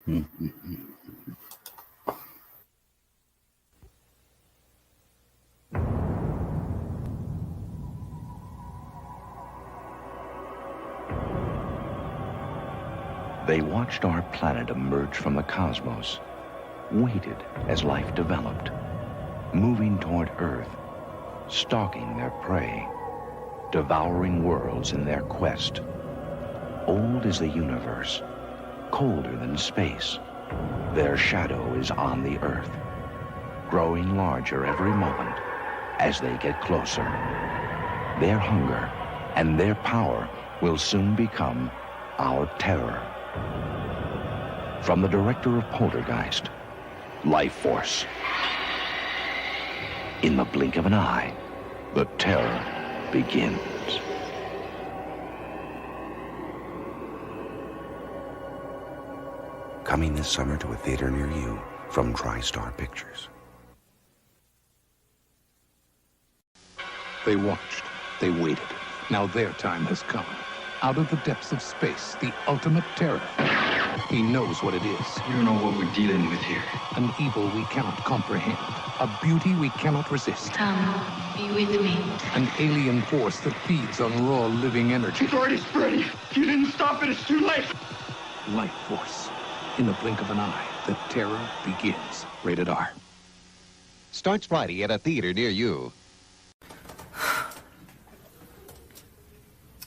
They watched our planet emerge from the cosmos, waited as life developed, moving toward Earth, stalking their prey, devouring worlds in their quest. Old is the universe, colder than space. Their shadow is on the Earth, growing larger every moment as they get closer. Their hunger and their power will soon become our terror. From the director of Poltergeist, LifeForce. In the blink of an eye, the terror begins. Coming this summer to a theater near you from TriStar Pictures. They watched. They waited. Now their time has come. Out of the depths of space, the ultimate terror. He knows what it is. You don't know what we're dealing with here. An evil we cannot comprehend. A beauty we cannot resist. Come, be with me. An alien force that feeds on raw living energy. It's already spreading. If you didn't stop it, it's too late. Life Force. In the blink of an eye, the terror begins. Rated R. Starts Friday at a theater near you.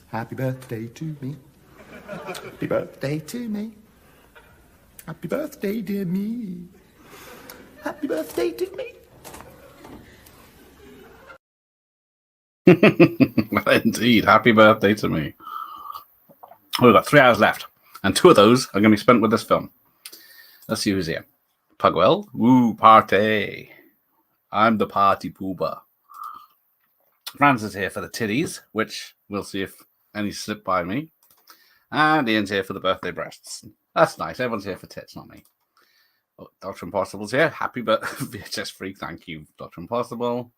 Happy birthday to me. Happy birthday to me. Happy birthday, dear me. Happy birthday to me. Indeed, happy birthday to me. We've got 3 hours left, and 2 of those are going to be spent with this film. Let's see who's here. Pugwell, woo, party. I'm the party pooper. Franz is here for the titties, which we'll see if any slip by me. And Ian's here for the birthday breasts. That's nice. Everyone's here for tits, not me. Oh, Dr. Impossible's here. Happy birthday, VHS Freak. Thank you, Dr. Impossible.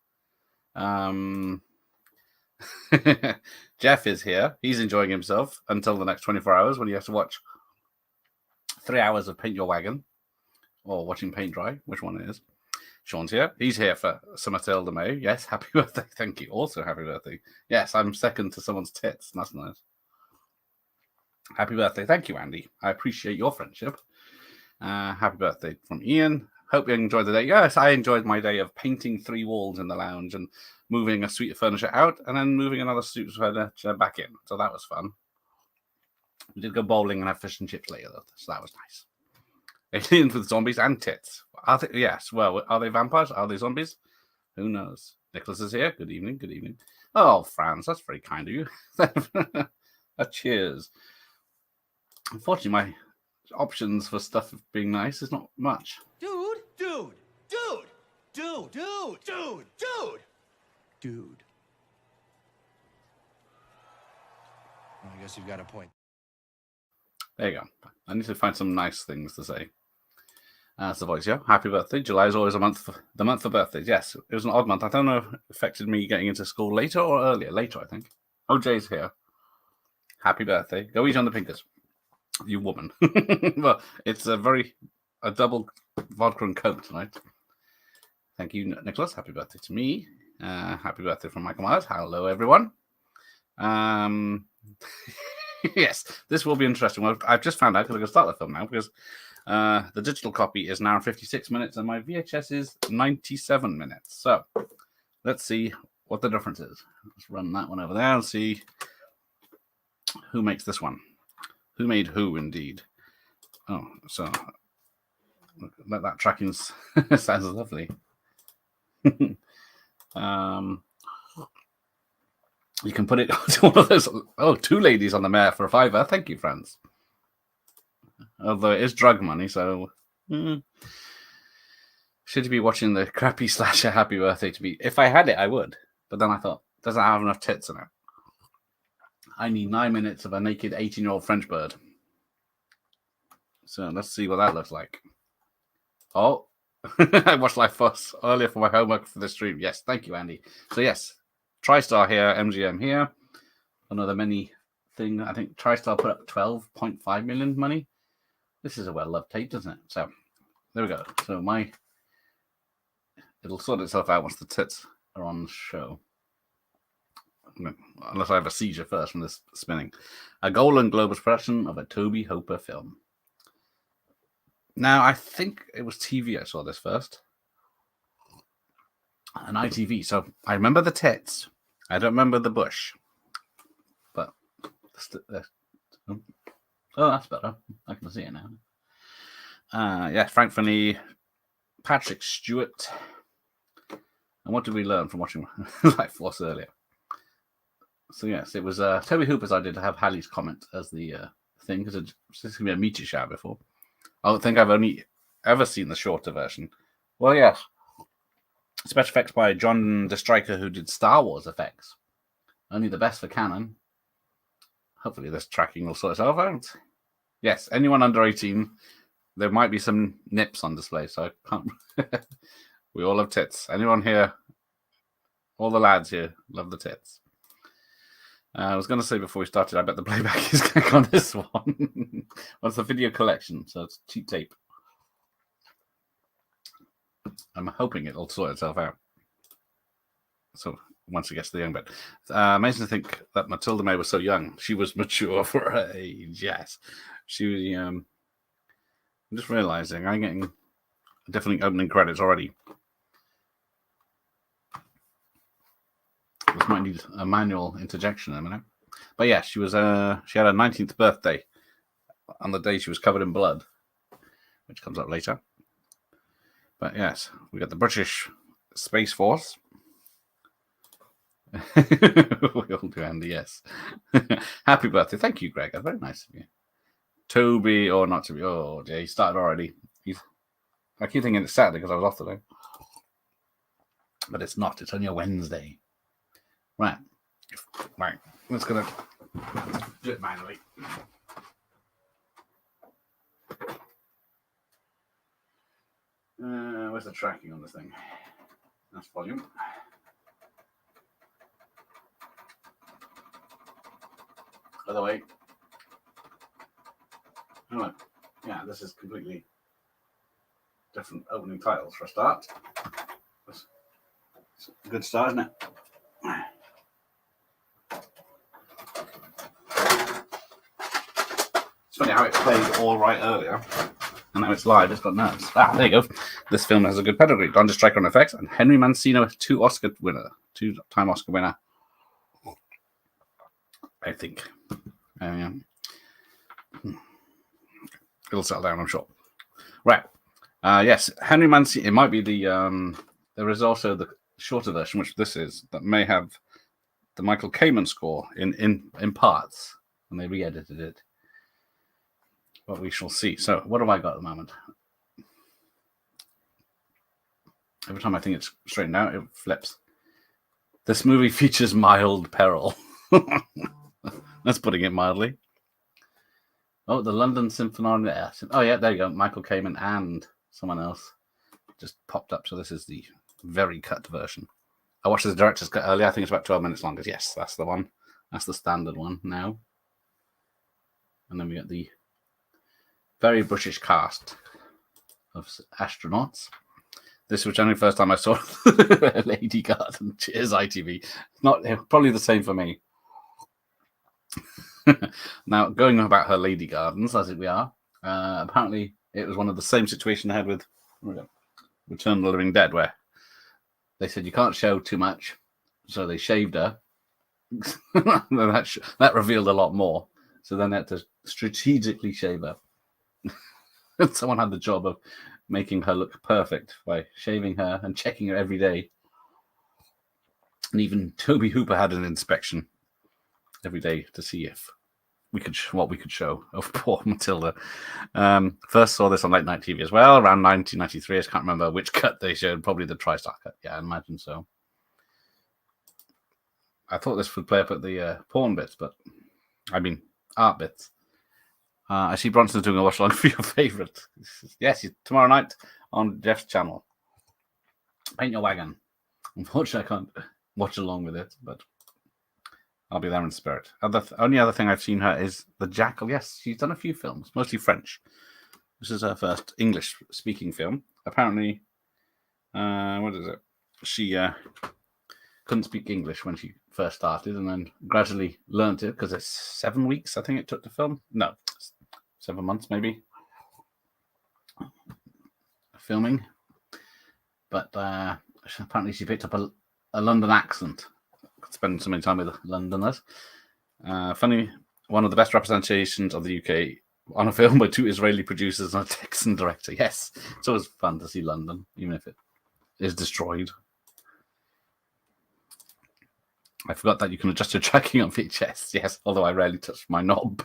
Jeff is here. He's enjoying himself until the next 24 hours when he has to watch 3 hours of Paint Your Wagon or watching paint dry, which one it is. Sean's here. He's here for some Matilda May. Yes, happy birthday. Thank you. Also, happy birthday. Yes, I'm second to someone's tits. That's nice. Happy birthday. Thank you, Andy. I appreciate your friendship. Happy birthday from Ian. Hope you enjoyed the day. Yes, I enjoyed my day of painting 3 walls in the lounge and moving a suite of furniture out and then moving another suite of furniture back in. So that was fun. We did go bowling and have fish and chips later, though, so that was nice. Aliens with zombies and tits. Are they, yes, well, are they vampires? Are they zombies? Who knows? Nicholas is here. Good evening, good evening. Oh, Franz, that's very kind of you. Cheers. Unfortunately, my options for stuff being nice is not much. Dude. Well, I guess you've got a point. There you go. I need to find some nice things to say. That's the voice, yeah. Happy birthday. July is always the month for birthdays. Yes, it was an odd month. I don't know if it affected me getting into school later or earlier. Later, I think. OJ's here. Happy birthday. Go easy on the pinkers. You woman. Well, it's a double vodka and coke tonight. Thank you, Nicholas. Happy birthday to me. Happy birthday from Michael Myers. Hello, everyone. Yes, this will be interesting. Well, I've just found out because I can start the film now because the digital copy is now 56 minutes and my VHS is 97 minutes. So let's see what the difference is. Let's run that one over there and see who makes this one. Who made who, indeed. Oh, so let that tracking sounds lovely. You can put it to one of those. Oh, 2 ladies on the mare for $5. Thank you, friends. Although it is drug money, so should you be watching the crappy slasher Happy Birthday to be? If I had it, I would. But then I thought, doesn't have enough tits in it. I need 9 minutes of a naked 18-year-old French bird. So let's see what that looks like. Oh, I watched LifeForce earlier for my homework for the stream. Yes, thank you, Andy. So yes, TriStar here, MGM here. Another many thing. I think TriStar put up 12.5 million money. This is a well-loved tape, doesn't it? So, there we go. So it'll sort itself out once the tits are on the show. Unless I have a seizure first from this spinning. A Golden Globus production of a Toby Hooper film. Now, I think it was TV I saw this first. An ITV. So I remember the tits. I don't remember the bush. But oh, that's better. I can see it now. Yeah, Frank Finney, Patrick Stewart. And what did we learn from watching LifeForce earlier? So yes, it was Toby Hooper's idea to have Halley's Comet as the thing, because it's going to be a meteor shower before. I don't think I've only ever seen the shorter version. Well, yes. Special effects by John DeStryker, who did Star Wars effects. Only the best for canon. Hopefully this tracking will sort itself out. Yes, anyone under 18, there might be some nips on display, so I can't... We all love tits. Anyone here, all the lads here, love the tits. I was going to say before we started, I bet the playback is going on this one. What's the video collection? So it's cheap tape. I'm hoping it'll sort itself out. So once it gets to the young bit. Amazing to think that Matilda May was so young. She was mature for her age, yes. She was, I'm just realizing I'm getting definitely opening credits already. This might need a manual interjection in a minute. But yeah, she was she had her 19th birthday on the day she was covered in blood, which comes up later. But yes, we got the British Space Force. We all do, Andy, yes. Happy birthday. Thank you, Greg. That's very nice of you. Toby, or not Toby. Oh, yeah, he started already. I keep thinking it's Saturday because I was off today. But it's not. It's only a Wednesday. Right. Right. Let's go do it manually. Where's the tracking on this thing? That's volume. By the way, oh, yeah, this is completely different opening titles for a start. It's a good start, isn't it? It's funny how it played all right earlier, and now it's live. It's got nerves. There you go. This film has a good pedigree. Don DeStryker on effects, and Henry Mancino, two-time Oscar winner. I think. It'll settle down, I'm sure. Right. Yes, Henry Mancini. It might be the. There is also the shorter version, which this is, that may have the Michael Kamen score in parts, and they re-edited it. But we shall see. So, what have I got at the moment? Every time I think it's straightened out, it flips. This movie features mild peril. That's putting it mildly. Oh, the London Symphony. Oh, yeah, there you go. Michael Kamen and someone else just popped up. So this is the very cut version. I watched the director's cut earlier. I think it's about 12 minutes longer. Yes, that's the one. That's the standard one now. And then we got the very British cast of astronauts. This was only the first time I saw Lady Garden. Cheers, ITV. Not probably the same for me. Now, going on about her Lady Gardens, as we are, apparently it was one of the same situation I had with Return of the Living Dead, where they said you can't show too much, so they shaved her. That revealed a lot more. So then they had to strategically shave her. Someone had the job of making her look perfect by shaving her and checking her every day. And even Toby Hooper had an inspection every day to see if what we could show of poor Matilda. First saw this on late night TV as well, around 1993. I can't remember which cut they showed. Probably the TriStar cut. Yeah, I imagine so. I thought this would play up at the porn bits, but I mean art bits. I see Bronson's doing a watch along for your favourite. Yes, tomorrow night on Jeff's channel. Paint Your Wagon. Unfortunately, I can't watch along with it, but I'll be there in spirit. Only other thing I've seen her is The Jackal. Yes, she's done a few films, mostly French. This is her first English-speaking film. Apparently, what is it? She couldn't speak English when she first started, and then gradually learnt it because it's 7 weeks, I think it took to film. No, 7 months maybe filming. But apparently she picked up a London accent. Could spend so many time with Londoners. Funny, one of the best representations of the UK on a film by 2 Israeli producers and a Texan director. Yes, it's always fun to see London, even if it is destroyed. I forgot that you can adjust your tracking on VHS. Yes, although I rarely touched my knob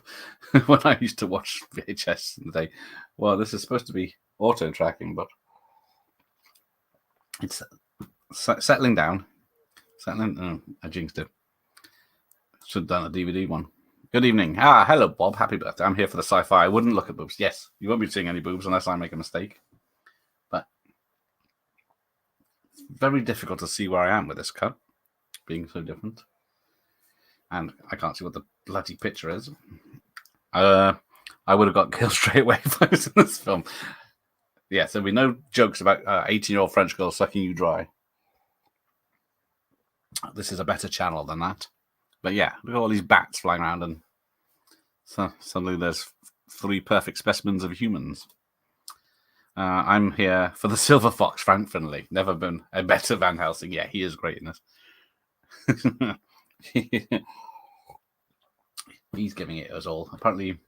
when I used to watch VHS in the day. Well, this is supposed to be auto tracking, but it's settling down. Oh, I jinxed it. Should have done a DVD one. Good evening. Hello, Bob. Happy birthday. I'm here for the sci-fi. I wouldn't look at boobs. Yes, you won't be seeing any boobs unless I make a mistake. But it's very difficult to see where I am with this cut, being so different. And I can't see what the bloody picture is. I would have got killed straight away if I was in this film. Yeah, there'll be no jokes about 18-year-old French girls sucking you dry. This is a better channel than that. But yeah, look at all these bats flying around, and so suddenly there's 3 perfect specimens of humans. I'm here for the Silver Fox, Frank Finlay. Never been a better Van Helsing. Yeah, he is great in this. He's giving it us all. Apparently,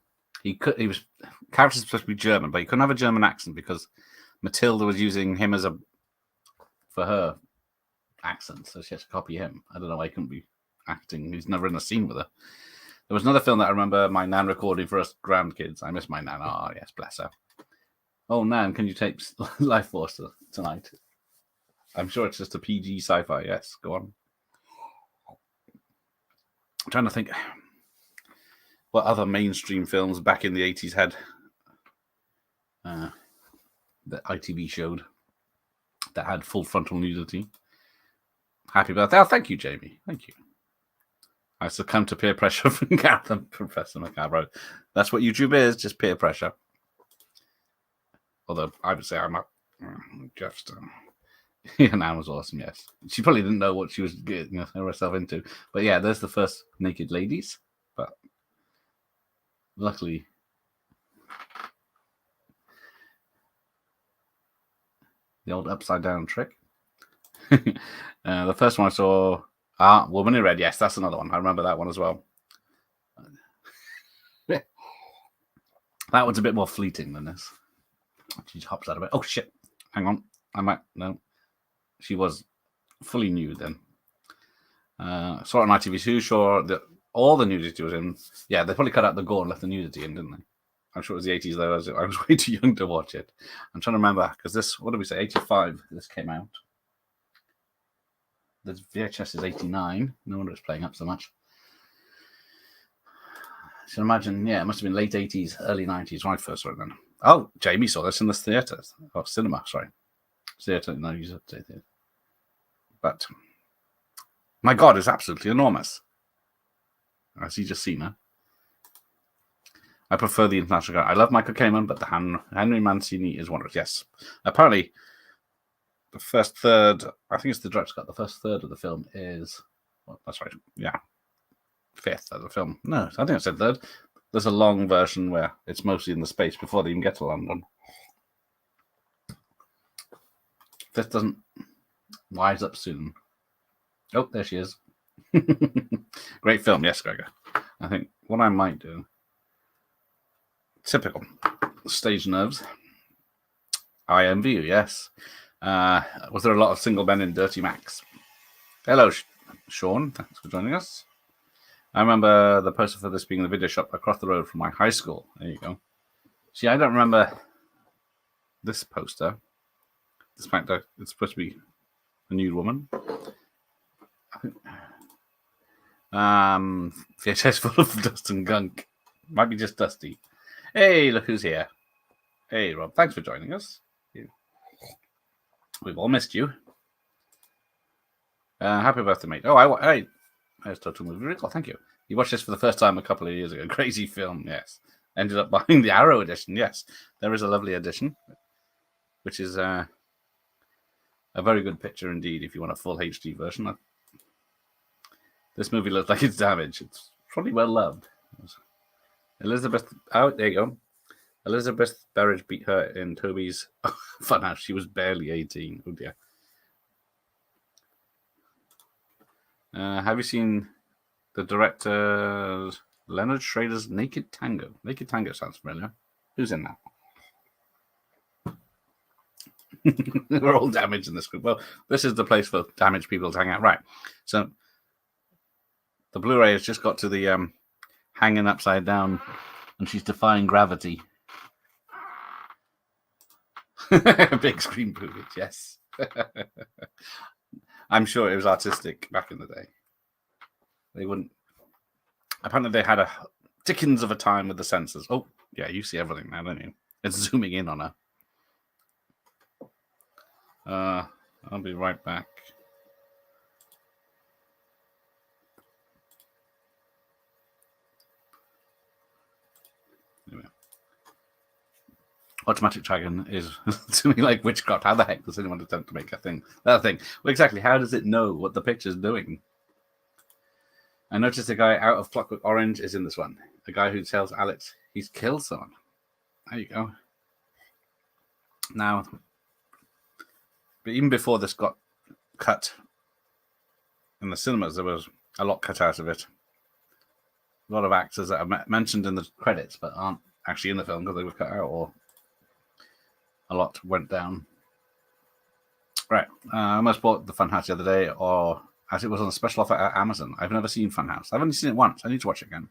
character's supposed to be German, but he couldn't have a German accent because Matilda was using him for her accent, so she had to copy him. I don't know why he couldn't be acting. He's never in a scene with her. There was another film that I remember my nan recording for us grandkids. I miss my nan. Oh, yes, bless her. Oh, Nan, can you tape LifeForce tonight? I'm sure it's just a PG sci-fi. Yes, go on. I'm trying to think what other mainstream films back in the 80s had that ITV showed that had full frontal nudity. Happy birthday. Oh, thank you, Jamie. Thank you. I succumb to peer pressure from Gareth and Professor Macabro. That's what YouTube is, just peer pressure. Although I would say I'm not just... Yeah, Nan was awesome, yes. She probably didn't know what she was getting herself into. But yeah, there's the first naked ladies. But luckily... The old upside down trick. The first one I saw... Woman in Red. Yes, that's another one. I remember that one as well. That one's a bit more fleeting than this. She hops out of it. Oh, shit. Hang on. No. She was fully nude then. Saw it on ITV2. Sure that all the nudity was in. Yeah, they probably cut out the gore and left the nudity in, didn't they? I'm sure it was the 80s though. I was way too young to watch it. I'm trying to remember because this, what did we say? 85. This came out. The VHS is 89. No wonder it's playing up so much. I should imagine, yeah, it must have been late 80s, early 90s when I first saw it then. Oh, Jamie saw this in the theatre. Oh, cinema, sorry. Theatre, no, you said theatre. But, my God, it's absolutely enormous. Has he just seen her? I prefer the international guy. I love Michael Kamen, but the Henry Mancini is wondrous. Yes. Apparently, the first third, I think it's the director's cut, the first third of the film is, well, that's right, yeah, fifth of the film. No, I think I said third. There's a long version where it's mostly in the space before they even get to London. Fifth doesn't wise up soon. Oh, there she is. Great film, yes, Gregor. I think what I might do, typical stage nerves. IMVU, yes. Was there a lot of single men in Dirty Max? Hello, Sean. Thanks for joining us. I remember the poster for this being in the video shop across the road from my high school. There you go. See, I don't remember this poster, despite that it's supposed to be a nude woman. VHS full of dust and gunk. Might be just dusty. Hey, look who's here. Hey, Rob. Thanks for joining us. We've all missed you. Happy birthday, mate. Oh, there's Total Movie Recall. Thank you. You watched this for the first time a couple of years ago. Crazy film, yes. ended up buying the Arrow edition. Yes, there is a lovely edition, which is a very good picture indeed if you want a full HD version. This movie looks like it's damaged. It's probably well loved. Elizabeth, oh, there you go. Elizabeth Berridge beat her in Toby's Funhouse. She was barely 18. Oh dear. Have you seen the director Leonard Schrader's Naked Tango? Naked Tango sounds familiar. Who's in that? We're all damaged in this group. Well, this is the place for damaged people to hang out. Right. So the Blu-ray has just got to the hanging upside down, and she's defying gravity. Big screen footage, yes. I'm sure it was artistic back in the day. They wouldn't. Apparently, they had a dickens of a time with the sensors. Oh, yeah, you see everything now, don't you? It's zooming in on her. I'll be right back. Anyway. Automatic Dragon is to me like witchcraft. How the heck does anyone attempt to make that thing? Well, exactly. How does it know what the picture's doing? I noticed a guy out of Clockwork Orange is in this one. The guy who tells Alex he's killed someone. There you go. Now, but even before this got cut in the cinemas, there was a lot cut out of it. A lot of actors that are mentioned in the credits but aren't actually in the film because they were cut out, or a lot went down. Right. I almost bought the Funhouse the other day, or as it was on a special offer at Amazon. I've never seen Funhouse. I've only seen it once. I need to watch it again.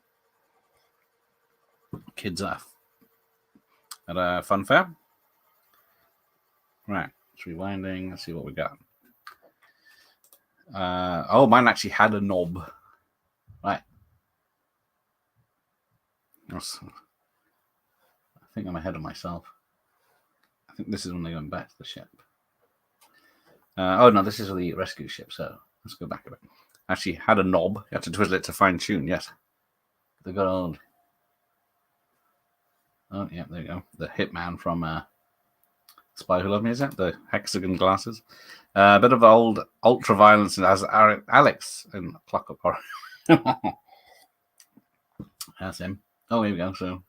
Kids at a fun fair. Right. It's rewinding. Let's see what we got. Oh, mine actually had a knob. Right. I think I'm ahead of myself. I think this is when they're going back to the ship. Oh, no, this is the rescue ship, so let's go back a bit. Actually, had a knob. You had to twiddle it to fine-tune, yes. The good old... Oh, yeah, there you go. The hitman from Spy Who Loved Me, is it? The hexagon glasses. A bit of old ultra-violence as Alex in Clockwork Orange. That's him. Oh, here we go, so...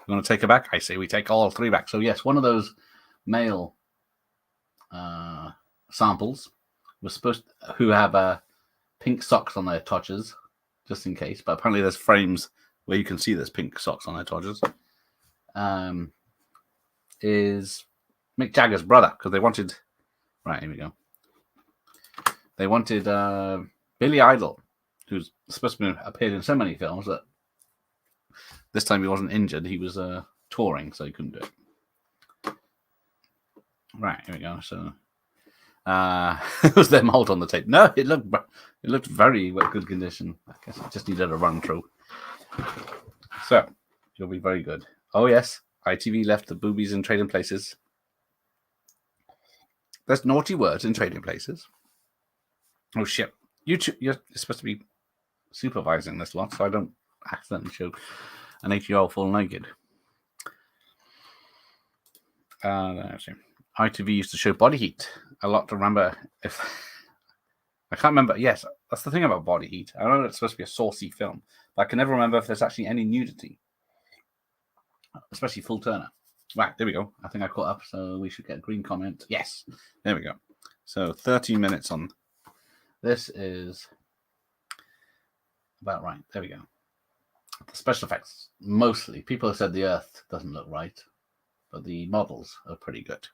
You want to take her back? I say we take all three back. So yes, one of those male samples was supposed to, who have pink socks on their todgers, just in case. But apparently there's frames where you can see there's pink socks on their todgers. Is Mick Jagger's brother, because they wanted... Right, here we go. They wanted Billy Idol, who's supposed to have appeared in so many films that this time he wasn't injured. He was touring, so he couldn't do it. Right, here we go. So it was them hold on the tape. No, it looked very good condition. I guess it just needed a run through. So you'll be very good. Oh yes, ITV left the boobies in Trading Places. There's naughty words in Trading Places. Oh shit! You're supposed to be supervising this lot, so I don't accidentally show an 8-year-old full naked. ITV used to show Body Heat a lot to remember. If I can't remember, yes, that's the thing about Body Heat. I know it's supposed to be a saucy film, but I can never remember if there's actually any nudity, especially full Turner. Right, there we go. I think I caught up, so we should get a green comment. Yes, there we go. So 30 minutes on. This is about right. There we go. The special effects, mostly. People have said the Earth doesn't look right, but the models are pretty good.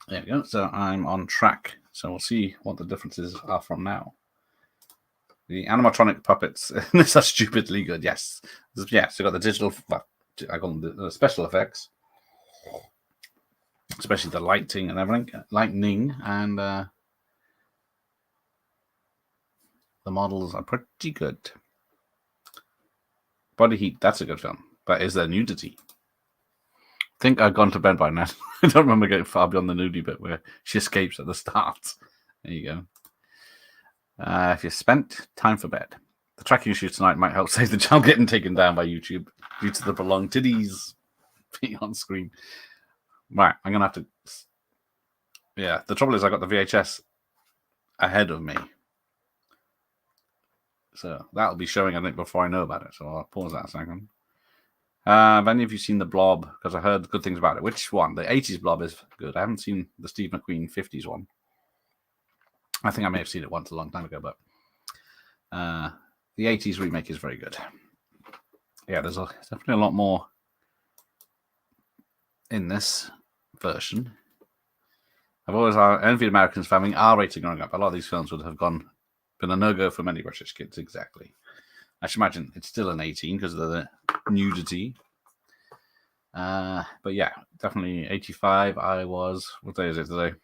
There we go. So I'm on track. So we'll see what the differences are from now. The animatronic puppets, these are stupidly good, yes. Yes, so got the digital, I call them the special effects, especially the lightning and everything, and the models are pretty good. Body Heat, that's a good film. But is there nudity? I think I've gone to bed by now. I don't remember getting far beyond the nudie bit where she escapes at the start. There you go. If you spent time for bed. The tracking issue tonight might help save the child getting taken down by YouTube due to the prolonged titties being on screen. Right, I'm going to have to... Yeah, the trouble is I got the VHS ahead of me. So that'll be showing, I think, before I know about it. So I'll pause that a second. Have any of you seen The Blob? Because I heard good things about it. Which one? The 80s Blob is good. I haven't seen the Steve McQueen 50s one. I think I may have seen it once a long time ago, but the 80s remake is very good. Yeah, there's definitely a lot more in this version. I've always envied Americans for having R rating growing up. A lot of these films would have been a no-go for many British kids, exactly. I should imagine it's still an 18 because of the nudity. But yeah, definitely 85. What day is it today?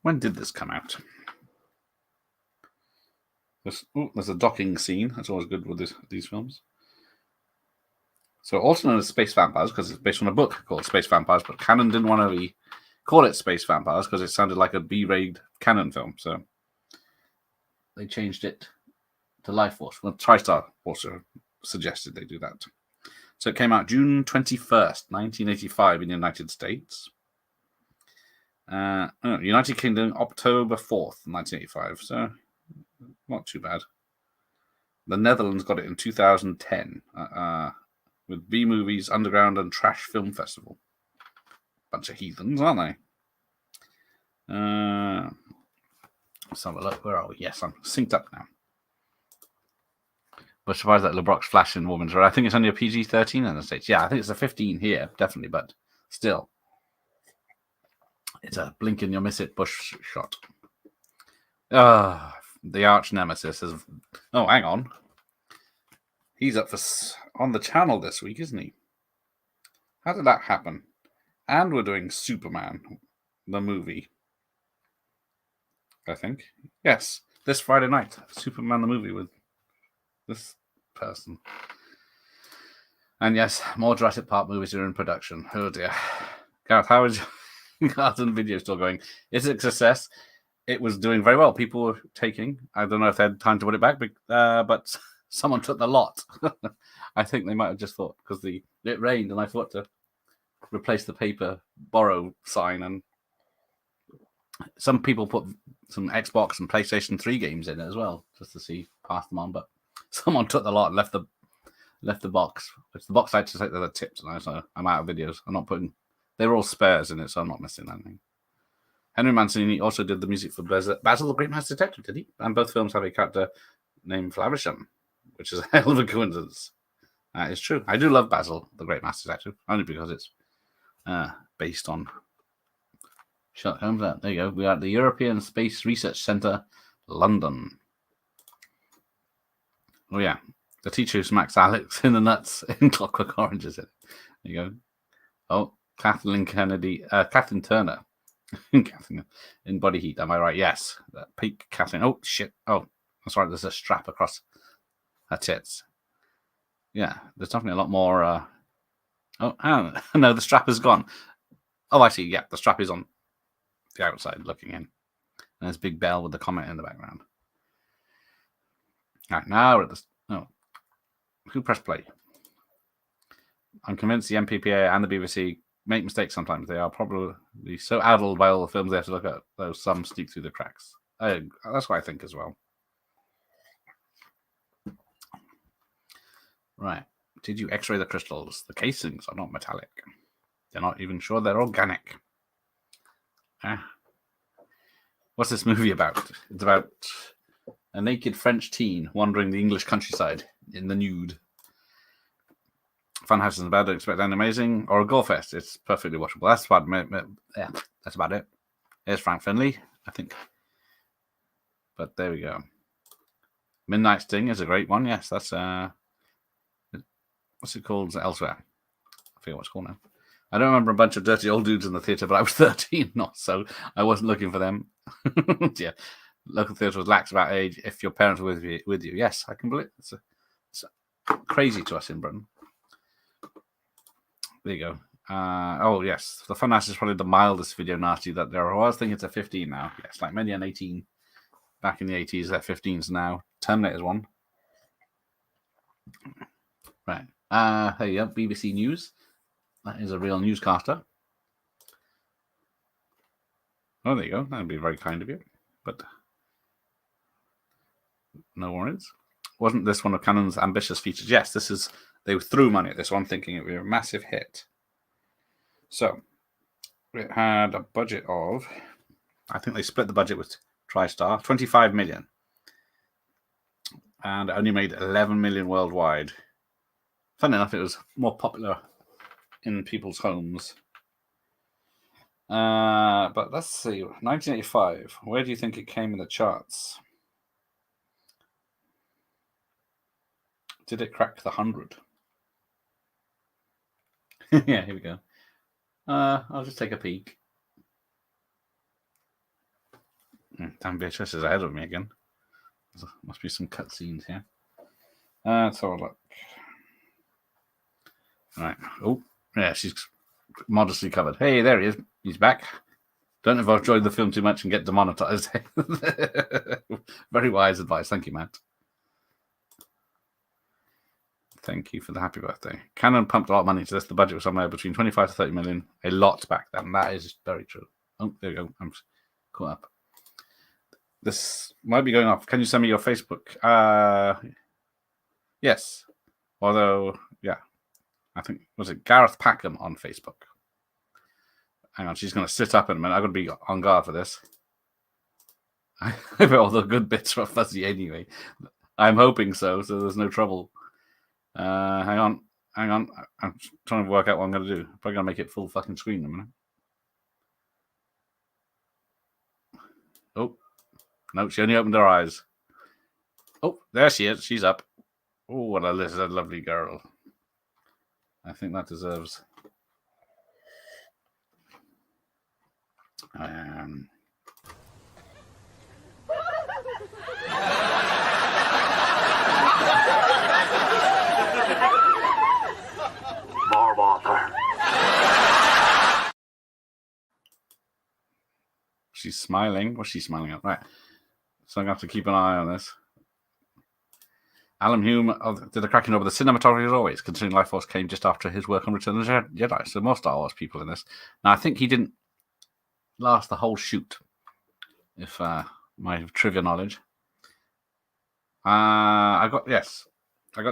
When did this come out? There's a docking scene. That's always good with these films. So also known as Space Vampires because it's based on a book called Space Vampires, but Canon didn't want to call it Space Vampires because it sounded like a B-rated Canon film. So they changed it to LifeForce. Well, TriStar also suggested they do that. So it came out June 21st, 1985 in the United States. United Kingdom, October 4th, 1985. So not too bad. The Netherlands got it in 2010 with B-Movies, Underground, and Trash Film Festival. Bunch of heathens, aren't they? Let's have a look. Where are we? Yes, I'm synced up now. But surprised that LeBrock's flashing woman's right. I think it's only a PG-13 in the States. Yeah, I think it's a 15 here, definitely, but still. It's a blink and you'll miss it Bush shot. The arch nemesis is... Oh, hang on. He's up on the channel this week, isn't he? How did that happen? And we're doing Superman, the movie. I think. Yes, this Friday night. Superman, the movie with this person. And yes, more Jurassic Park movies are in production. Oh dear. Gareth, how is your Garden video still going? Is it a success? It was doing very well. People were taking. I don't know if they had time to put it back, but someone took the lot. I think they might have just thought because it rained and I thought to replace the paper borrow sign, and some people put some Xbox and PlayStation 3 games in it as well, just to pass them on. But someone took the lot and left the box, which the box I had to take the tips, and so I'm out of videos. I'm not putting. They were all spares in it, so I'm not missing anything. Henry Mancini also did the music for Basil the Great Master Detective, did he? And both films have a character named Flavisham, which is a hell of a coincidence. That is true. I do love Basil the Great Master Detective, only because it's based on Sherlock Holmes. There you go. We are at the European Space Research Centre, London. Oh, yeah. The teacher who smacks Alex in the nuts in Clockwork Orange is it. There you go. Oh, Kathleen Turner. Kathleen in Body Heat. Am I right? Yes. Peak Kathleen. Oh, shit. Oh, that's right. There's a strap across her tits. Yeah, there's definitely a lot more. Oh, no, the strap is gone. Oh, I see. Yeah, the strap is on the outside looking in. And there's Big Bell with the comment in the background. All right, now we're at the... Oh, who pressed play? I'm convinced the MPPA and the BBC make mistakes sometimes. They are probably so addled by all the films they have to look at, though some sneak through the cracks. That's what I think as well. Right. Did you x-ray the crystals? The casings are not metallic. They're not even sure they're organic. What's this movie about? It's about a naked French teen wandering the English countryside in the nude. Funhouse isn't bad, don't expect anything amazing. Or a gore fest, it's perfectly watchable. That's about it. Here's Frank Finley, I think. But there we go. Midnight Sting is a great one. Yes, that's what's it called elsewhere? I forget what it's called now. I don't remember a bunch of dirty old dudes in the theatre, but I was 13, so I wasn't looking for them. Yeah, local theatre was lax about age if your parents were with you. Yes, I can believe it. It's crazy to us in Britain. There you go. Oh, yes. The Funhouse is probably the mildest video nasty that there are. I was thinking it's a 15 now. Yes, like many an 18 back in the 80s, they're 15s now. Terminator's one. Right. There you go. BBC News. That is a real newscaster. Oh, there you go. That'd be very kind of you. But no worries. Wasn't this one of Canon's ambitious features? Yes, this is. They threw money at this one, thinking it would be a massive hit. So it had a budget of, I think they split the budget with TriStar, 25 million. And it only made 11 million worldwide. Funny enough, it was more popular in people's homes. But let's see, 1985. Where do you think it came in the charts? Did it crack the 100? Yeah, here we go. I'll just take a peek. Damn, Beatrice is ahead of me again. There must be some cutscenes here. Let's have a look. Right. Oh, yeah, she's modestly covered. Hey, there he is. He's back. Don't know if I've enjoyed the film too much and get demonetized. Very wise advice. Thank you, Matt. Thank you for the happy birthday. Canon pumped a lot of money into this. The budget was somewhere between 25 to 30 million. A lot back then. That is very true. Oh, there we go. I'm caught up. This might be going off. Can you send me your Facebook? Yes. Although, yeah. I think, was it Gareth Packham on Facebook? Hang on, she's going to sit up in a minute. I'm going to be on guard for this. I bet all the good bits are fuzzy anyway. I'm hoping so there's no trouble. Hang on. I'm trying to work out what I'm going to do. Probably going to make it full fucking screen in a minute. Oh. No, she only opened her eyes. Oh, there she is. She's up. Oh, what a lovely girl. I think that deserves... More water. She's smiling. What's she smiling at? Right. So I'm going to have to keep an eye on this. Alan Hume did a cracking over the cinematography as always, considering LifeForce came just after his work on Return of the Jedi. So more Star Wars people in this. Now, I think he didn't last the whole shoot, if my trivia knowledge. I got the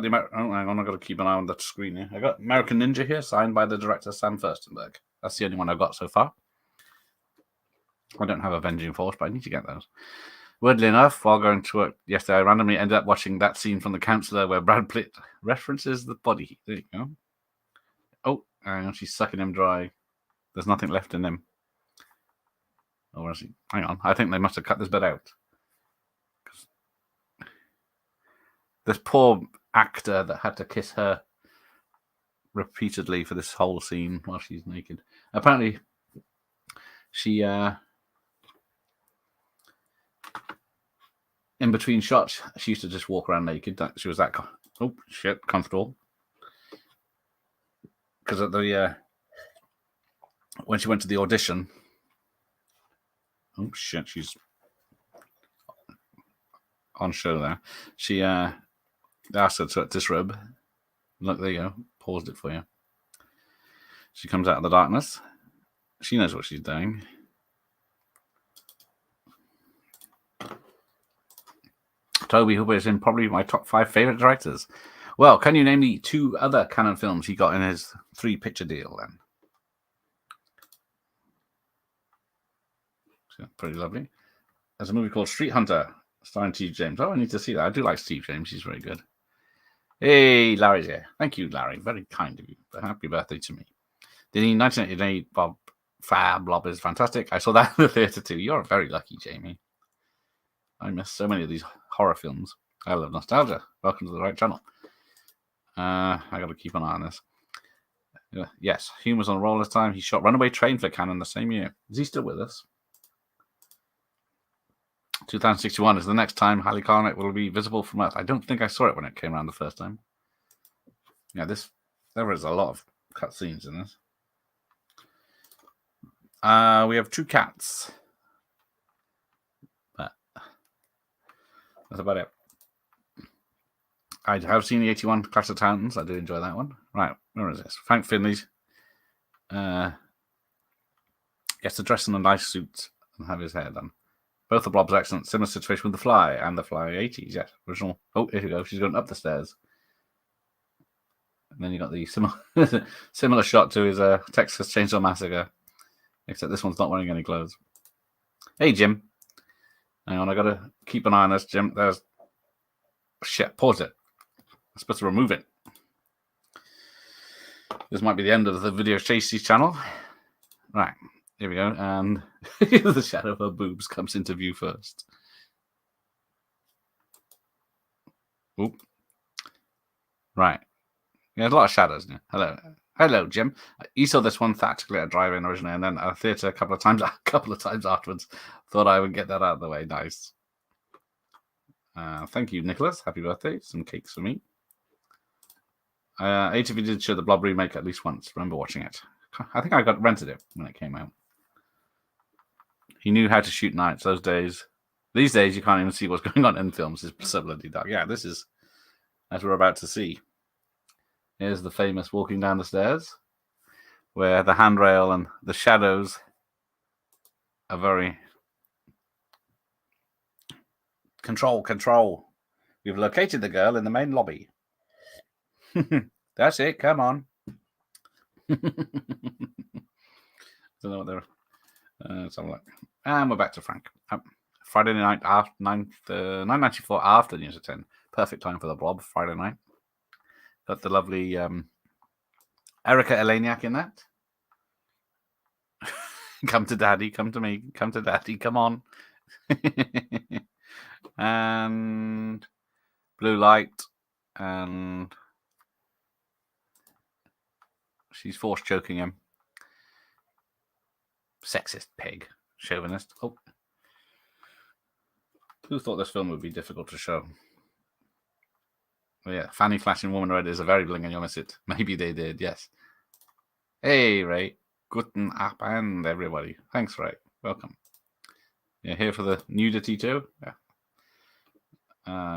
American. Oh, hang on, I've got to keep an eye on the screen here. I got American Ninja here, signed by the director Sam Furstenberg. That's the only one I've got so far. I don't have Avenging Force, but I need to get those. Weirdly enough, while going to work yesterday, I randomly ended up watching that scene from The Counselor where Brad Pitt references the body heat. There you go. Oh, hang on, she's sucking him dry. There's nothing left in him. Oh, where is he? Hang on, I think they must have cut this bit out. This poor actor that had to kiss her repeatedly for this whole scene while she's naked. Apparently, she... in between shots, she used to just walk around naked. She was that comfortable. Because at the when she went to the audition, she's on show there. She asked her to disrobe. Look, there you go. Paused it for you. She comes out of the darkness. She knows what she's doing. Toby Hooper is in probably my top 5 favorite directors. Well, can you name the 2 other Canon films he got in his 3-picture deal then? So, pretty lovely. There's a movie called Street Hunter, starring Steve James. Oh, I need to see that. I do like Steve James. He's very good. Hey, Larry's here. Thank you, Larry. Very kind of you. But happy birthday to me. The 1988 Bob Fab Blob is fantastic. I saw that in the theatre too. You're very lucky, Jamie. I miss so many of these horror films. I love nostalgia. Welcome to the right channel. I got to keep an eye on this. Yes, Hume was on a roll this time. He shot Runaway Train for Canon the same year. Is he still with us? 2061 is the next time Halley Carnot will be visible from Earth. I don't think I saw it when it came around the first time. Yeah, there was a lot of cutscenes in this. We have 2 cats. But that's about it. I have seen the 81 Clash of Titans. I do enjoy that one. Right, where is this? Frank Finley's. Gets to dress in a nice suit and have his hair done. Both the Blobs are excellent. Similar situation with the Fly and the Fly 80s. Yes, original. Oh, here we go. She's going up the stairs. And then you got the similar shot to his Texas Chainsaw Massacre, except this one's not wearing any clothes. Hey, Jim. Hang on, I gotta keep an eye on this, Jim. There's shit. Pause it. I'm supposed to remove it. This might be the end of the Video Chasey channel. Right, here we go. And the shadow of her boobs comes into view first. Oop. Right. Yeah, there's a lot of shadows. Hello. Hello, Jim. You saw this one tactically at drive-in originally, and then at a theatre a couple of times afterwards. Thought I would get that out of the way. Nice. Thank you, Nicholas. Happy birthday. Some cakes for me. ATV did show the Blob remake at least once. Remember watching it. I think I rented it when it came out. He knew how to shoot nights those days. These days, you can't even see what's going on in films. It's so bloody dark. Yeah, this is, as we're about to see. Here's the famous walking down the stairs, where the handrail and the shadows are very... Control. We've located the girl in the main lobby. That's it. Come on. Don't know what they're... let's have a look. And we're back to Frank. Friday night, 9:94 after News at 10. Perfect time for the Blob, Friday night. Got the lovely Erica Eleniak in that. Come to daddy, come to me, come to daddy, come on. And blue light, and she's force choking him. Sexist pig, chauvinist. Oh, who thought this film would be difficult to show? Well, yeah, Fanny flashing woman red is a very bling and you'll miss it. Maybe they did, yes. Hey, Ray. Guten Abend, everybody. Thanks, Ray. Welcome. You're here for the nudity too? Yeah.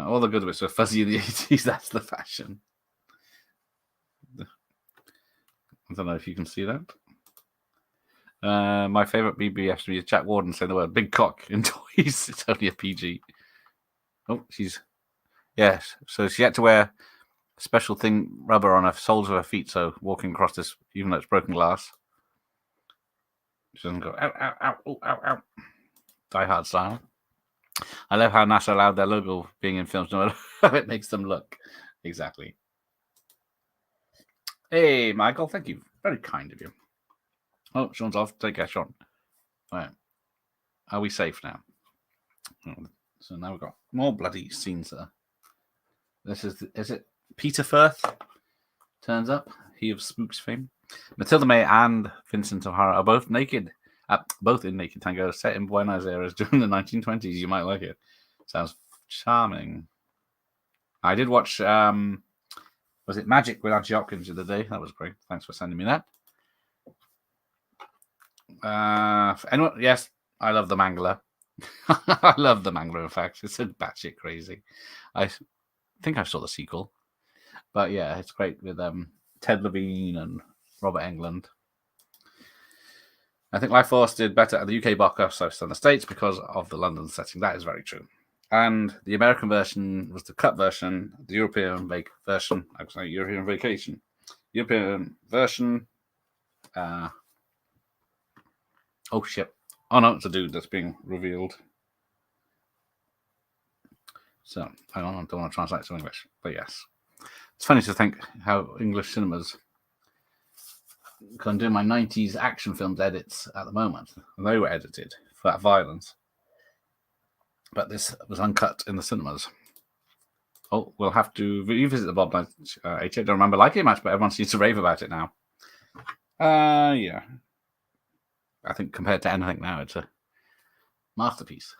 All the good bits were fuzzy in the 80s. That's the fashion. I don't know if you can see that. My favourite BBFC is Jack Warden saying the word big cock in toys. It's only a PG. Oh, she's... Yes, so she had to wear special thing rubber on her soles of her feet, so walking across this, even though it's broken glass, she doesn't go, ow, ow, ow, ow, ow, ow. Die Hard style. I love how NASA allowed their logo being in films, no matter how it makes them look. Exactly. Hey, Michael, thank you. Very kind of you. Oh, Sean's off. Take care, Sean. All right. Are we safe now? So now we've got more bloody scenes there. This is it Peter Firth turns up, he of Spooks fame. Matilda May and Vincent O'Hara are both naked, both in Naked Tango, set in Buenos Aires during the 1920s. You might like it. Sounds charming. I did watch, was it Magic with Archie Hopkins the other day? That was great. Thanks for sending me that. Anyone? Yes, I love the Mangler. I love the Mangler, in fact. It's so batshit crazy. I think I saw the sequel, but yeah, it's great with Ted Levine and Robert Englund. I think LifeForce did better at the UK box office than the States because of the London setting. That is very true. And the American version was the cut version. The European version, I was saying European Vacation. European version. Oh shit! Oh no, it's a dude that's being revealed. So, I don't want to translate to English, but yes. It's funny to think how English cinemas can do my 90s action films edits at the moment. They were edited for that violence. But this was uncut in the cinemas. Oh, we'll have to revisit the Bob Knight 88. I don't remember liking it much, but everyone seems to rave about it now. Yeah. I think compared to anything now, it's a masterpiece.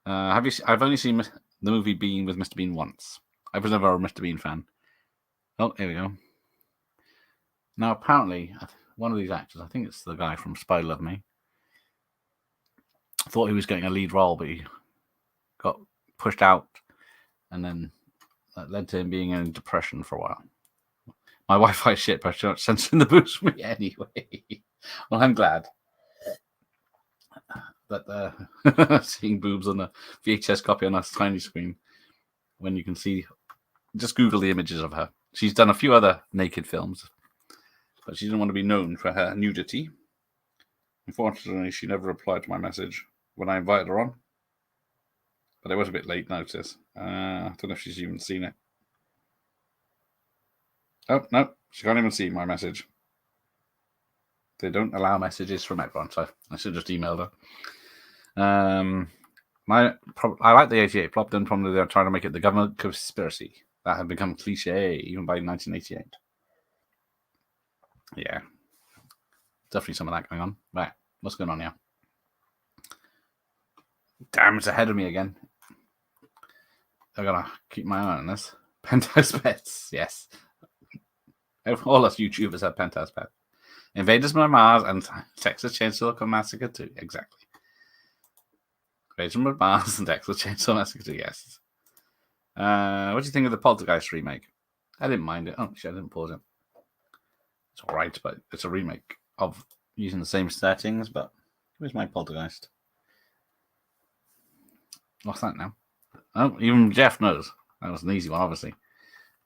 I've only seen the movie Bean with Mr. Bean once. I was never a Mr. Bean fan. Oh, here we go. Now, apparently, one of these actors, I think it's the guy from Spy Love Me, thought he was getting a lead role, but he got pushed out, and then That led to him being in depression for a while. My Wi-Fi shit, but you're not censoring the boobs for me anyway. Well, I'm glad that seeing boobs on a VHS copy on a tiny screen when you can see. Just Google the images of her. She's done a few other naked films, but she didn't want to be known for her nudity. Unfortunately, she never replied to my message when I invited her on. But it was a bit late notice. I don't know if she's even seen it. Oh, no, she can't even see my message. They don't allow messages from everyone, so I should have just emailed her. I like the 88 plot, then probably they're trying to make it the government conspiracy. That had become cliche even by 1988. Yeah. Definitely some of that going on. Right, what's going on here? Damn, it's ahead of me again. I gotta keep my eye on this. Penthouse Pets, yes. All us YouTubers have Penthouse Pets. Invaders from Mars and Texas Chainsaw Massacre 2. Exactly. Invaders from Mars and Texas Chainsaw Massacre 2, yes. What do you think of the Poltergeist remake? I didn't mind it. Oh, shit, I didn't pause it. It's alright, but it's a remake of using the same settings, but where's my Poltergeist? What's that now? Oh, even Jeff knows. That was an easy one, obviously.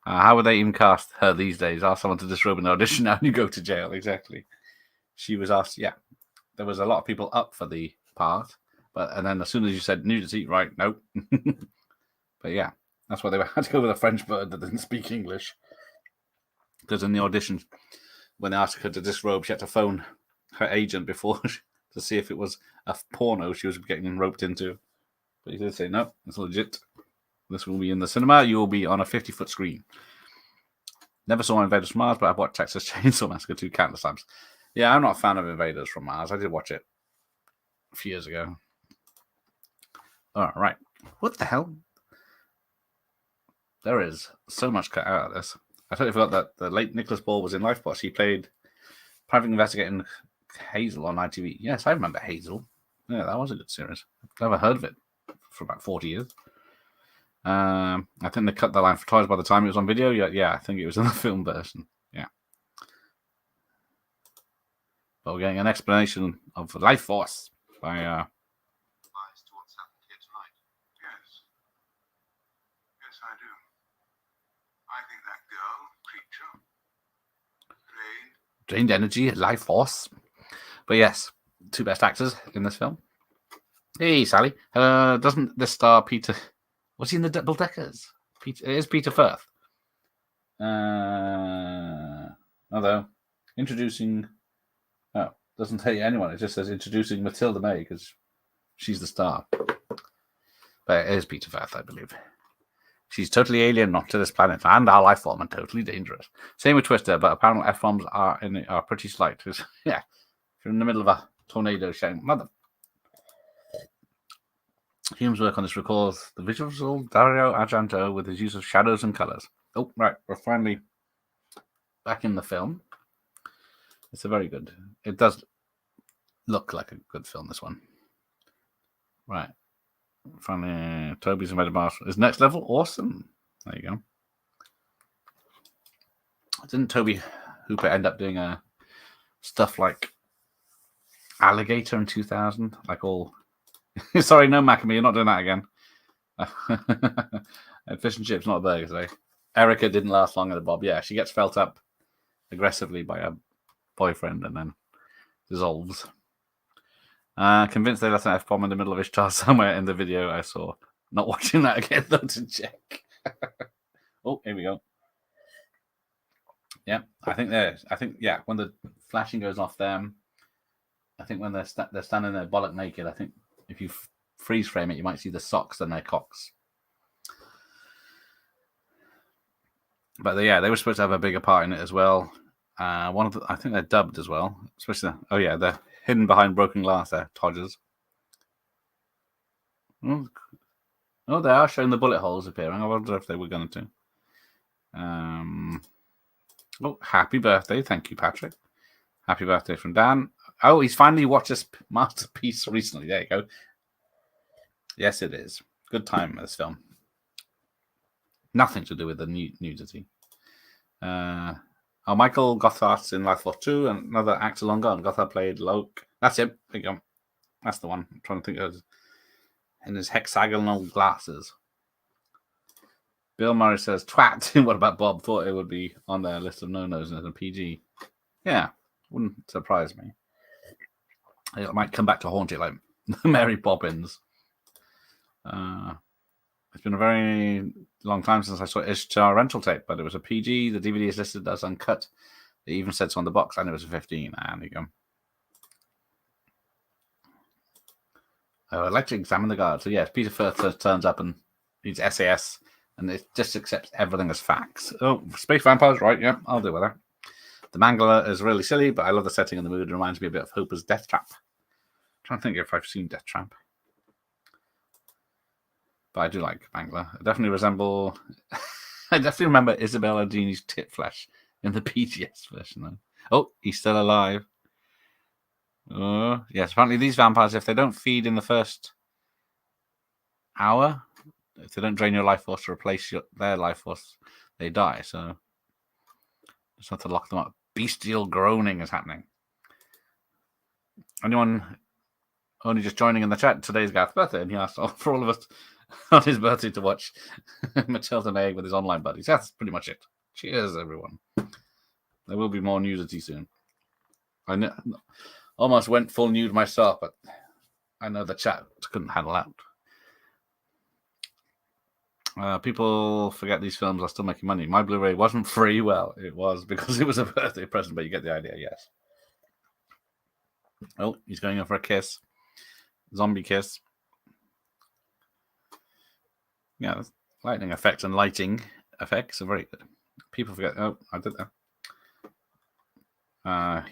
How would they even cast her these days? Ask someone to disrobe an audition now and you go to jail. Exactly. She was asked, yeah. There was a lot of people up for the part, and then as soon as you said nudity, right, nope. But yeah, that's why they had to go with a French bird that didn't speak English. Because in the audition, when they asked her to disrobe, she had to phone her agent before to see if it was a porno she was getting roped into. But he did say, no, it's legit. This will be in the cinema. You will be on a 50-foot screen. Never saw Invaders from Mars, but I've watched Texas Chainsaw Massacre 2 countless times. Yeah, I'm not a fan of Invaders from Mars. I did watch it a few years ago. All right. What the hell? There is so much cut out of this. I totally forgot that the late Nicholas Ball was in LifeForce. He played private investigating Hazel on ITV. Yes, I remember Hazel. Yeah, that was a good series. I've never heard of it for about 40 years. I think they cut the line for toys by the time it was on video. Yeah, I think it was in the film version. Yeah. But we're getting an explanation of LifeForce by to what's happened here tonight. Yes, I do. I think that girl, creature, drained energy, LifeForce. But yes, two best actors in this film. Hey, Sally. Doesn't this star Peter? Was he in the Double Deckers? It is Peter Firth. Although introducing, doesn't tell you anyone. It just says introducing Matilda May because she's the star. But it is Peter Firth, I believe. She's totally alien, not to this planet, and our life form, and totally dangerous. Same with Twister, but apparently F-bombs are pretty slight. Yeah, if you're in the middle of a tornado shouting, mother. Hume's work on this recalls the visual Dario Argento with his use of shadows and colors. Oh, right, we're finally back in the film. It's a very good. It does look like a good film, this one. Right. Finally, Toby's made a master. Is next level awesome? There you go. Didn't Toby Hooper end up doing stuff like Alligator in 2000? Like all. Sorry, no Macamee, you're not doing that again. Fish and chips, not a burger today. Erica didn't last long at the Bob. Yeah, she gets felt up aggressively by her boyfriend and then dissolves. Convinced they left an F-bomb in the middle of his child somewhere in the video I saw. Not watching that again, though, to check. Oh, here we go. Yeah, I think when the flashing goes off them, I think when they're standing there bollock naked, I think if you freeze frame it, you might see the socks and their cocks. But they were supposed to have a bigger part in it as well. I think they're dubbed as well. Especially, they're hidden behind broken glass there, Todgers. Oh, they are showing the bullet holes appearing. I wonder if they were going to. Happy birthday. Thank you, Patrick. Happy birthday from Dan. Oh, he's finally watched this masterpiece recently. There you go. Yes, it is. Good time, this film. Nothing to do with the nudity. Michael Gothart's in LifeForce 2, and another actor long gone. Gothard played Loke. That's him. There you go. That's the one. I'm trying to think of in his hexagonal glasses. Bill Murray says, twat. What about Bob? Thought it would be on their list of no-nos as a PG. Yeah, wouldn't surprise me. It might come back to haunt it like Mary Poppins. It's been a very long time since I saw Ishtar rental tape, but it was a PG. The DVD is listed as uncut. It even said so on the box, and it was a 15. And there you go. I'd like to examine the guard. So yes, Peter Firth turns up and he's SAS, and it just accepts everything as facts. Oh, space vampires, right? Yeah, I'll deal with that. The Mangler is really silly, but I love the setting and the mood. It reminds me a bit of Hooper's Death Trap. I'm trying to think if I've seen Death Trap. But I do like Mangler. I definitely resemble... I definitely remember Isabella Dini's tit flesh in the PGS version, though. Oh, he's still alive. Yes, apparently these vampires, if they don't feed in the first hour, if they don't drain your life force to replace their life force, they die. So just have to lock them up. Bestial groaning is happening. Anyone only just joining in the chat? Today's Garth's birthday, and he asked for all of us on his birthday to watch Matilda May with his online buddies. That's pretty much it. Cheers, everyone. There will be more nudity soon. I almost went full nude myself, but I know the chat couldn't handle that. People forget these films are still making money. My Blu-ray wasn't free. Well, it was because it was a birthday present, but you get the idea, yes. Oh, he's going in for a kiss. Zombie kiss. Yeah, lightning effects and lighting effects are very good. People forget. Oh, I did that.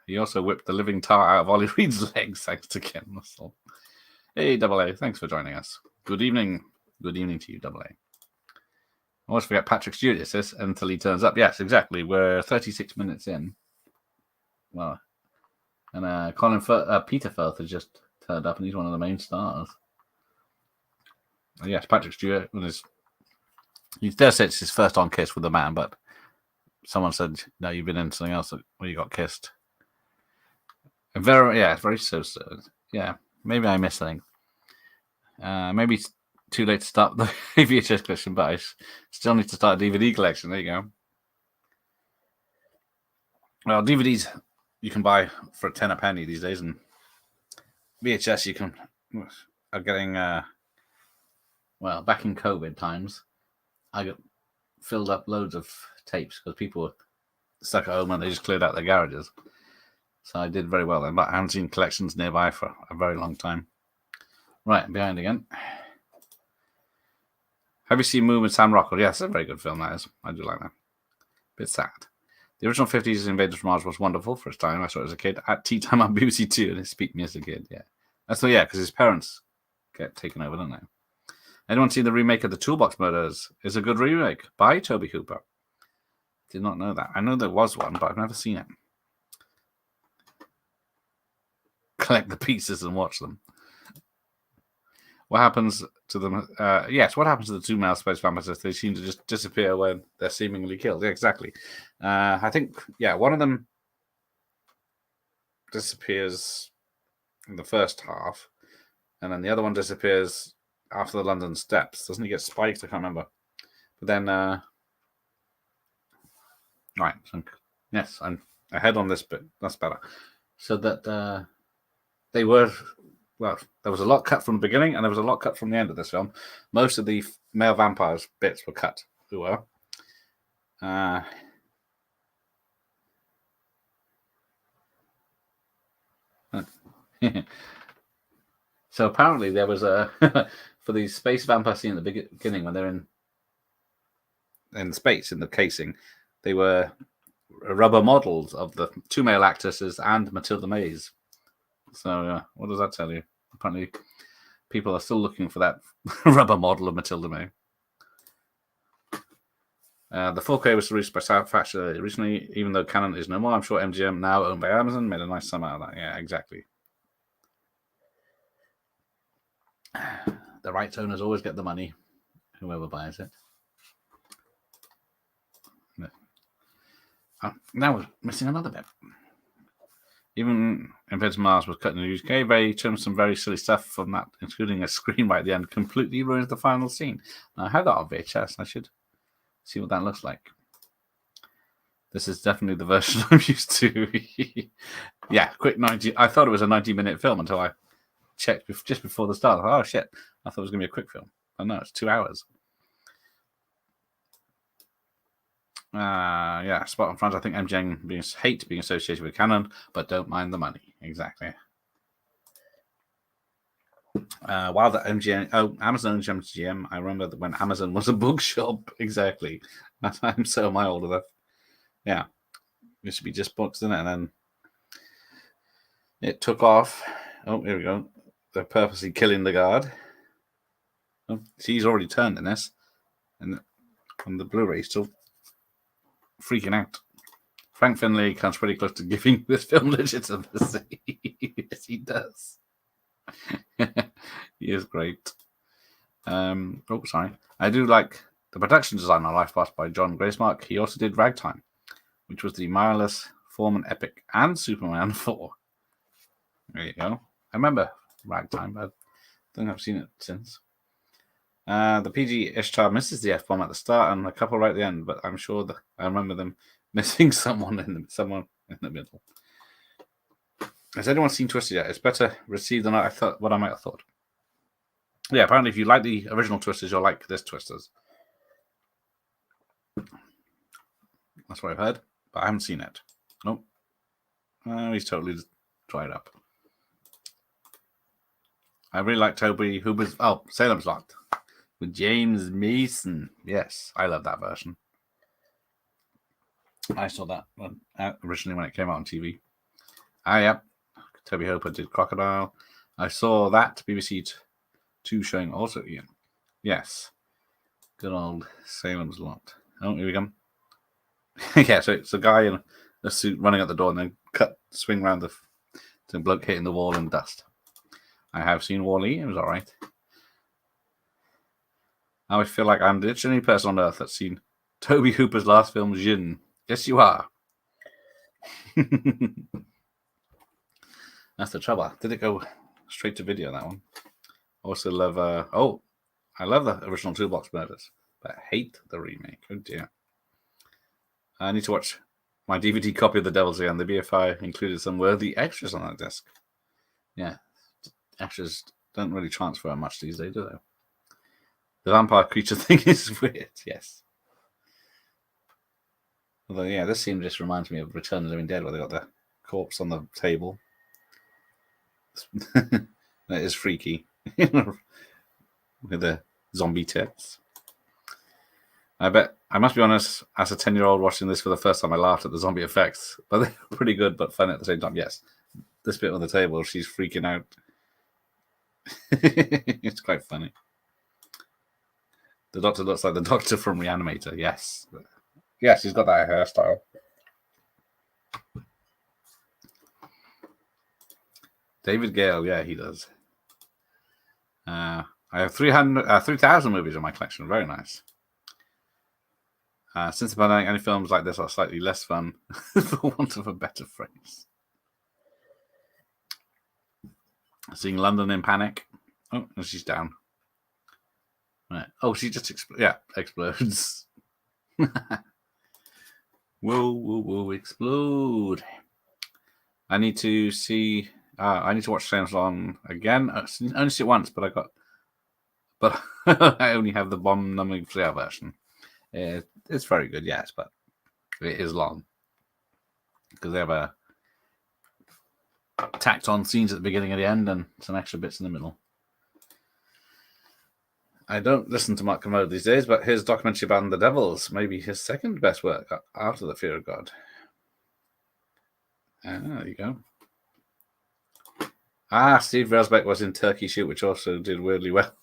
He also whipped the living tar out of Ollie Reed's legs, thanks to Ken Russell. Hey, Double A, thanks for joining us. Good evening. Good evening to you, Double A. I always forget Patrick Stewart is this until he turns up. Yes, exactly. We're 36 minutes in. Well, and Peter Firth has just turned up, and he's one of the main stars. Yes, Patrick Stewart. He does say it's his first on kiss with a man, but someone said, no, you've been in something else where you got kissed. It's very so. Yeah, maybe I missed something. Maybe it's too late to start the VHS collection, but I still need to start a DVD collection. There you go. Well, DVDs you can buy for $10 a penny these days, and VHS are getting. Well, back in COVID times, I got filled up loads of tapes because people were stuck at home and they just cleared out their garages. So I did very well then, but I haven't seen collections nearby for a very long time. Right, behind again. Have you seen Moon with Sam Rockwell? Yes, it's a very good film, that is. I do like that. Bit sad. The original 50s Invaders from Mars was wonderful for its time. I saw it as a kid. At tea time on BBC 2, and it speak me as a kid. Yeah. Because his parents get taken over, don't they? Anyone seen the remake of The Toolbox Murders? It's a good remake by Toby Hooper. Did not know that. I know there was one, but I've never seen it. Collect the pieces and watch them. What happens to them? What happens to the two male space vampires? They seem to just disappear when they're seemingly killed. Yeah, exactly. I think, one of them disappears in the first half, and then the other one disappears after the London steps. Doesn't he get spiked? I can't remember. But then, right. Yes, I'm ahead on this bit. That's better. So that they were... Well, there was a lot cut from the beginning, and there was a lot cut from the end of this film. Most of the male vampires bits were cut. Who were? So apparently there was a for the space vampire scene at the beginning when they're in space in the casing, they were rubber models of the two male actresses and Matilda Mays. So, what does that tell you? Apparently, people are still looking for that rubber model of Matilda May. The 4K was released by Factor recently, even though Canon is no more. I'm sure MGM, now owned by Amazon, made a nice sum out of that. Yeah, exactly. The rights owners always get the money, whoever buys it. Now we're missing another bit. Even Inventor Mars was cut in the UK. Very trimmed some very silly stuff from that, including a scream right at the end, completely ruins the final scene. Now, I have that on VHS. I should see what that looks like. This is definitely the version I'm used to. Yeah, quick 90. I thought it was a 90-minute film until I checked just before the start. Oh shit! I thought it was going to be a quick film. Oh no, it's 2 hours. Yeah, spot on front. I think MGM hate being associated with Canon, but don't mind the money. Exactly. While the Amazon owns MGM, I remember that when Amazon was a bookshop. Exactly. I'm so my older though. Yeah, it used to be just books, didn't it? And then it took off. Oh, here we go. They're purposely killing the guard. Oh, he's already turned in this, and on the Blu-ray, still freaking out. Frank Finlay comes pretty close to giving this film legitimacy. Yes, he does. He is great. Sorry. I do like the production design on LifeForce by John Gracemark. He also did Ragtime, which was the Miles Forman epic, and Superman 4. There you go. I remember Ragtime, but I don't think I've seen it since. The PG Ishtar misses the F-bomb at the start and a couple right at the end, but I'm sure that I remember them missing someone in the middle. Has anyone seen Twisted yet? It's better received than what I might have thought. Yeah, apparently if you like the original Twisters, you'll like this Twisters. That's what I've heard, but I haven't seen it. Nope. He's totally dried up. I really like Toby Hooper's... Oh, Salem's Lot. With James Mason. Yes, I love that version. I saw that one originally when it came out on TV. Yep. Toby Hooper did Crocodile. I saw that BBC 2 showing also Ian. Yes. Good old Salem's Lot. Oh, here we go. Yeah, so it's a guy in a suit running at the door and then swing around the bloke hitting the wall and dust. I have seen Wall-E. It was all right. I always feel like I'm the only person on earth that's seen Toby Hooper's last film, Jin. Yes, you are. That's the trouble. Did it go straight to video, that one? Also love... I love the original Toolbox Murders, but I hate the remake. Oh, dear. I need to watch my DVD copy of The Devil's End. The BFI included some worthy extras on that disc. Yeah. Extras don't really transfer much these days, do they? The vampire creature thing is weird, yes. Although, yeah, this scene just reminds me of Return of the Living Dead, where they got the corpse on the table. It is freaky. With the zombie tits. I bet, I must be honest, as a 10-year-old watching this for the first time, I laughed at the zombie effects. But they're pretty good, but fun at the same time. Yes, this bit on the table, she's freaking out. It's quite funny. The doctor looks like the doctor from Reanimator. Yes. Yes, he's got that hairstyle. David Gale, yeah, he does. I have 3,000 movies in my collection. Very nice. Since the pandemic, any films like this are slightly less fun, for want of a better phrase. Seeing London in Panic. Oh, she's down. Right. Oh, she just explodes. Whoa, explode. I need to see... I need to watch Salem's Lot again. I only see it once, but I only have the bomb numbing flare version. It's very good, yes, but it is long because they have tacked on scenes at the beginning and the end, and some extra bits in the middle. I don't listen to Mark Kermode these days, but his documentary about The Devils may be his second best work after The Fear of God. There you go. Steve Rosbeck was in Turkey Shoot, which also did weirdly well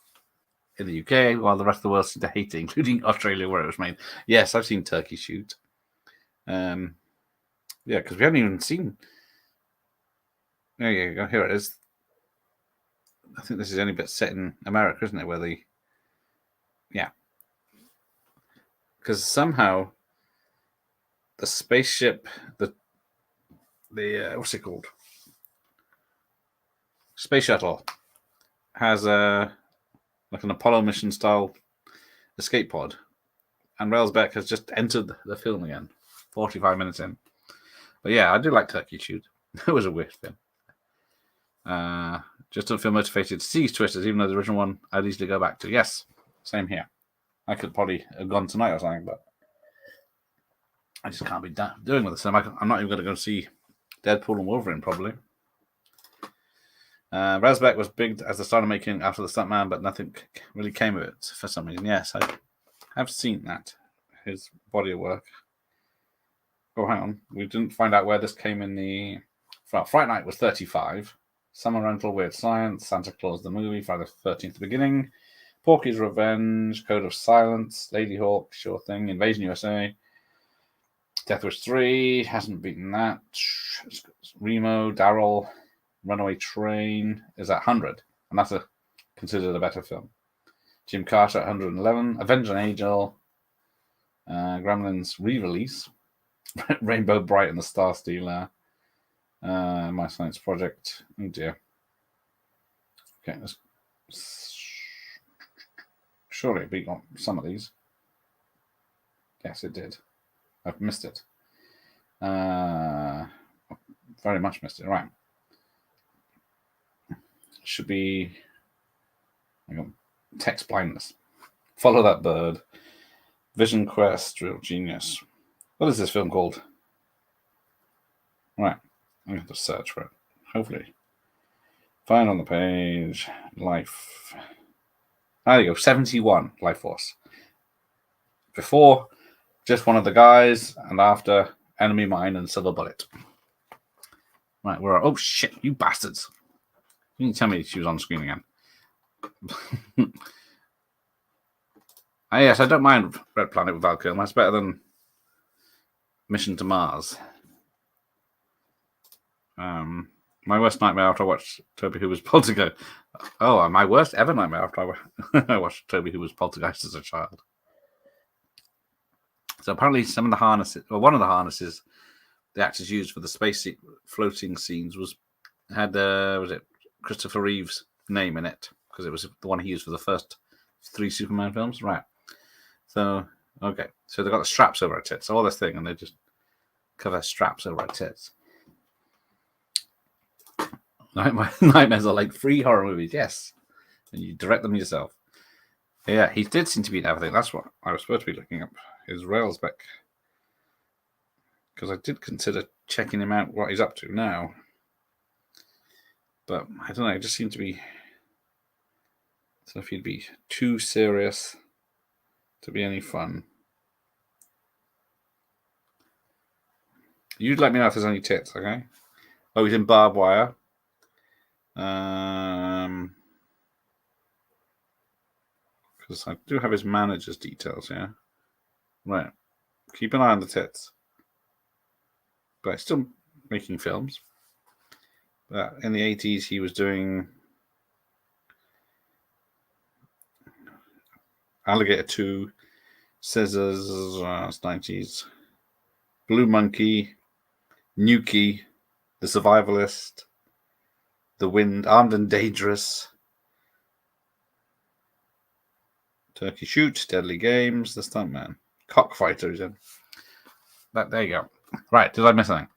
in the UK, while the rest of the world seemed to hate it, including Australia, where it was made. Yes, I've seen Turkey Shoot. Yeah, because we haven't even seen... There you go. Here it is. I think this is the only bit set in America, isn't it? Where the... Yeah. Because somehow the spaceship, the what's it called? Space shuttle has a like an Apollo mission style escape pod, and Railsback has just entered the film again, 45 minutes in. But yeah, I do like Turkey Shoot. It was a weird film. Just don't feel motivated to see Twitters, even though the original one I'd easily go back to. Yes, same here. I could probably have gone tonight or something, but I just can't be doing with this. I'm not even going to go see Deadpool and Wolverine, probably. Railsback was big as the started making after the Stuntman, but nothing really came of it for some reason. Yes, I have seen that. His body of work. Oh, hang on. We didn't find out where this came in the... Well, Fright Night was 35. Summer Rental, Weird Science, Santa Claus the Movie, Friday the 13th, The Beginning, Porky's Revenge, Code of Silence, Lady Hawk, Sure Thing, Invasion USA, Death Wish 3, hasn't beaten that, Remo, Daryl, Runaway Train is at 100, and that's considered a better film. Jim Carter at 111, Avenge an Angel, Gremlins re-release, Rainbow Bright and the Star Stealer, My Science Project. Oh dear. Okay, surely it beat on some of these. Yes, it did. I've missed it. Very much missed it. Right. Should be text blindness. Follow That Bird. Vision Quest. Real Genius. What is this film called? Right. I'm going to search for it. Hopefully. Find on the page. Life. There you go. 71. LifeForce. Before, just one of the guys, and after, Enemy Mine and Silver Bullet. Right, we're... Oh, shit, you bastards. You didn't tell me she was on screen again. Yes, I don't mind Red Planet with Val Kilmer. It's better than Mission to Mars. My worst nightmare after I watched Toby Hooper's Poltergeist. Oh, my worst ever nightmare after I watched Toby Hooper's Poltergeist as a child. So apparently some of the harnesses, or one of the harnesses the actors used for the space floating scenes had was it Christopher Reeve's name in it, because it was the one he used for the first 3 Superman films. Right. So, okay. So they've got the straps over her tits. All this thing, and they just cover straps over her tits. Nightmares are like free horror movies, yes. And you direct them yourself. Yeah, he did seem to be in everything. That's what I was supposed to be looking up. His Railsback. Because I did consider checking him out, what he's up to now. But I don't know, it just seemed to be... So if he'd be too serious to be any fun. You'd let me know if there's any tits, okay? Oh, he's in Barbed Wire. Because I do have his manager's details here. Right. Keep an eye on the tits. But he's still making films. But in the 80s, he was doing Alligator 2, Scissors, 90s, Blue Monkey, Nuki, The Survivalist, The Wind, Armed and Dangerous, Turkey Shoot, Deadly Games, The Stuntman, Cockfighter is in. There you go. Right, did I miss anything?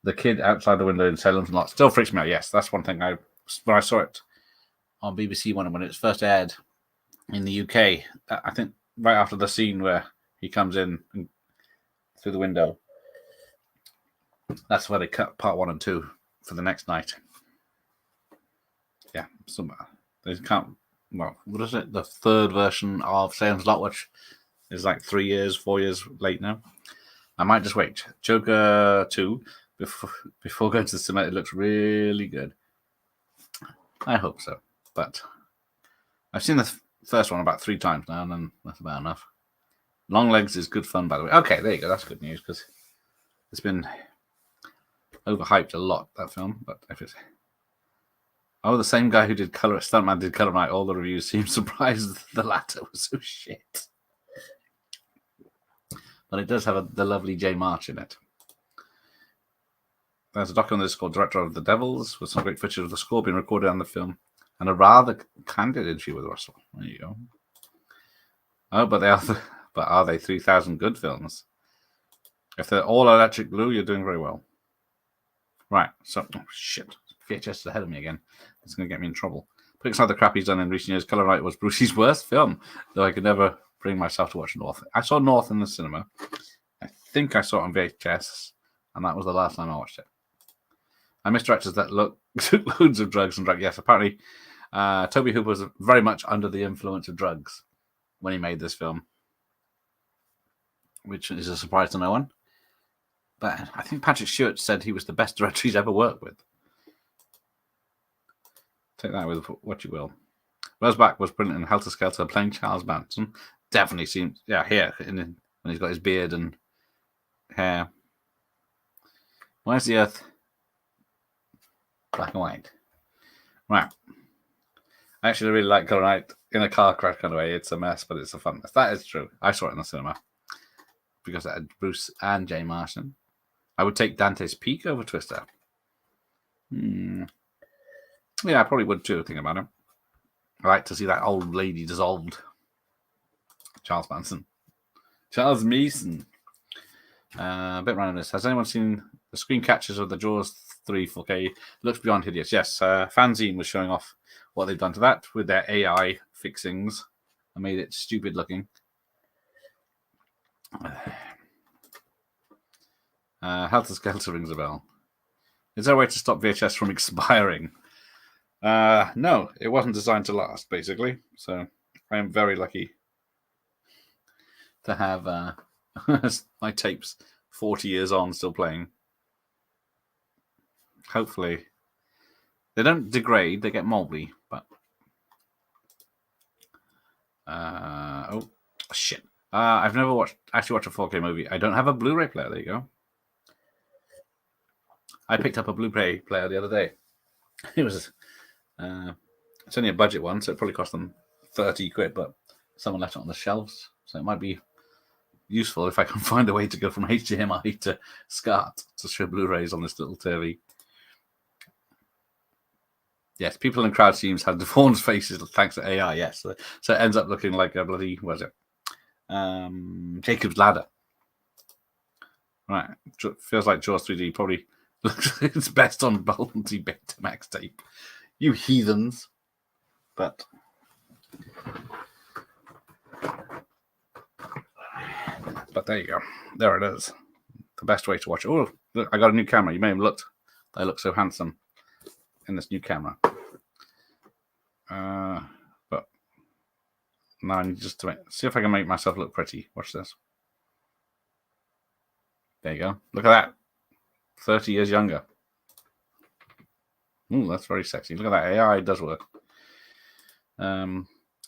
The kid outside the window in Salem's Lot still freaks me out. Yes, that's one thing when I saw it on BBC One when it was first aired in the UK. I think right after the scene where he comes in through the window. That's where they cut part 1 and 2 for the next night. Yeah, they can't. Well, what is it? The third version of Salem's Lot, which is like 4 years late now. I might just wait. Joker 2 before going to the cinema. It looks really good. I hope so, but I've seen the first one about 3 times now, and then that's about enough. Long Legs is good fun, by the way. Okay, there you go. That's good news, because it's been overhyped a lot, that film. But if it's... Oh, the same guy who did Stuntman did Color Night. All the reviews seem surprised the latter was so shit. but it does have the lovely Jane March in it. There's a documentary called Director of the Devils, with some great footage of the score being recorded on the film, and a rather candid interview with Russell. There you go. Oh, but are they 3,000 good films? If they're all electric blue, you're doing very well. Right, so shit, VHS is ahead of me again. It's going to get me in trouble. Putting aside the crap he's done in recent years, Color Night was Brucey's worst film, though I could never bring myself to watch North. I saw North in the cinema. I think I saw it on VHS, and that was the last time I watched it. I miss directors that took loads of drugs and drugs. Yes, apparently Toby Hooper was very much under the influence of drugs when he made this film, which is a surprise to no one. But I think Patrick Stewart said he was the best director he's ever worked with. Take that with what you will. Roseback was brilliant in Helter Skelter, playing Charles Manson. Definitely seems, here, when he's got his beard and hair. Why is the Earth black and white? Right. I actually really like Color Night in a car crash kind of way. It's a mess, but it's a fun mess. That is true. I saw it in the cinema because it had Bruce and Jane Martian. I would take Dante's Peak over Twister. Yeah, I probably would too, thinking about it. I like to see that old lady dissolved. Charles Manson. Charles Mason. A bit random this. Has anyone seen the screen catches of the Jaws 3 4K? Looks beyond hideous. Yes, Fanzine was showing off what they've done to that with their AI fixings and made it stupid looking. Helter Skelter rings a bell. Is there a way to stop VHS from expiring? No, it wasn't designed to last, basically. So I am very lucky to have my tapes 40 years on still playing. Hopefully. They don't degrade, they get moldy, but... oh, shit. I've never actually watched a 4K movie. I don't have a Blu-ray player. There you go. I picked up a Blu-ray player the other day. It was... it's only a budget one, so it probably cost them 30 quid, but someone left it on the shelves, so it might be useful if I can find a way to go from HDMI to SCART to show Blu-rays on this little TV. Yes, people in crowd scenes have deformed faces thanks to AI, yes. So it ends up looking like a bloody, what is it? Jacob's Ladder. Right, feels like Jaws 3D probably looks its best on multi-Betamax tape. You heathens. But there you go. There it is. The best way to watch it. Oh, look, I got a new camera. You may have looked. They look so handsome in this new camera. But now I need just to see if I can make myself look pretty. Watch this. There you go. Look at that. 30 years younger. Ooh, that's very sexy. Look at that. AI does work.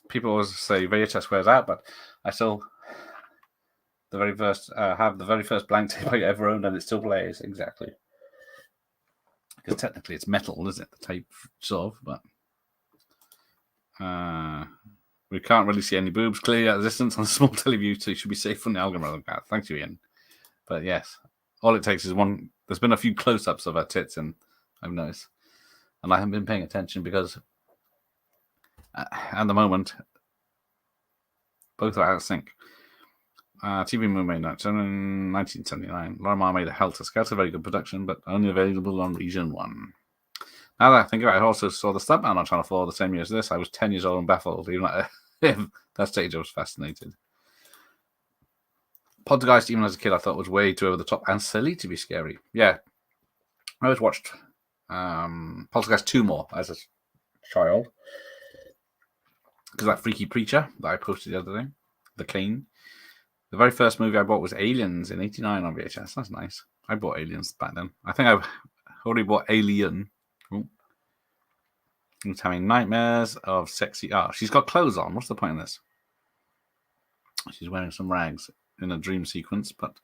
People always say VHS wears out, but I still have the very first blank tape I ever owned, and it still plays exactly. Because technically it's metal, isn't it? The tape, sort of, but we can't really see any boobs clearly at a distance on a small teleview, so you should be safe from the algorithm. Thanks you, Ian. But yes, all it takes is one. There's been a few close-ups of her tits, and I've noticed, and I haven't been paying attention because at the moment both are out of sync. TV movie made in 1979. Laura Marr made a Helter Skelter, very good production, but only available on Region 1. Now that I think about it, I also saw The Stuntman on Channel 4 the same year as this. I was 10 years old and baffled. Even at that stage, I was fascinated. Poltergeist, even as a kid, I thought was way too over the top and silly to be scary. Yeah. I always watched Poltergeist 2 more as a child. Because that freaky preacher that I posted the other day, The Cane. The very first movie I bought was Aliens in '89 on VHS. That's nice. I bought Aliens back then. I think I've already bought Alien. Ooh. He's having nightmares of sexy. Oh, she's got clothes on. What's the point in this? She's wearing some rags in a dream sequence, but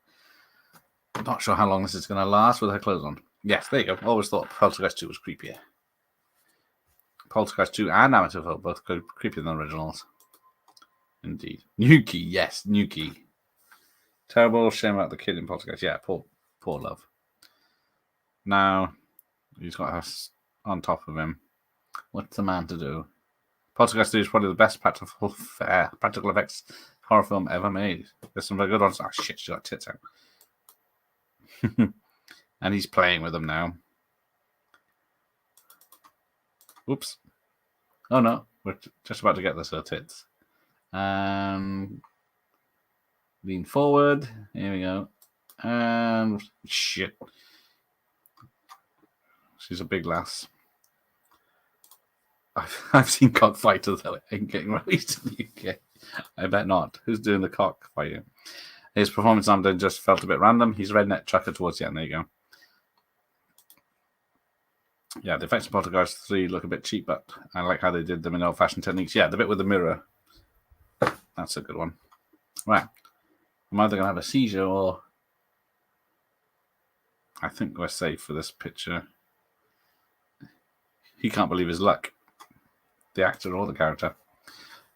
I'm not sure how long this is going to last with her clothes on. Yes, there you go. Always thought Poltergeist 2 was creepier. Poltergeist 2 and Amityville both go creepier than the originals. Indeed. Nuki, yes, Nuki. Terrible shame about the kid in Poltergeist. Yeah, poor love. Now he's got us on top of him. What's the man to do? Poltergeist 2 is probably the best practical effects horror film ever made. There's some very good ones. Oh shit, she got tits out. And he's playing with them now. Oops. Oh no, we're just about to get this her tits. Lean forward. Here we go. And shit. She's a big lass. I've seen cockfighters that ain't getting released in the UK. I bet not. Who's doing the cockfighting? His performance on just felt a bit random. He's a redneck trucker towards the end. There you go. Yeah, the effects of Poltergeist 3 look a bit cheap, but I like how they did them in old-fashioned techniques. Yeah, the bit with the mirror. That's a good one. Right. I'm either going to have a seizure or... I think we're safe for this picture. He can't believe his luck. The actor or the character.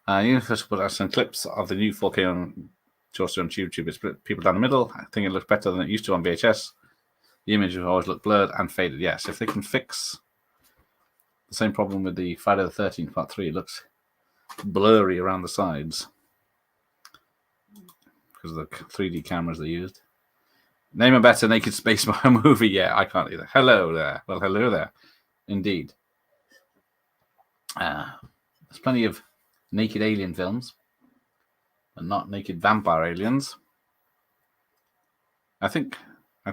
Universal put out some clips of the new 4K on Jaws on YouTube. It split people down the middle. I think it looks better than it used to on VHS. The image will always look blurred and faded. Yes, if they can fix the same problem with the Friday the 13th Part 3, it looks blurry around the sides because of the 3D cameras they used. Name a better naked space movie. Yeah, I can't either. Hello there. Well, hello there. Indeed. There's plenty of naked alien films, but not naked vampire aliens. I don't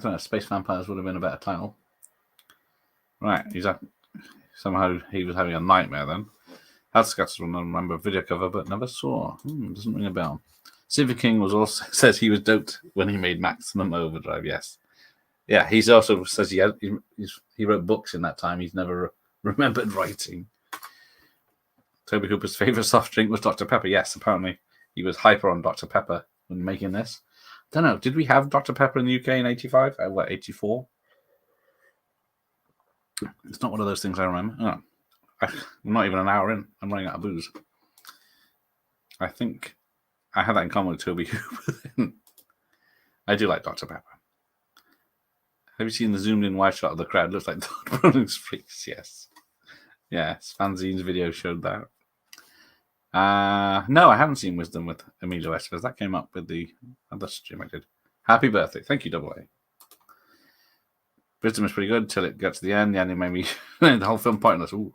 know, Space Vampires would have been a better title. Right, somehow he was having a nightmare then. Hadscats will remember a video cover, but never saw. Doesn't ring a bell. Civic King says he was doped when he made Maximum Overdrive. Yes, yeah. He's also says he wrote books in that time. He's never remembered writing. Toby Hooper's favorite soft drink was Dr. Pepper. Yes, apparently he was hyper on Dr. Pepper when making this. Don't know. Did we have Dr. Pepper in the UK in 85? 84? It's not one of those things I remember. Oh, I'm not even an hour in. I'm running out of booze. I think I had that in common with Toby Hooper. I do like Dr. Pepper. Have you seen the zoomed-in wide shot of the crowd? Looks like Todd Browning's freaks. Yes. Yes, Fanzine's video showed that. No, I haven't seen Wisdom with Emilio Estevez. That came up with the other stream I did. Happy birthday. Thank you, Double A. Wisdom is pretty good till it gets to the end. The ending made me the whole film pointless. Ooh.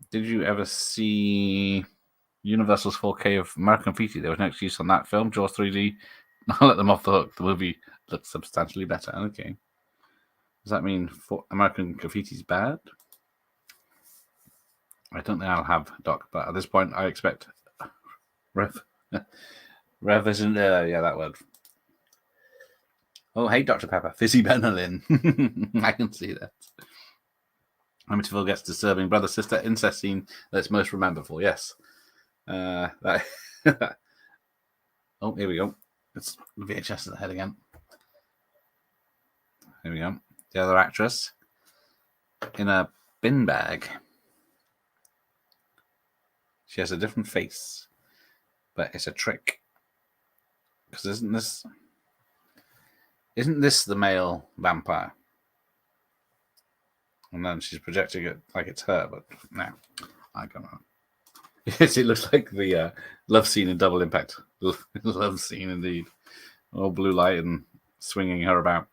Did you ever see Universal's 4K of American Graffiti? There was no excuse on that film. Jaws 3D. I'll let them off the hook. The movie looks substantially better. Okay. Does that mean American Graffiti's bad? I don't think I'll have Doc, but at this point, I expect Rev isn't yeah, that word. Oh, hey, Dr. Pepper, fizzy Benelin. I can see that. Amityville gets disturbing brother-sister incest scene that's most rememberable. Yes. Oh, here we go. It's the VHS in the head again. Here we go. The other actress in a bin bag. She has a different face, but it's a trick. Because isn't this the male vampire? And then she's projecting it like it's her, but no, I don't know. Yes, it looks like the love scene in Double Impact. Love scene indeed. All blue light and swinging her about.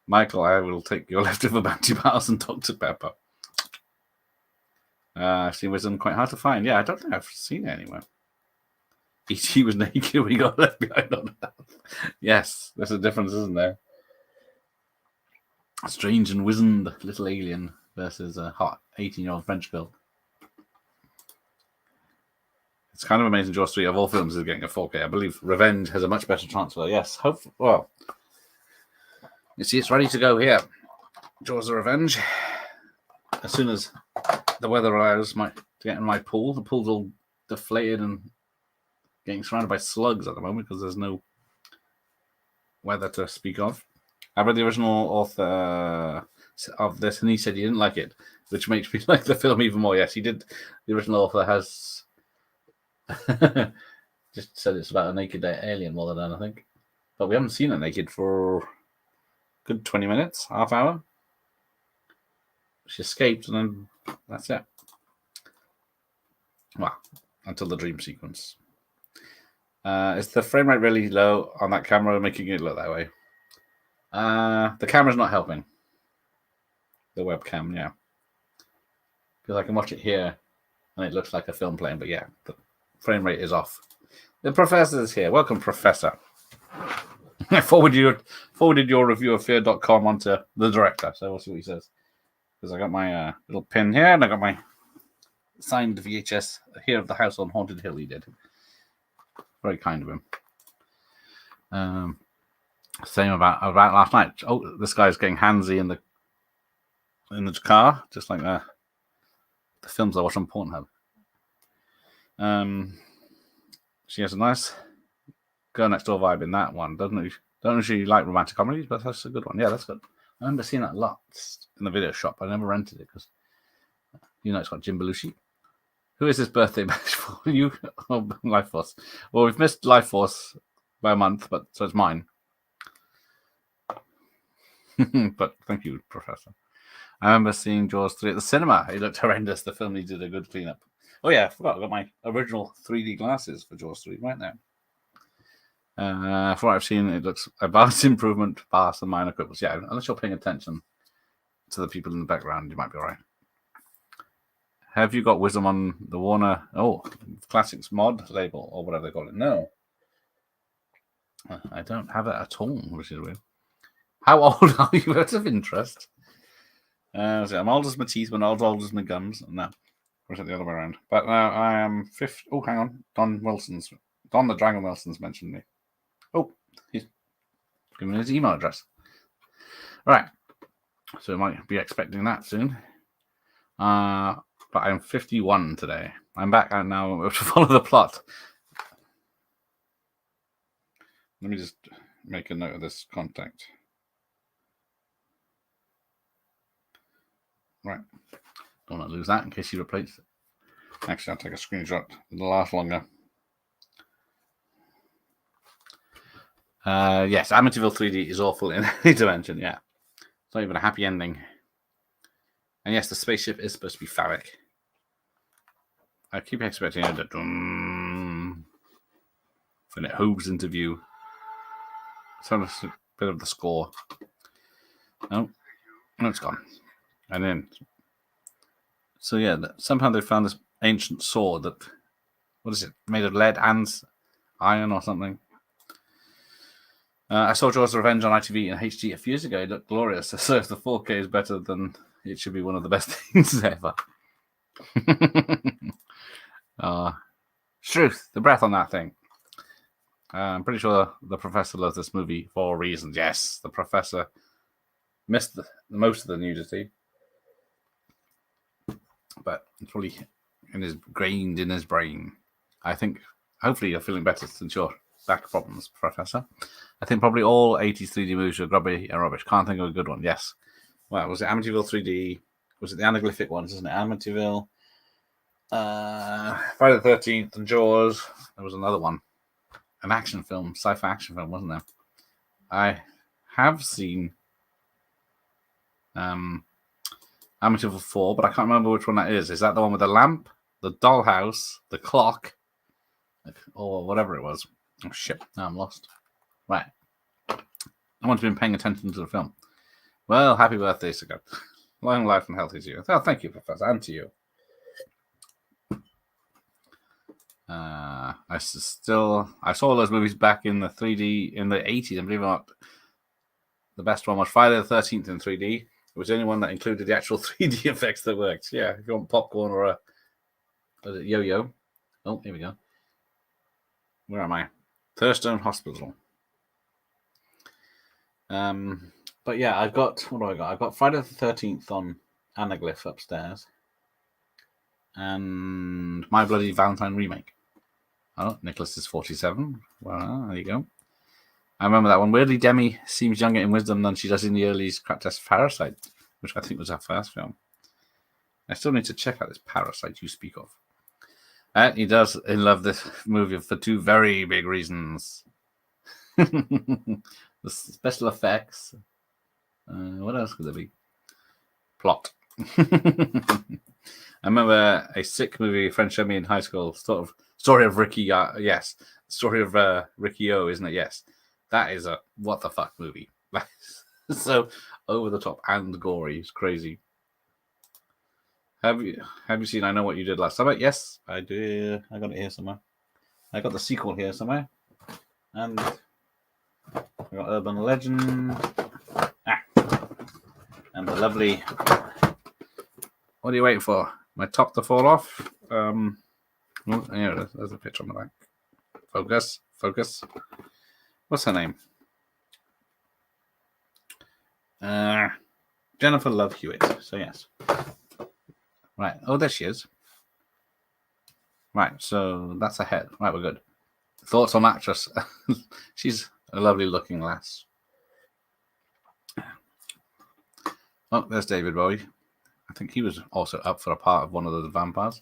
Michael, I will take your leftover bounty bars and Dr. Pepper. I've seen Wisdom quite hard to find. Yeah, I don't think I've seen it anywhere. E.T. was naked when he got left behind on the earth. Yes, there's a difference, isn't there? A strange and wizened little alien versus a hot 18-year-old French girl. It's kind of amazing Jaws 3 of all films is getting a 4K. I believe Revenge has a much better transfer. Yes, well, you see, it's ready to go here. Jaws of Revenge. As soon as the weather allows to get in my pool. The pool's all deflated and getting surrounded by slugs at the moment because there's no weather to speak of. I read the original author of this and he said he didn't like it, which makes me like the film even more. Yes, he did. The original author has Just said it's about a naked alien more than anything. But we haven't seen it naked for a good 20 minutes, half hour. She escaped, and then that's it. Well, until the dream sequence. Is the frame rate really low on that camera, making it look that way? The camera's not helping. The webcam, yeah. Because I can watch it here, and it looks like a film playing, but yeah, the frame rate is off. The professor is here. Welcome, Professor. I forwarded your review of Fear.com onto the director, so we'll see what he says. Because I got my little pin here, and I got my signed VHS here of the House on Haunted Hill. He did. Very kind of him. Same about last night. Oh, this guy's getting handsy in the car, just like the films I watch on Pornhub. She has a nice girl next door vibe in that one, doesn't she? Don't usually like romantic comedies, but that's a good one. Yeah, that's good. I remember seeing that a lot in the video shop. I never rented it because it's got Jim Belushi. Who is this birthday bash for? You or LifeForce? Well, we've missed LifeForce by a month, but so it's mine. But thank you, Professor. I remember seeing Jaws 3 at the cinema. It looked horrendous. The film needed a good cleanup. Oh yeah, I forgot. I got my original 3D glasses for Jaws 3 right now. From what I've seen, it looks a vast improvement past the minor quibbles. Yeah, unless you're paying attention to the people in the background, you might be all right. Have you got wisdom on the Warner Classics mod label or whatever they call it? No. I don't have it at all, which is weird. How old are you out of interest? I'm old as my teeth, but not old as my gums. No. Or is it the other way around? But I am 50. Oh, hang on. Don the Dragon Wilson's mentioned me. Oh, he's given his email address. Right. So we might be expecting that soon. But I'm 51 today. I'm back out now to follow the plot. Let me just make a note of this contact. Right. Don't want to lose that in case you replace it. Actually, I'll take a screenshot. It'll last longer. Yes, Amityville 3D is awful in any dimension, yeah. It's not even a happy ending. And yes, the spaceship is supposed to be phallic. I keep expecting it to when it hooves into view. So it's a bit of the score. No, it's gone. And then, so yeah, somehow they found this ancient sword that, what is it, made of lead and iron or something. I saw Jaws Revenge on ITV in HD a few years ago. It looked glorious. So if the 4K is better, then it should be one of the best things ever. Truth, the breath on that thing. I'm pretty sure the professor loves this movie for reasons. Yes, the professor missed most of the nudity, but it's probably ingrained in his brain. I think, hopefully you're feeling better since your back problems, Professor. I think probably all 80s 3D movies are grubby and rubbish. Can't think of a good one. Yes. Well, was it Amityville 3D? Was it the anaglyphic ones, isn't it? Amityville, Friday the 13th, and Jaws. There was another one. An action film, sci-fi action film, wasn't there? I have seen Amityville 4, but I can't remember which one that is. Is that the one with the lamp, the dollhouse, the clock, or whatever it was? Oh, shit. Now I'm lost. Right. I want to be paying attention to the film. Well, happy birthday, Sigurd. Long life and health to you. Oh, thank you, Professor, and to you. I saw all those movies back in the 3D in the 80s, and believe it or not, the best one was Friday the 13th in 3D. It was the only one that included the actual 3D effects that worked. Yeah, if you want popcorn or a yo-yo. Oh, here we go. Where am I? Thurstone Hospital. But yeah, I've got, what do I got? I've got Friday the 13th on Anaglyph upstairs. And My Bloody Valentine remake. Oh, Nicholas is 47. Well, there you go. I remember that one. Weirdly, Demi seems younger in wisdom than she does in the early Crack Test Parasite, which I think was her first film. I still need to check out this Parasite you speak of. And he does love this movie for two very big reasons. The special effects. What else could there be? Plot. I remember a sick movie a friend showed me in high school. Story of Ricky. Yes, story of Ricky O, isn't it? Yes, that is a what the fuck movie. So over the top and gory. It's crazy. Have you seen I Know What You Did Last Summer? Yes, I do. I got it here somewhere. I got the sequel here somewhere. And I got Urban Legend. And the lovely. What are you waiting for? My top to fall off? Oh, here it is. There's a picture on the back. Focus. What's her name? Jennifer Love Hewitt. So yes. Right. Oh, there she is. Right. So that's a head. Right. We're good. Thoughts on actress? She's a lovely looking lass. Oh, there's David Bowie. I think he was also up for a part of one of the vampires.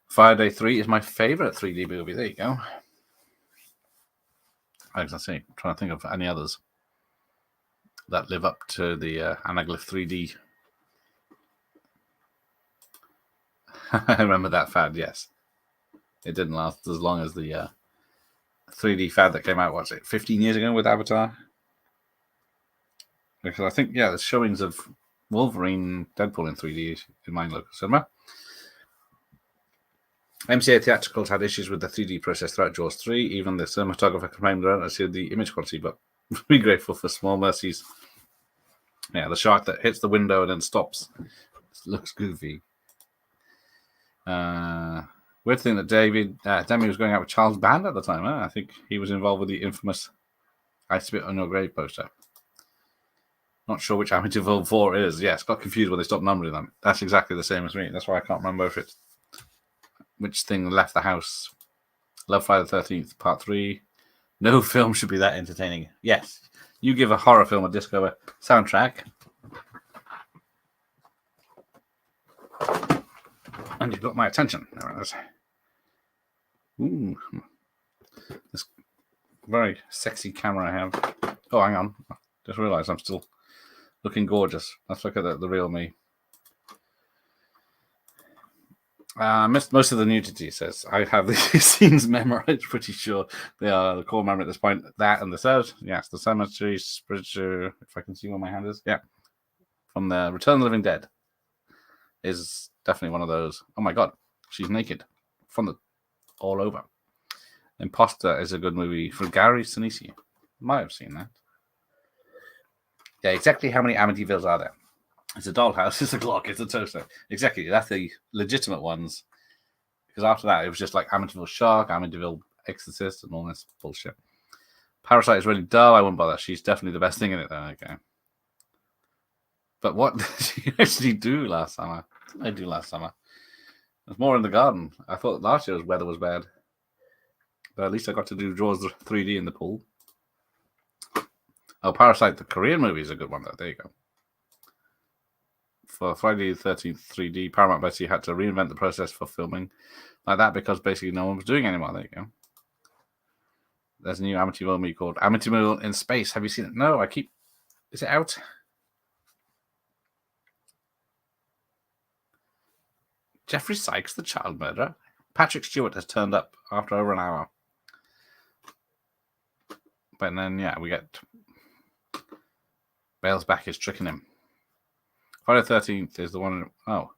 Friday 3 is my favourite 3D movie. There you go. As I say, I'm trying to think of any others that live up to the Anaglyph 3D. I remember that fad, yes. It didn't last as long as the 3D fad that came out, 15 years ago with Avatar? Because I think, the showings of Wolverine, Deadpool in 3D in my local cinema. MCA Theatricals had issues with the 3D process throughout Jaws 3. Even the cinematographer complained about the image quality, but be grateful for small mercies. Yeah, the shark that hits the window and then stops. It looks goofy. Weird thing that Demi was going out with Charles Band at the time. I think he was involved with the infamous I Spit on Your Grave poster. Not sure which Amityville 4 is. Yes, got confused when they stopped numbering them. That's exactly the same as me. That's why I can't remember which thing left the house. Love Friday the 13th, Part 3. No film should be that entertaining. Yes, you give a horror film a disco soundtrack, and you've got my attention. There it is. Ooh. This very sexy camera I have. Oh, hang on. Just realised I'm still looking gorgeous. Let's look at the real me. Missed most of the nudity, says. I have these scenes memorized, pretty sure they are the core memory at this point. That and the third. Yes, the cemetery, spiritual, if I can see where my hand is. Yeah. From the Return of the Living Dead is definitely one of those. Oh my god, she's naked. From the all over. Imposter is a good movie for Gary Sinise. Might have seen that. Yeah, exactly how many Amityvilles are there? It's a dollhouse, it's a clock, it's a toaster. Exactly, that's the legitimate ones. Because after that, it was just like Amityville Shark, Amityville Exorcist, and all this bullshit. Parasite is really dull, I wouldn't bother. She's definitely the best thing in it, though. Okay. But what did she actually do last summer? What did I do last summer? It was more in the garden. I thought last year's weather was bad. But at least I got to do Jaws 3D in the pool. Oh, Parasite, the Korean movie, is a good one, though. There you go. For Friday the 13th 3D, Paramount basically had to reinvent the process for filming like that because basically no one was doing it anymore. There you go. There's a new Amityville movie called Amityville in Space. Have you seen it? No, Is it out? Jeffrey Sykes, the child murderer. Patrick Stewart has turned up after over an hour. But then, we get Bale's back is tricking him. Friday the 13th is the one. Oh,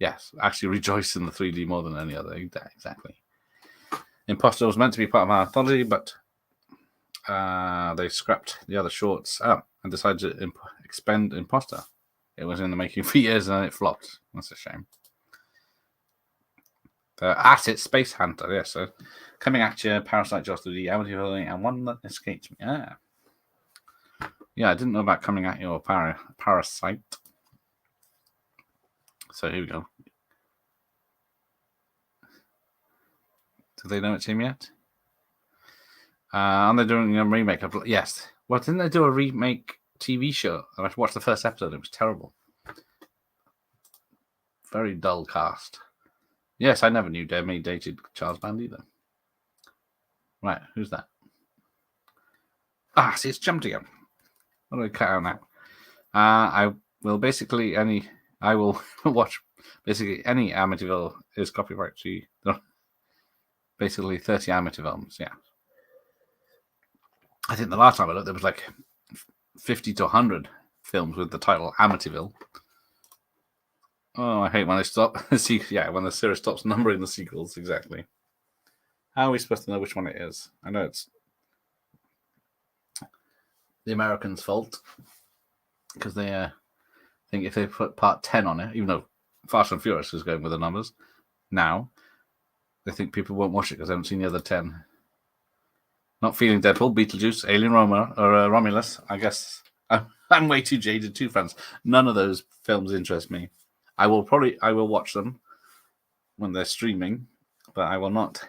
yes. Actually, rejoice in the 3D more than any other. Exactly. Imposter was meant to be part of our anthology, but they scrapped the other shorts and decided to expend Imposter. It was in the making for years and then it flopped. That's a shame. It's Space Hunter. Yes. So coming at you, Parasite, Jaws 3D, Amityville, and one that escaped me. Yeah, I didn't know about Coming at You or Parasite. So here we go. Do they know it's him yet? Are they doing a remake of? Yes. Well, didn't they do a remake TV show? I watched the first episode. It was terrible. Very dull cast. Yes, I never knew Demi dated Charles Band either. Right, who's that? See, it's jumped again. What do I cut out now? I will basically I will watch basically any Amityville is copyright free. Basically 30 Amityville films, yeah. I think the last time I looked, there was like 50 to 100 films with the title Amityville. Oh, I hate when they stop. When the series stops numbering the sequels, exactly. How are we supposed to know which one it is? I know it's the Americans' fault because they think if they put part 10 on it, even though Fast and Furious is going with the numbers now, they think people won't watch it because they haven't seen the other 10. Not feeling Deadpool, Beetlejuice, Alien Romulus. I guess I'm way too jaded too, friends. None of those films interest me. I will watch them when they're streaming, but I will not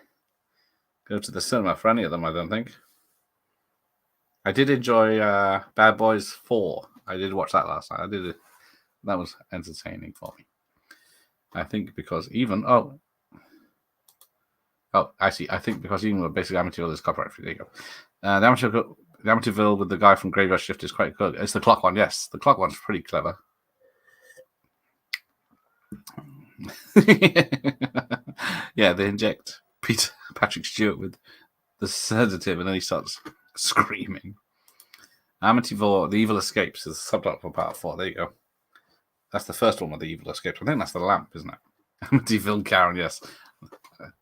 go to the cinema for any of them, I don't think. I did enjoy Bad Boys 4. I did watch that last night. That was entertaining for me. I think because even I see. I think because even basically Amityville is copyright free. There you go. The Amityville with the guy from Graveyard Shift is quite good. It's the clock one, yes. The clock one's pretty clever. Yeah, they inject Patrick Stewart with the sedative and then he starts screaming. Amityville, The Evil Escapes is the subtitle for part 4. There you go. That's the first one with The Evil Escapes. I think that's the lamp, isn't it? Amityville Karen, yes.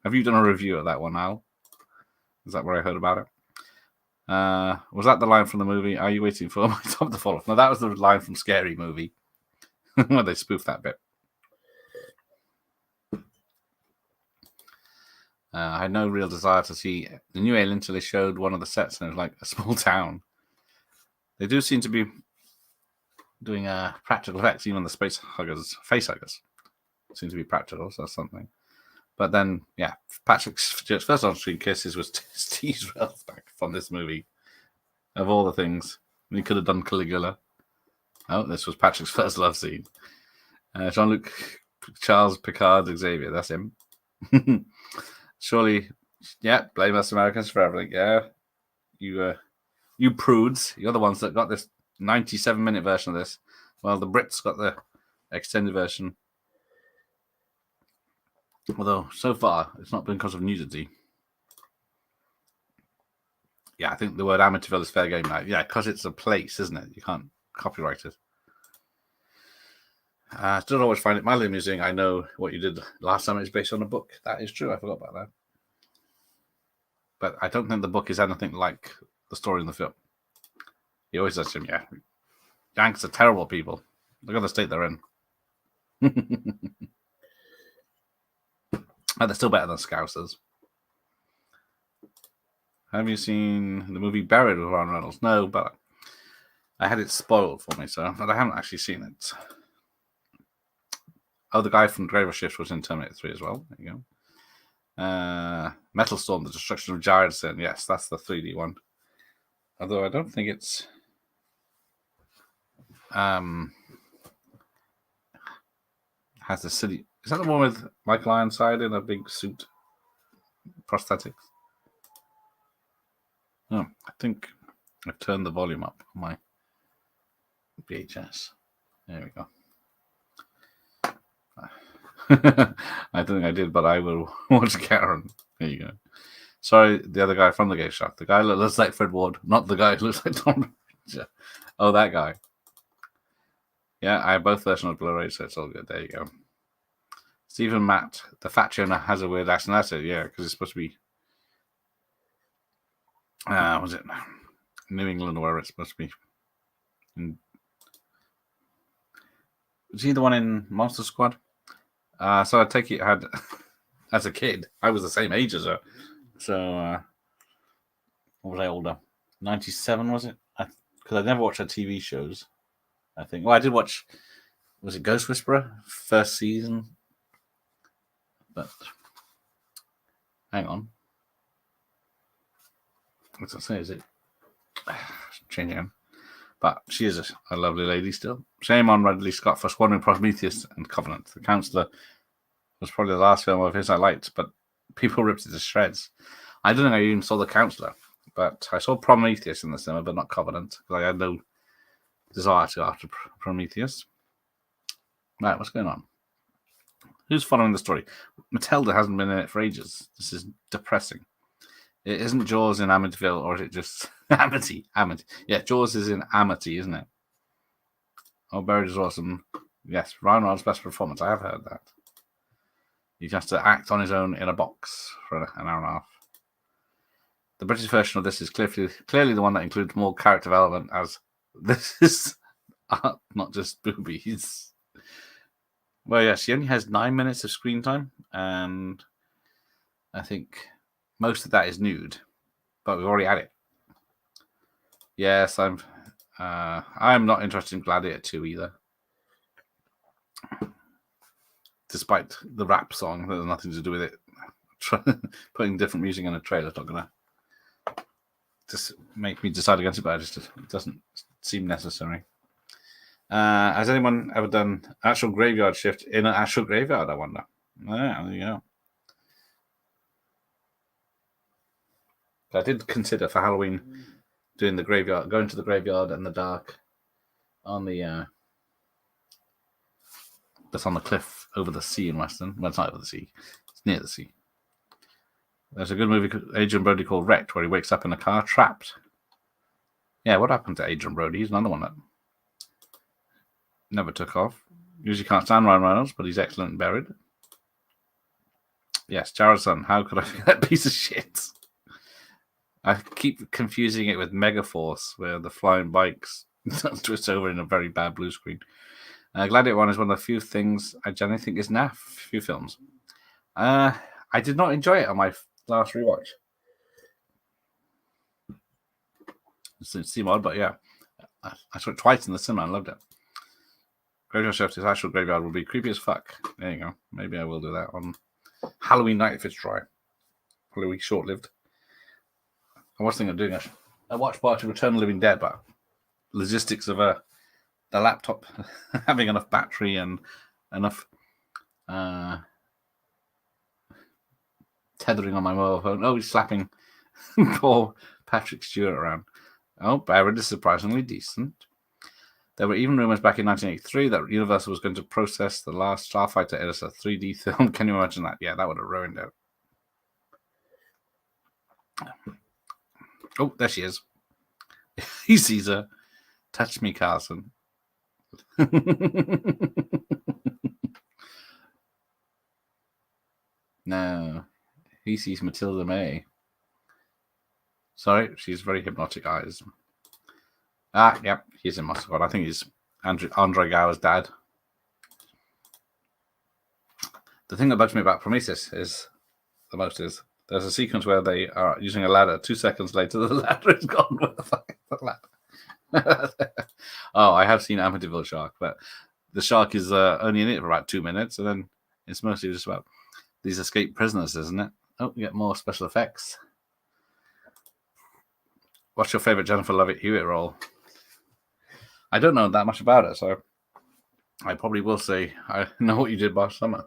Have you done a review of that one, Al? Is that where I heard about it? Was that the line from the movie? Are you waiting for my top to fall off? No, that was the line from Scary Movie where they spoofed that bit. I had no real desire to see the new Alien until they showed one of the sets and it was like a small town. They do seem to be doing practical effects, even the face huggers seem to be practical, so that's something. But then, yeah, Patrick Stewart's first on-screen kisses was Steve Carell's back from this movie. Of all the things, he could have done Caligula. Oh, this was Patrick's first love scene. Jean-Luc Charles Picard Xavier, that's him. Surely, yeah, blame us Americans for everything. Yeah, you prudes, you're the ones that got this 97-minute version of this. Well, the Brits got the extended version. Although, so far, it's not been because of nudity. Yeah, I think the word Amityville is fair game now. Yeah, because it's a place, isn't it? You can't copyright it. I still always find it mildly amusing. I know what you did last time. It's based on a book. That is true. I forgot about that. But I don't think the book is anything like the story in the film. He always says to him, yeah, Yanks are terrible people. Look at the state they're in. But they're still better than Scousers. Have you seen the movie Buried with Ryan Reynolds? No, but I had it spoiled for me, but I haven't actually seen it. Oh, the guy from Graveyard Shift was in Terminator 3 as well. There you go. Metal Storm, The Destruction of Jaredson. Yes, that's the 3D one. Although I don't think it's... has the city... Is that the one with Michael Ironside in a big suit? Prosthetics? Oh, I think I've turned the volume up on my VHS. There we go. I don't think I did, but I will watch Karen. There you go. Sorry, the other guy from the Gay Shop. The guy that looks like Fred Ward, not the guy who looks like Tom. Oh, that guy. Yeah, I have both versions of Blu-ray, so it's all good. There you go. Stephen Matt, the fat owner, has a weird accent. That's it, yeah, because it's supposed to be. Was it New England, where it's supposed to be? Was he the one in Monster Squad? So I take it had, as a kid, I was the same age as her. So, what was I older? 97, was it? Because I never watched her TV shows, I think. Well, I did watch, was it Ghost Whisperer? First season. But, hang on. What's I say? Is it changing? But she is a lovely lady still. Shame on Ridley Scott for squandering Prometheus and Covenant. The counselor was probably the last film of his I liked, but people ripped it to shreds. I don't think I even saw The Counselor, but I saw Prometheus in the cinema, but not Covenant, because I had no desire to after Prometheus. Right, what's going on? Who's following the story? Matilda hasn't been in it for ages. This is depressing. It isn't Jaws in Amityville, or is it just Amity? Yeah, Jaws is in Amity, isn't it? Oh, Buried is awesome. Yes, Ryan Reynolds' best performance. I have heard that. He has to act on his own in a box for an hour and a half. The British version of this is clearly the one that includes more character development, as this is not just boobies. Well, yeah, she only has 9 minutes of screen time, and I think most of that is nude, but we've already had it. Yes, I'm not interested in Gladiator 2 either. Despite the rap song, there's nothing to do with it. Putting different music in a trailer is not going to just make me decide against it, but it doesn't seem necessary. Has anyone ever done actual graveyard shift in an actual graveyard, I wonder? Yeah, there you go. I did consider for Halloween doing the graveyard, going to the graveyard in the dark on the that's on the cliff over the sea in Weston. Well, it's not over the sea; it's near the sea. There's a good movie, Adrian Brody, called Wrecked, where he wakes up in a car trapped. Yeah, what happened to Adrian Brody? He's another one that never took off. Usually can't stand Ryan Reynolds, but he's excellent and buried. Yes, Jared's son. How could I forget that piece of shit? I keep confusing it with Megaforce, where the flying bikes twist over in a very bad blue screen. Gladiator 1 is one of the few things I generally think is naff. Few films. I did not enjoy it on my last rewatch. It seemed odd, but yeah. I saw it twice in the cinema and loved it. Graveyard Shift, his actual graveyard will be creepy as fuck. There you go. Maybe I will do that on Halloween night if it's dry. Probably short-lived. I was thinking of doing a watch party of Return of the Living Dead, but logistics of the laptop having enough battery and enough tethering on my mobile phone. Oh, he's slapping poor Patrick Stewart around. Oh, Barrett is surprisingly decent. There were even rumors back in 1983 that Universal was going to process the last Starfighter as a 3D film. Can you imagine that? Yeah, that would have ruined it. Oh, there she is. He sees her. Touch me, Carson. No. He sees Matilda May. Sorry, she's very hypnotic eyes. Yep, he's in Monster Squad. I think he's Andre Gower's dad. The thing that bugs me about Prometheus is there's a sequence where they are using a ladder. 2 seconds later, the ladder is gone. What the fuck is the ladder? Oh, I have seen Amityville Shark, but the shark is only in it for about 2 minutes, and then it's mostly just about these escaped prisoners, isn't it? Oh, you get more special effects. What's your favorite Jennifer Love Hewitt role? I don't know that much about it, so I probably will say I know what you did last summer.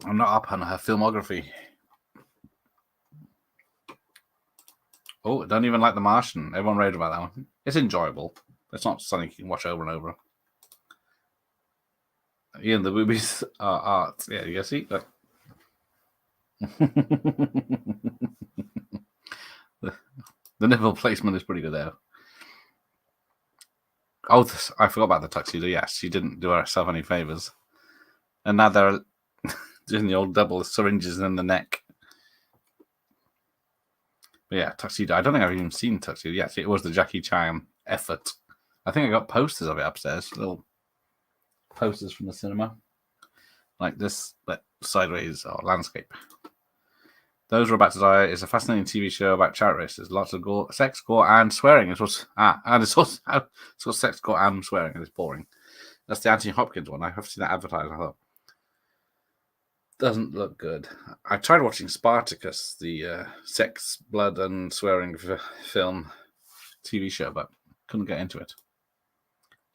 I'm not up on her filmography. Oh, I don't even like The Martian. Everyone raved about that one. It's enjoyable. It's not something you can watch over and over. Ian, the boobies are art. Yeah, you see? Look. The nipple placement is pretty good there. Oh, I forgot about the tuxedo. Yes, she didn't do herself any favors. And now they're doing the old double syringes in the neck. But yeah, tuxedo. I don't think I've even seen tuxedo. Yes, it was the Jackie Chan effort. I think I got posters of it upstairs. Little posters from the cinema. Like this, but sideways or landscape. Those Were About to Die is a fascinating TV show about chariot races. Lots of gore, sex, gore, and swearing. It's also sex, gore, and swearing. It's boring. That's the Anthony Hopkins one. I have seen that advertised. I thought doesn't look good. I tried watching Spartacus, the sex, blood, and swearing film TV show, but couldn't get into it.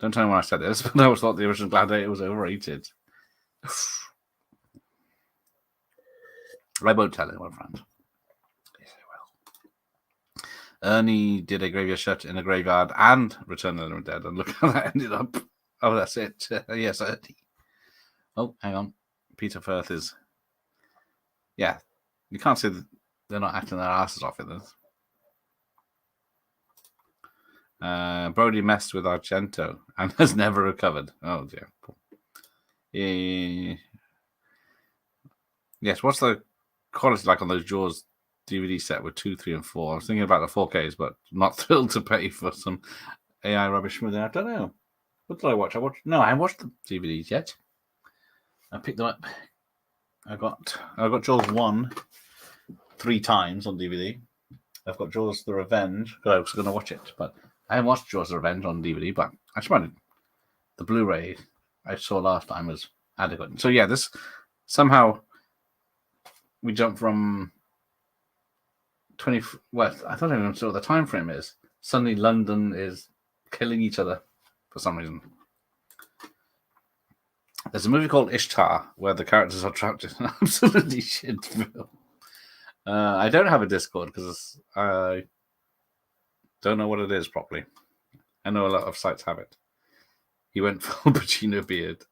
Don't tell me when I said this, but I always thought the original Gladiator was overrated. I won't tell anyone, friend. Yes, I will. Ernie did a graveyard shift in a graveyard and Return of the Living Dead, and look how that ended up. Oh, that's it. Yes, Ernie. Oh, hang on. Peter Firth is... Yeah, you can't say that they're not acting their asses off in this. Brody messed with Argento and has never recovered. Oh, dear. Yes, what's the quality like on those Jaws DVD set with 2, 3, and 4? I was thinking about the 4Ks, but not thrilled to pay for some AI rubbish smoothing. I don't know. What did I watch? I watched the DVDs yet. I picked them up. I got Jaws 1 3 times on DVD. I've got Jaws the Revenge. I was going to watch it, but I haven't watched Jaws the Revenge on DVD. But I just wanted the Blu-ray I saw last time was adequate. So yeah, this somehow we jump from 20. Well, I don't even know what the time frame is. Suddenly, London is killing each other for some reason. There's a movie called Ishtar where the characters are trapped in an absolutely shit film. I don't have a Discord because I don't know what it is properly. I know a lot of sites have it. He went full Pacino beard.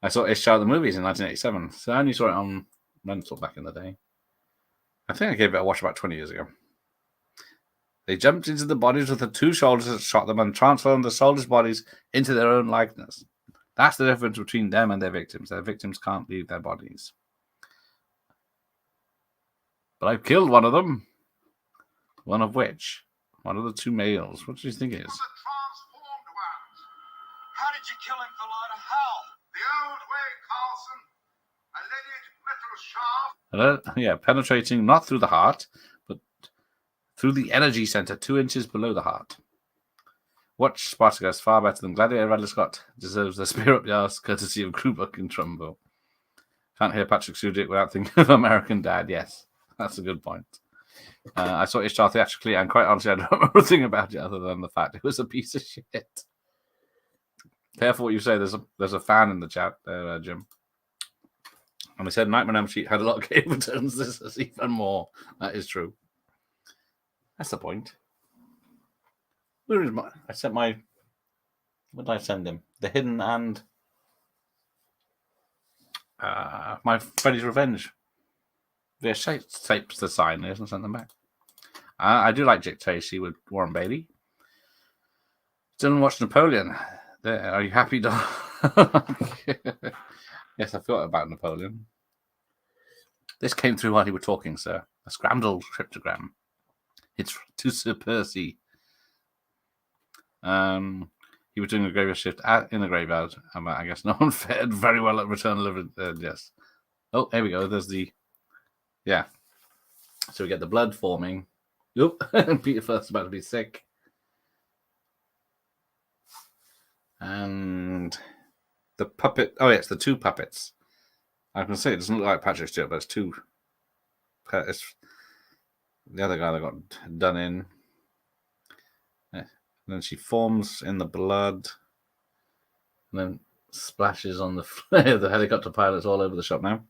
I saw Ishtar the movies in 1987, so I only saw it on rental back in the day. I think I gave it a watch about 20 years ago. They jumped into the bodies with the 2 soldiers that shot them and transformed the soldiers' bodies into their own likeness. That's the difference between them and their victims. Their victims can't leave their bodies. But I've killed one of them. One of which? One of the 2 males. What do you think it is? The transformed ones. How did you kill him, Philada? How? The old way, Carlson. A leaded metal shaft. Yeah, penetrating not through the heart, but through the energy center 2 inches below the heart. Watch Spartacus far better than Gladiator. Radley Scott deserves the spear up the arse, courtesy of Krubuck and Trumbo. Can't hear Patrick Sudik without thinking of American Dad. Yes, that's a good point. I saw Ishtar theatrically, and quite honestly, I don't remember a thing about it other than the fact it was a piece of shit. Careful what you say. There's a fan in the chat there, Jim. And we said Nightmare on Elm Street had a lot of game returns. This is even more. That is true. That's the point. Where is my... I sent my... What did I send him? The Hidden and... my Freddy's Revenge. Yeah, tapes the sign there and sent them back. I do like Dick Tracy with Warren Beatty. Still watch Napoleon. There, are you happy, dog? Yes, I forgot about Napoleon. This came through while you were talking, sir. A scrambled cryptogram. It's to Sir Percy. He was doing a graveyard shift in the graveyard. I guess no one fared very well at Return of the Living. Yes. Oh, there we go. There's the... Yeah. So we get the blood forming. Oop. Peter Firth's about to be sick. And the puppet... Oh, yeah, it's the 2 puppets. I can say it doesn't look like Patrick Stewart, but it's 2... It's the other guy that got done in. And then she forms in the blood. And then splashes on the... the helicopter pilot's all over the shop now.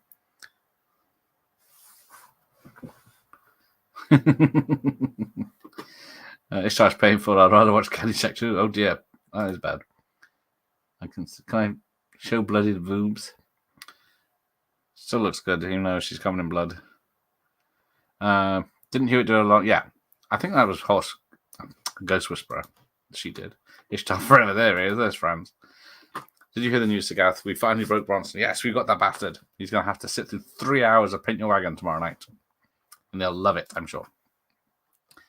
Ishtar's painful. I'd rather watch Caddyshack too. Oh dear, that is bad. Can I show bloodied boobs? Still looks good, even though she's covered in blood. Didn't hear it do a lot. Yeah, I think that was Ghost Whisperer. She did. Ishtar forever. There he is. There's Franz. Did you hear the news, Sagath? We finally broke Bronson. Yes, we got that bastard. He's going to have to sit through 3 hours of Paint Your Wagon tomorrow night. And they'll love it, I'm sure.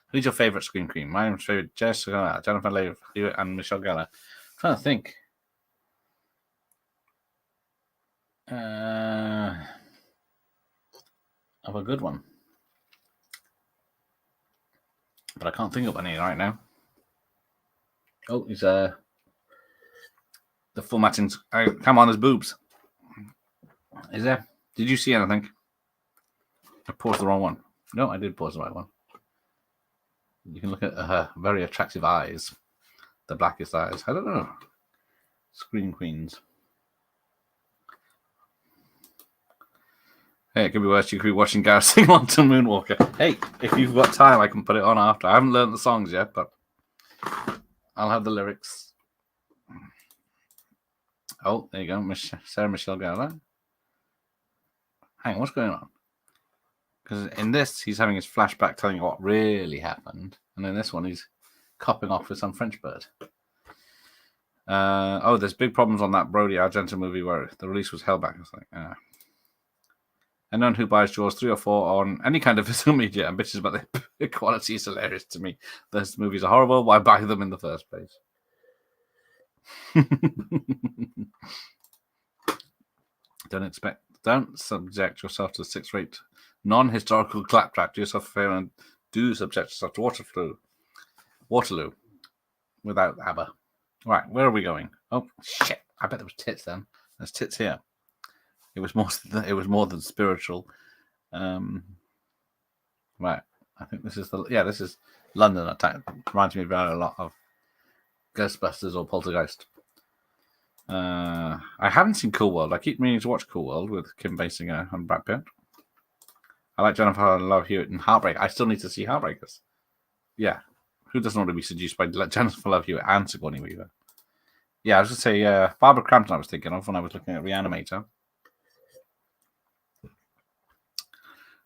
Who's your favourite Scream Queen? My favourite Jessica, Jennifer Leigh, and Michelle Gellar. I'm trying to think. Of a good one. But I can't think of any right now. Oh, he's the formatting's... come on, there's boobs. Is there? Did you see anything? I paused the wrong one. No, I did pause the right one. You can look at her very attractive eyes. The Blackest Eyes. I don't know. Scream Queens. Hey, it could be worse. You could be watching Gareth sing along to Moonwalker. Hey, if you've got time, I can put it on after. I haven't learned the songs yet, but I'll have the lyrics. Oh, there you go. Sarah Michelle Gellar. Hang on, what's going on? Because in this, he's having his flashback telling you what really happened. And in this one, he's copping off with some French bird. There's big problems on that Brody Argento movie where the release was held back. It's like, Anyone who buys Jaws 3 or 4 on any kind of physical media and bitches about the quality is hilarious to me. Those movies are horrible. Why buy them in the first place? Don't subject yourself to 6-rate non-historical claptrap. Do yourself a favor and do subject yourself to Waterloo without ABBA. Right, where are we going? Oh shit! I bet there was tits then. There's tits here. It was more than spiritual. Right. I think this is this is London Attack. Reminds me very a lot of Ghostbusters or Poltergeist. I haven't seen Cool World. I keep meaning to watch Cool World with Kim Basinger and Brad Pitt. I like Jennifer Love Hewitt and Heartbreak. I still need to see Heartbreakers. Yeah. Who doesn't want to be seduced by Jennifer Love Hewitt and Sigourney Weaver? Yeah, I was going to say Barbara Crampton I was thinking of when I was looking at Reanimator.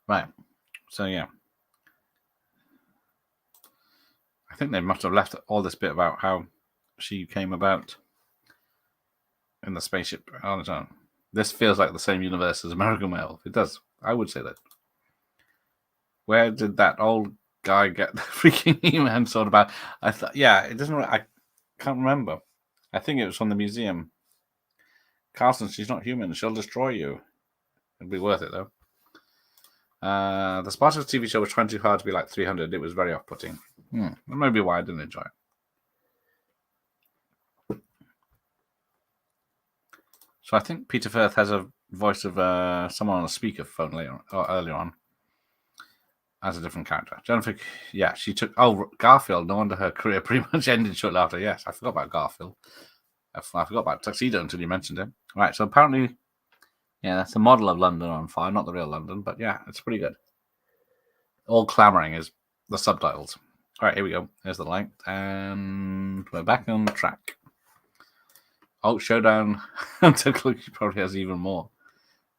Right. So, yeah. I think they must have left all this bit about how she came about in the spaceship. I don't know. This feels like the same universe as American Werewolf. It does. I would say that. Where did that old guy get the freaking He-Man sword about? I thought, it doesn't. I can't remember. I think it was from the museum. Carlson, she's not human. She'll destroy you. It'd be worth it though. The Spartacus TV show was trying too hard to be like 300. It was very off-putting. That may be why I didn't enjoy it. So I think Peter Firth has a voice of someone on a speakerphone earlier on as a different character. Jennifer, she took... Oh, Garfield. No wonder her career pretty much ended shortly after. Yes, I forgot about Garfield. I forgot about Tuxedo until you mentioned him. Right, so apparently... Yeah, that's the model of London on Fire, not the real London, but yeah, it's pretty good. All clamoring is the subtitles. All right, here we go. There's the light, and we're back on the track. Oh, Showdown. He probably has even more.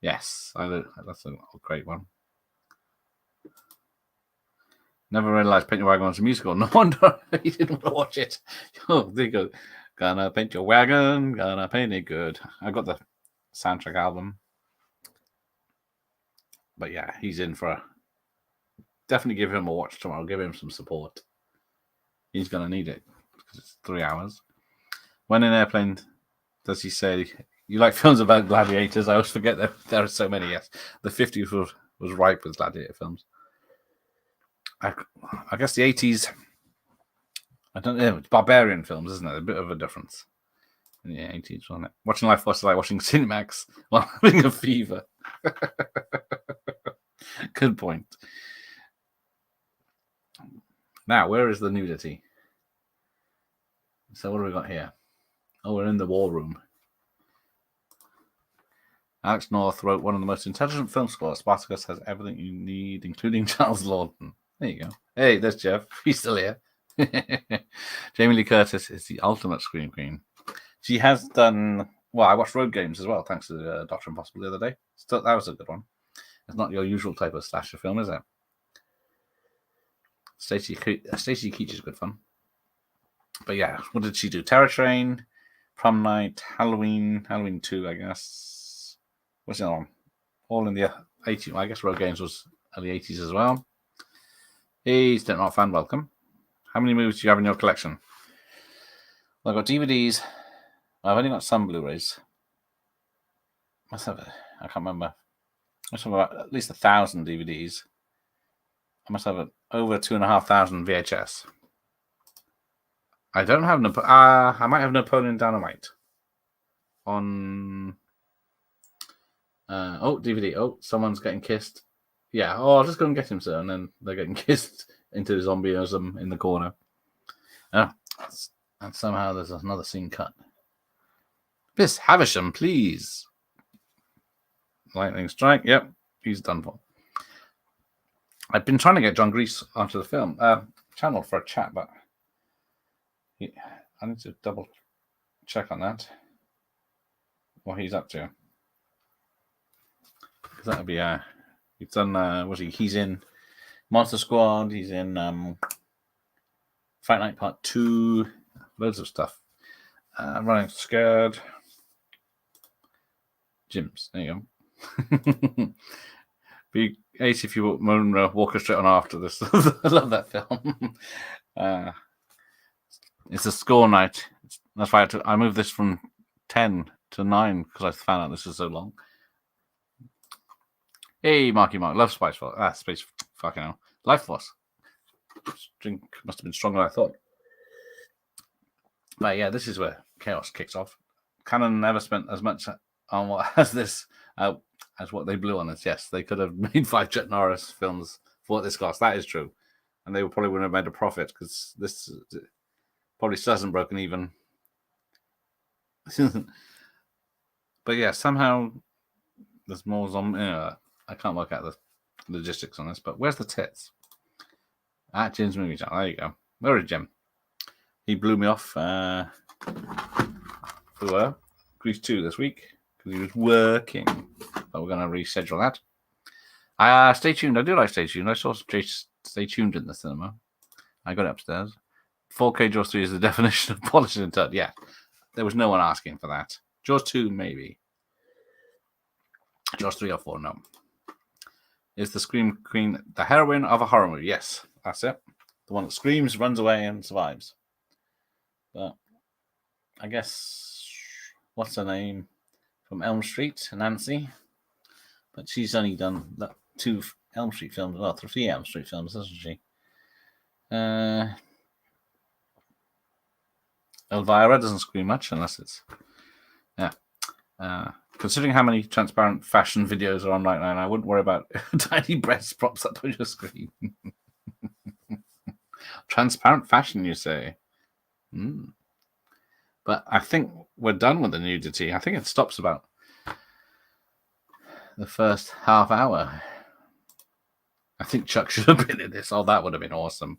Yes, that's a great one. Never realized Paint Your Wagon was a musical. No wonder you didn't want to watch it. Oh, there you go. Gonna paint your wagon, gonna paint it good. I got the soundtrack album. But yeah, he's in for definitely give him a watch tomorrow. Give him some support. He's going to need it because it's 3 hours. When in Airplane, does he say, you like films about gladiators? I always forget that there are so many. Yes, the 50s was ripe with gladiator films. I guess the 80s, I don't know, it's barbarian films, isn't it? A bit of a difference. In the 80s, wasn't it? Watching LifeForce is like watching Cinemax while having a fever. Good point. Now, where is the nudity? So what have we got here? Oh, we're in the war room. Alex North wrote one of the most intelligent film scores. Spartacus has everything you need, including Charles Lawton. There you go. Hey, there's Jeff. He's still here. Jamie Lee Curtis is the ultimate scream queen. She has done... Well, I watched Road Games as well, thanks to Dr. Impossible the other day. So that was a good one. It's not your usual type of slasher film, is it? Stacey Keach is good fun. But yeah, what did she do? Terror Train, Prom Night, Halloween 2, I guess. What's the other one? All in the 80s. Well, I guess Road Games was early 80s as well. Hey, Not Fan, welcome. How many movies do you have in your collection? Well, I've got DVDs. I've only got some Blu-rays. I can't remember. I must have about at least 1,000 DVDs. I must have over 2,500 VHS. I don't have I might have Napoleon Dynamite on. DVD. Oh, someone's getting kissed. Yeah. Oh, I'll just go and get him, sir. And then they're getting kissed into zombieism in the corner. And somehow there's another scene cut. Miss Havisham, please. Lightning strike. Yep, he's done for. I've been trying to get John Grease onto the film channel for a chat, but I need to double check on that. What he's up to. Because that would be he's done he's in Monster Squad, he's in Fight Night Part 2, loads of stuff. Running Scared. Gyms, there you go. Be ace if you walk us straight on after this. I love that film. It's a score night. That's why I moved this from 10 to 9 because I found out this is so long. Hey, Marky Mark, love Spice Force. Space, fucking hell. LifeForce. Drink must have been stronger than I thought. But yeah, this is where chaos kicks off. Canon never spent as much on what as this as what they blew on us. Yes, they could have made 5 Chuck Norris films for what this cost. That is true, and they probably wouldn't have made a profit because this probably still hasn't broken even. But yeah, somehow there's more zombie. I can't work out the logistics on this. But where's the tits? At Jim's Movie Channel. There you go. Where is Jim? He blew me off for Grease 2 this week because he was working. But we're going to reschedule that. Stay tuned. I do like Stay Tuned. I saw Stay Tuned in the cinema. I got it upstairs. 4K Jaws 3 is the definition of polished and turned. Yeah, there was no one asking for that. Jaws 2, maybe. Jaws 3 or 4, no. Is the Scream Queen the heroine of a horror movie? Yes, that's it. The one that screams, runs away, and survives. But I guess, what's her name? From Elm Street, Nancy. But she's only done 2 Elm Street films, well, 3 Elm Street films, hasn't she? Elvira doesn't scream much unless it's... Yeah. Considering how many transparent fashion videos are on right now, I wouldn't worry about tiny breasts props up on your screen. Transparent fashion, you say? But I think we're done with the nudity. I think it stops about the first half hour. I think Chuck should have been in this. Oh, that would have been awesome.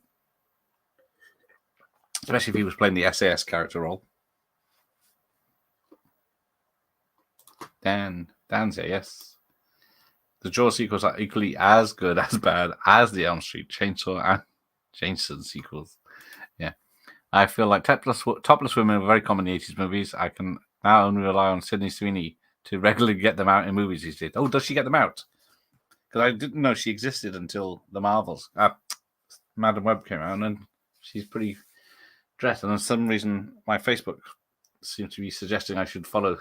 Especially if he was playing the SAS character role. Dan's here, yes. The Jaws sequels are equally as good, as bad as the Elm Street Chainsaw and Jason sequels. Yeah. I feel like topless women are very common in the 80s movies. I can now only rely on Sydney Sweeney to regularly get them out in movies these days. Oh, does she get them out? Because I didn't know she existed until the Marvels. Madam Web came out, and then she's pretty dressed. And for some reason, my Facebook seems to be suggesting I should follow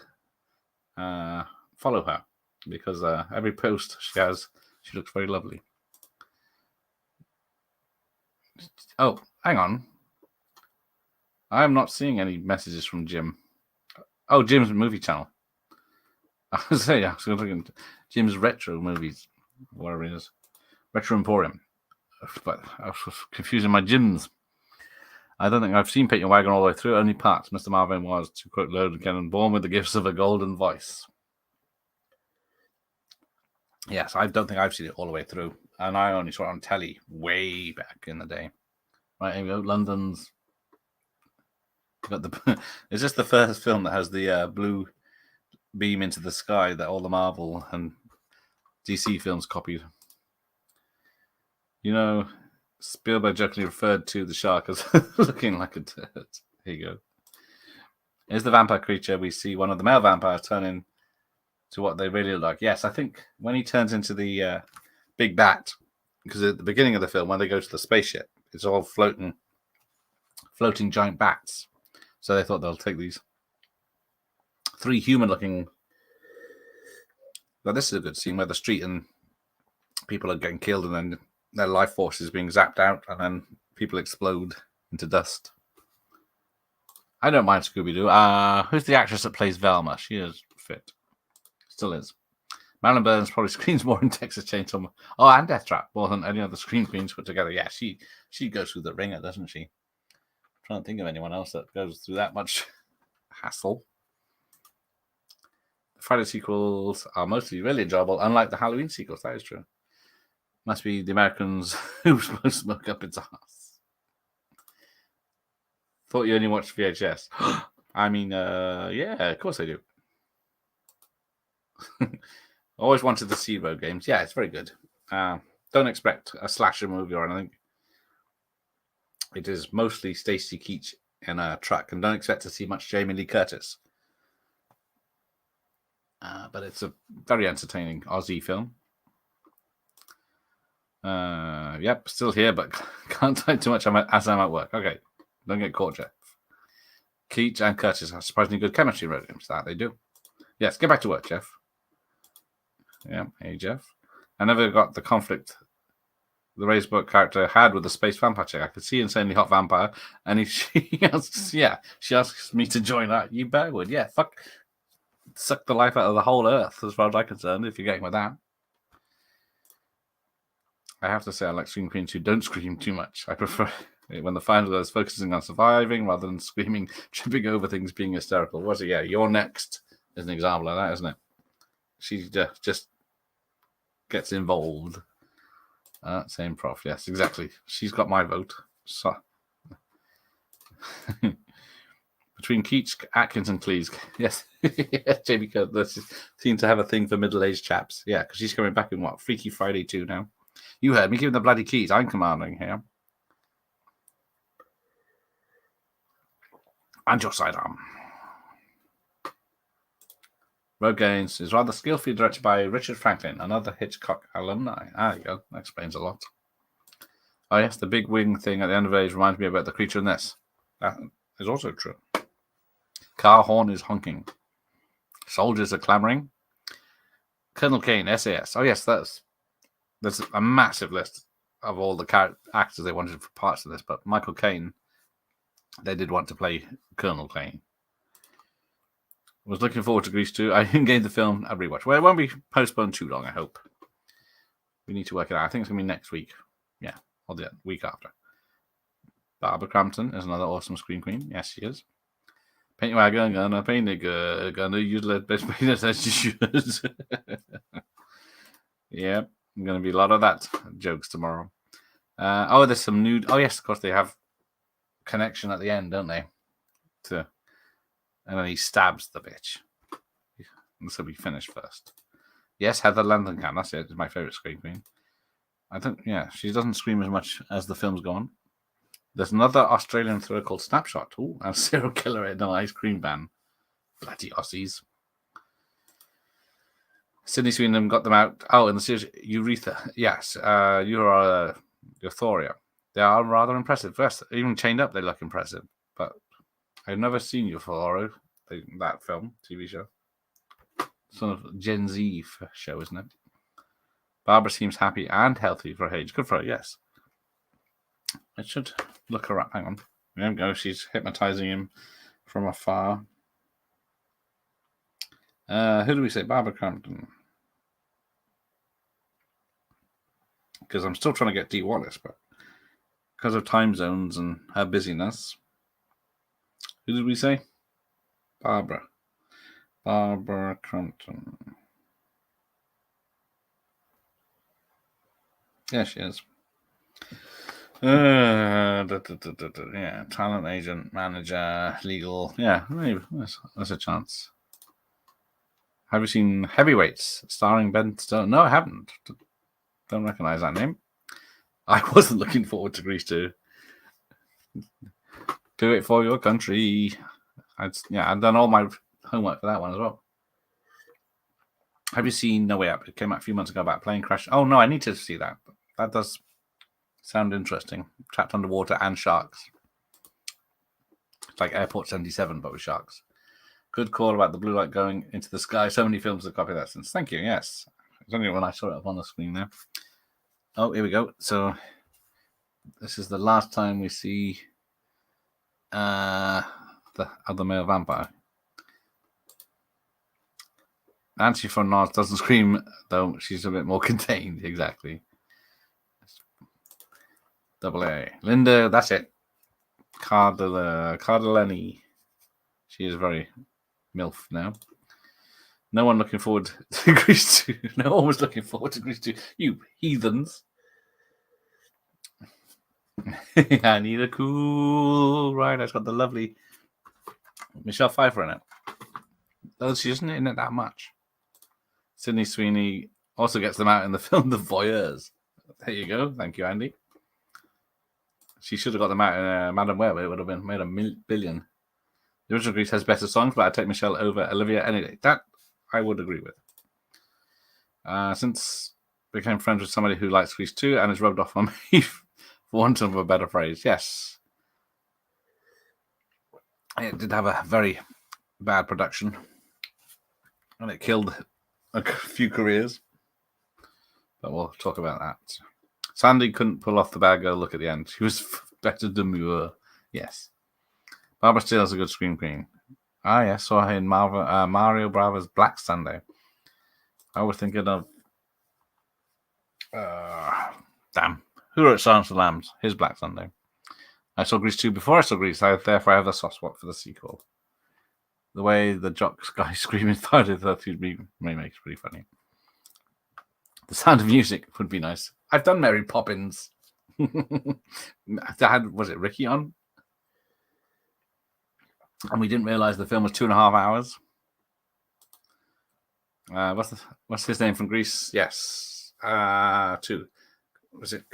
her because every post she has, she looks very lovely. Oh, hang on. I'm not seeing any messages from Jim. Oh, Jim's Movie Channel. I was saying, I was looking at Jim's Retro Movies, whatever it is. Retro Emporium. But I was confusing my Jims. I don't think I've seen Paint Your Wagon all the way through. Only parts. Mr. Marvin was, to quote Logan Cannon, born with the gifts of a golden voice. Yes, I don't think I've seen it all the way through. And I only saw it on telly way back in the day. Right, here we go. London's. Is this the first film that has the blue beam into the sky that all the Marvel and DC films copied? You know, Spielberg jokingly referred to the shark as looking like a turd. Here you go. Here's the vampire creature. We see one of the male vampires turn into what they really look like. Yes, I think when he turns into the big bat, because at the beginning of the film, when they go to the spaceship, it's all floating giant bats. So they thought they'll take these 3 human-looking... Well, this is a good scene where the street and people are getting killed and then their life force is being zapped out and then people explode into dust. I don't mind Scooby-Doo. Who's the actress that plays Velma? She is fit. Still is. Marilyn Burns probably screams more in Texas Chainsaw. Oh, and Death Trap more than any other Scream Queens put together. Yeah, she goes through the ringer, doesn't she? trying to think of anyone else that goes through that much hassle. The Friday sequels are mostly really enjoyable, unlike the Halloween sequels. That is true. Must be the Americans who smoke up its ass. Thought you only watched VHS. I mean, yeah, of course I do. Always wanted to see Road Games. Yeah, it's very good. Don't expect a slasher movie or anything. It is mostly Stacy Keach in a truck, and don't expect to see much Jamie Lee Curtis. But it's a very entertaining Aussie film. Yep, still here, but can't type too much as I'm at work. Okay, don't get caught, Jeff. Keach and Curtis have surprisingly good chemistry in Road Games. That they do. Yes, get back to work, Jeff. Yeah, hey, Jeff. I never got the conflict the Razorbook character had with the space vampire chick. I could see insanely hot vampire, and she asks me to join her. You better would, yeah. Fuck, suck the life out of the whole earth, as far as I'm concerned. If you're getting with that, I have to say I like Scream Queens who don't scream too much. I prefer it when the final girl is focusing on surviving rather than screaming, tripping over things, being hysterical. What's it? Yeah, You're Next is an example of that, isn't it? She just gets involved. Same prof, yes, exactly. She's got my vote. So between Keach, Atkins, and Cleese, yes, Jamie Curtis seems to have a thing for middle-aged chaps. Yeah, because she's coming back in what Freaky Friday 2 now. You heard me. Give him the bloody keys. I'm commanding here. And your sidearm. Road Games is rather skillfully directed by Richard Franklin, another Hitchcock alumni. There you go. That explains a lot. Oh, yes, the big wing thing at the end of age reminds me about the creature in this. That is also true. Car horn is honking. Soldiers are clamoring. Colonel Kane, SAS. Oh, yes, there's a massive list of all the actors they wanted for parts of this, but Michael Caine, they did want to play Colonel Kane. Was looking forward to Grease 2. I gave the film a rewatch. Well, it won't be postponed too long, I hope. We need to work it out. I think it's going to be next week. Yeah, or the week after. Barbara Crampton is another awesome Scream Queen. Yes, she is. Paint your wagon, gonna paint it good. Gonna use the best paint as you should. Yeah, going to be a lot of that jokes tomorrow. There's some new... Oh, yes, of course, they have connection at the end, don't they? And then he stabs the bitch. This will be finished first. Yes, Heather Langenkamp. That's it. It's my favorite Scream Queen. She doesn't scream as much as the films go on. There's another Australian thriller called Snapshot. Ooh, and serial killer in an ice cream van. Bloody Aussies. Sydney Sweeney got them out. Oh, in the series Urethra. Yes, Euphoria. They are rather impressive. Yes, even chained up, they look impressive. But I've never seen Euphoria, that film, TV show. Sort of Gen Z show, isn't it? Barbara seems happy and healthy for her age. Good for her, yes. I should look her up. Hang on. There we go. She's hypnotizing him from afar. Who do we say? Barbara Crampton. Because I'm still trying to get Dee Wallace, but because of time zones and her busyness. Who did we say? Barbara Crampton. Yeah, she is. Yeah, talent agent, manager, legal. Yeah, maybe there's a chance. Have you seen Heavyweights starring Ben Stone? No, I haven't. Don't recognize that name. I wasn't looking forward to Grease 2. Do it for your country. I've done all my homework for that one as well. Have you seen No Way Up? It came out a few months ago about plane crash. Oh, no, I need to see that. That does sound interesting. Trapped underwater and sharks. It's like Airport 77, but with sharks. Good call about the blue light going into the sky. So many films that copy that sense. Thank you, yes. It's only when I saw it up on the screen there. Oh, here we go. So this is the last time we see the other male vampire. Nancy from Nars doesn't scream, though she's a bit more contained. Exactly. Double A. Linda, that's it. Cardellini. She is very MILF now. No one looking forward to Grease 2. No one was looking forward to Grease 2. You heathens. I need a cool ride. It's got the lovely Michelle Pfeiffer in it. Though she isn't in it that much. Sydney Sweeney also gets them out in the film The Voyeurs. There you go. Thank you, Andy. She should have got them out in Madam Web. It would have been made a billion. The original Grease has better songs, but I'd take Michelle over Olivia any day. That I would agree with. Since became friends with somebody who likes Grease 2 and is rubbed off on me, for want of a better phrase. Yes. It did have a very bad production. And it killed a few careers. But we'll talk about that. Sandy couldn't pull off the bad girl look at the end. She was better demure. Yes. Barbara Steele's a good scream queen. Ah, yes, saw her in Mario Bravo's Black Sunday. I was thinking of... damn. Who wrote Silence of the Lambs? His Black Sunday. I saw Grease 2 before I saw Grease. Therefore, I have the soft spot for the sequel. The way the jocks guy screaming Friday the 13th remake is pretty funny. The Sound of Music would be nice. I've done Mary Poppins. Was it Ricky on? And we didn't realise the film was 2.5 hours. What's his name from Greece? Yes. 2. Was it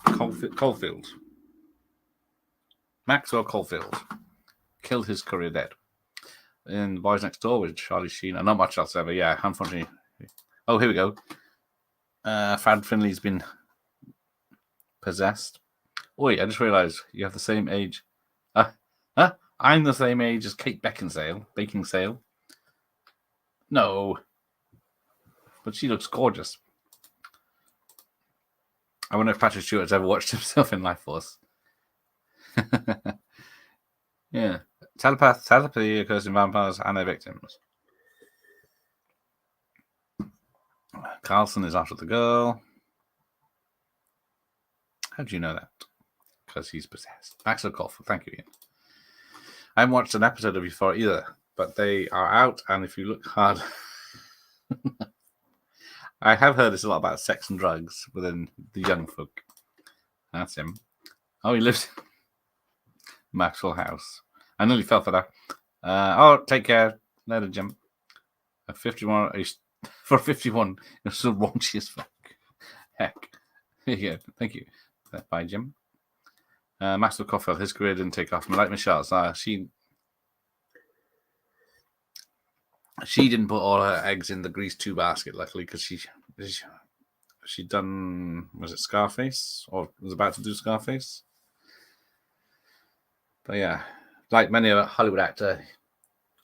Caulfield? Maxwell Caulfield. Killed his career dead. In Boys Next Door with Charlie Sheen. And not much else ever. Yeah, unfortunately. Oh, here we go. Fad Finley's been possessed. Wait, I just realised you have the same age. I'm the same age as Kate Beckinsale. No. But she looks gorgeous. I wonder if Patrick Stewart's ever watched himself in LifeForce. Yeah. Telepathy occurs in vampires and their victims. Carlson is after the girl. How do you know that? Because he's possessed. Maxwell Caulfield, thank you, Ian. I haven't watched an episode of before either, but they are out, and if you look hard... I have heard it's a lot about sex and drugs within the young folk. That's him. Oh, he lives in Maxwell House. I nearly fell for that. Take care. Later, Jim. 51... For 51, it's so raunchy as fuck. Heck. Yeah, thank you. Bye, Jim. Maxwell Caulfield, his career didn't take off. Like Michelle's, she didn't put all her eggs in the Grease 2 basket, luckily, because she done, was it Scarface? Or was about to do Scarface? But yeah, like many of a Hollywood actor,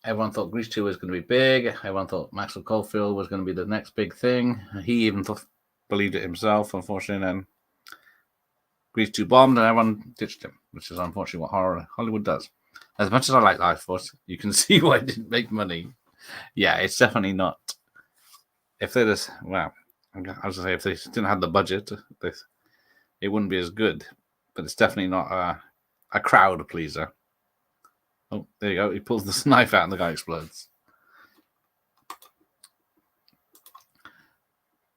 everyone thought Grease 2 was going to be big. Everyone thought Maxwell Caulfield was going to be the next big thing. He even believed it himself, unfortunately. And then Grease 2 bombed and everyone ditched him, which is unfortunately what Hollywood does. As much as I like LifeForce, you can see why it didn't make money. Yeah, it's definitely not. If they just, well, I was going to say, if they didn't have the budget, it wouldn't be as good. But it's definitely not a crowd pleaser. Oh, there you go. He pulls the knife out and the guy explodes.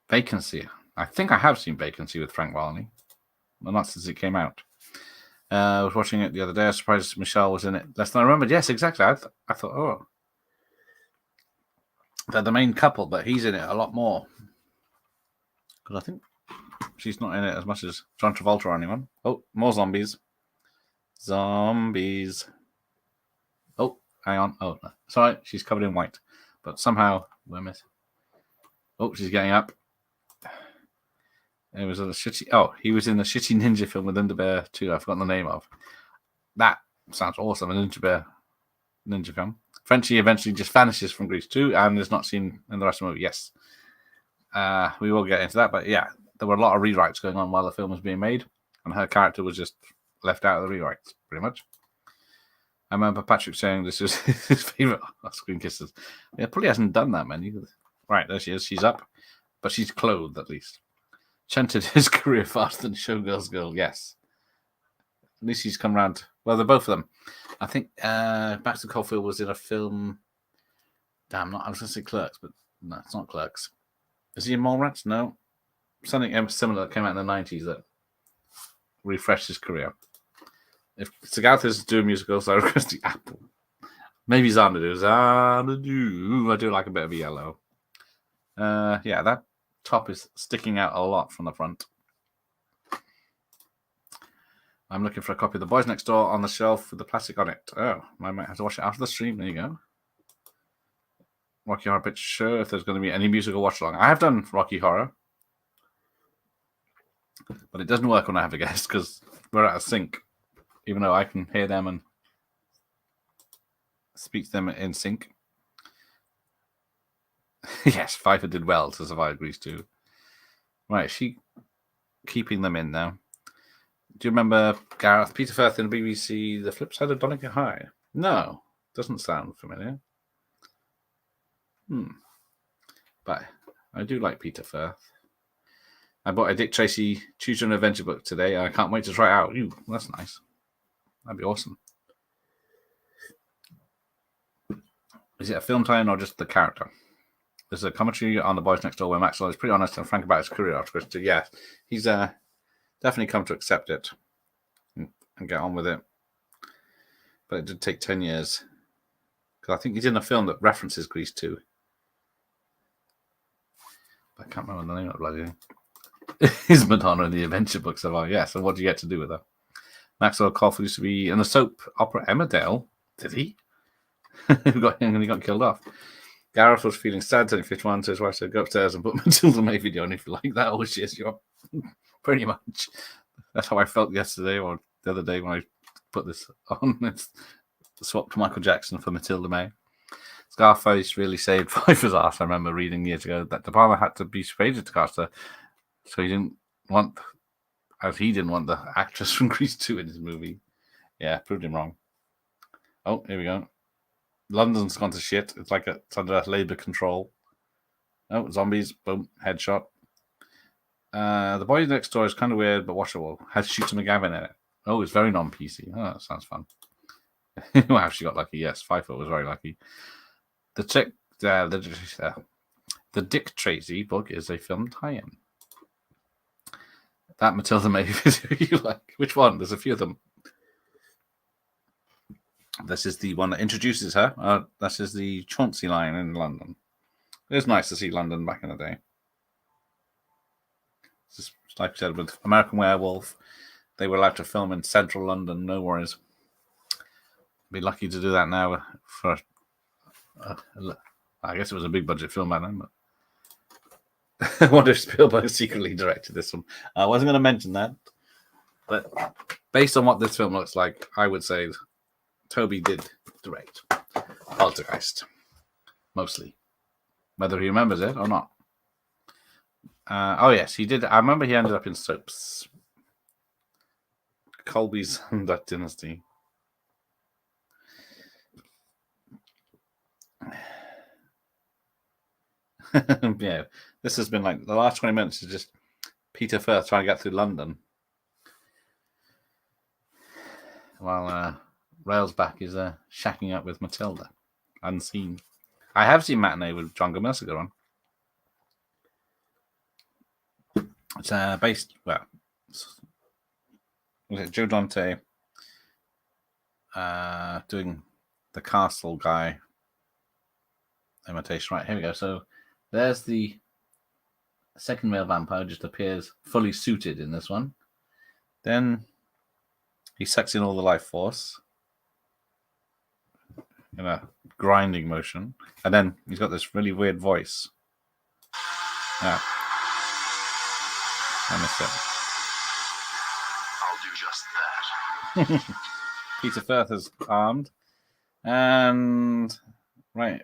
Vacancy. I think I have seen Vacancy with Frank Walney. Well, not since it came out. I was watching it the other day. I was surprised Michelle was in it less than I remembered. Yes, exactly. I thought, oh. They're the main couple, but he's in it a lot more. Because I think she's not in it as much as John Travolta or anyone. Oh, more zombies. Zombies. Oh, hang on. Oh, no. Sorry, she's covered in white. But somehow, we're missing. Oh, she's getting up. It was a shitty. Oh, he was in the shitty ninja film with Linda Bear too. I've forgotten the name of. That sounds awesome. A ninja film. Frenchie eventually just vanishes from Grease 2 and is not seen in the rest of the movie. Yes. We will get into that, but yeah, there were a lot of rewrites going on while the film was being made, and her character was just left out of the rewrites, pretty much. I remember Patrick saying this is his favourite screen kisses. Yeah, probably hasn't done that many. Right, there she is. She's up, but she's clothed at least. Chanted his career faster than Showgirl's Girl, yes. At least he's come around. Well, they're both of them. I think Baxter Caulfield was in a film. Damn, I was going to say Clerks, but no, it's not Clerks. Is he in Mallrats? No. Something similar that came out in the 90s that refreshed his career. If Segarth is doing musicals, I request the apple. Maybe Xanadu. Xanadu. I do like a bit of a yellow. Yeah, that top is sticking out a lot from the front. I'm looking for a copy of The Boys Next Door on the shelf with the plastic on it. Oh, I might have to watch it after the stream. There you go. Rocky Horror Picture Show, if there's going to be any musical watch along. I have done Rocky Horror, but it doesn't work when I have a guest because we're out of sync, even though I can hear them and speak to them in sync. Yes, Pfeiffer did well to survive Grease 2. Right, is she keeping them in now? Do you remember Gareth Peter Firth in the BBC The Flip Side of Donegal High? No, doesn't sound familiar. But I do like Peter Firth. I bought a Dick Tracy Choose Your Own Adventure book today. I can't wait to try it out. Ooh, that's nice. That'd be awesome. Is it a film tie-in or just the character? There's a commentary on The Boys Next Door where Maxwell is pretty honest and frank about his career after Christie. Yeah, he's definitely come to accept it and get on with it. But it did take 10 years. Because I think he's in a film that references Grease 2. I can't remember the name of the bloody thing. Is Madonna in the adventure books of our so what do you get to do with her? Maxwell Caulfield used to be in the soap opera Emmerdale. Did he? He got killed off. Gareth was feeling sad, telling Fish One to his wife to go upstairs and put Matilda May video on if you like that. Oh, yes, you're pretty much. That's how I felt yesterday or the other day when I put this on. It's swapped Michael Jackson for Matilda May. Scarface really saved Pfeiffer's ass. I remember reading years ago that De Palma had to be persuaded to cast her, so he didn't want the actress from Grease 2 in his movie. Yeah, proved him wrong. Oh, here we go. London's gone to shit. It's under Labour control. Oh, zombies. Boom. Headshot. The Boy Next Door is kind of weird, but watchable. Has Shooter McGavin in it. Oh, it's very non-PC. Oh, that sounds fun. Wow, she got lucky. Yes, Pfeiffer was very lucky. The Dick Tracy book is a film tie-in. That Matilda May video you like. Which one? There's a few of them. This is the one that introduces her. This is the Chauncey line in London. It was nice to see London back in the day. Just like I said, with American Werewolf, they were allowed to film in central London, no worries. Be lucky to do that now for... I guess it was a big budget film back then, but I wonder if Spielberg secretly directed this one. I wasn't going to mention that, but based on what this film looks like, I would say Toby did direct Poltergeist, mostly. Whether he remembers it or not. Oh, yes, he did. I remember he ended up in soaps. Colby's and Duck Dynasty. Yeah, this has been like the last 20 minutes is just Peter Firth trying to get through London while Railsback is shacking up with Matilda unseen. I have seen Matinee with John Gomerciga on. It's based, well, was it Joe Dante doing the castle guy imitation? Right, here we go. So there's the second male vampire, just appears fully suited in this one. Then he sucks in all the life force in a grinding motion. And then he's got this really weird voice. Yeah. I missed it. I'll do just that. Peter Firth is armed. And right.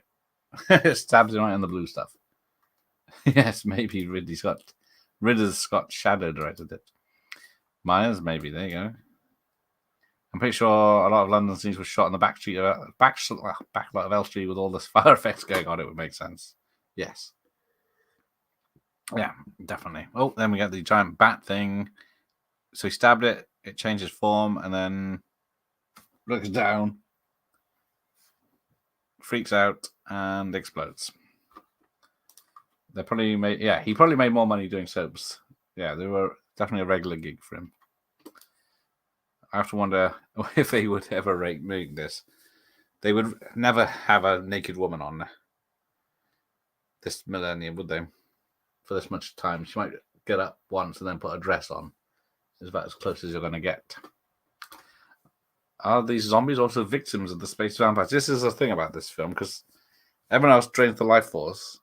Stabs him right in the blue stuff. Yes, maybe Ridley Scott Shadow directed it. Myers, maybe. There you go. I'm pretty sure a lot of London scenes were shot in the back lot of L Street with all this fire effects going on. It would make sense. Yes. Yeah, definitely. Oh, then we got the giant bat thing. So he stabbed it. it changes form and then looks down, freaks out, and explodes. They probably made, he probably made more money doing soaps. Yeah, they were definitely a regular gig for him. I have to wonder if they would ever make this. They would never have a naked woman on this millennium, would they? For this much time, she might get up once and then put a dress on. It's about as close as you're going to get. Are these zombies also victims of the space vampires? This is the thing about this film, because everyone else drains the life force,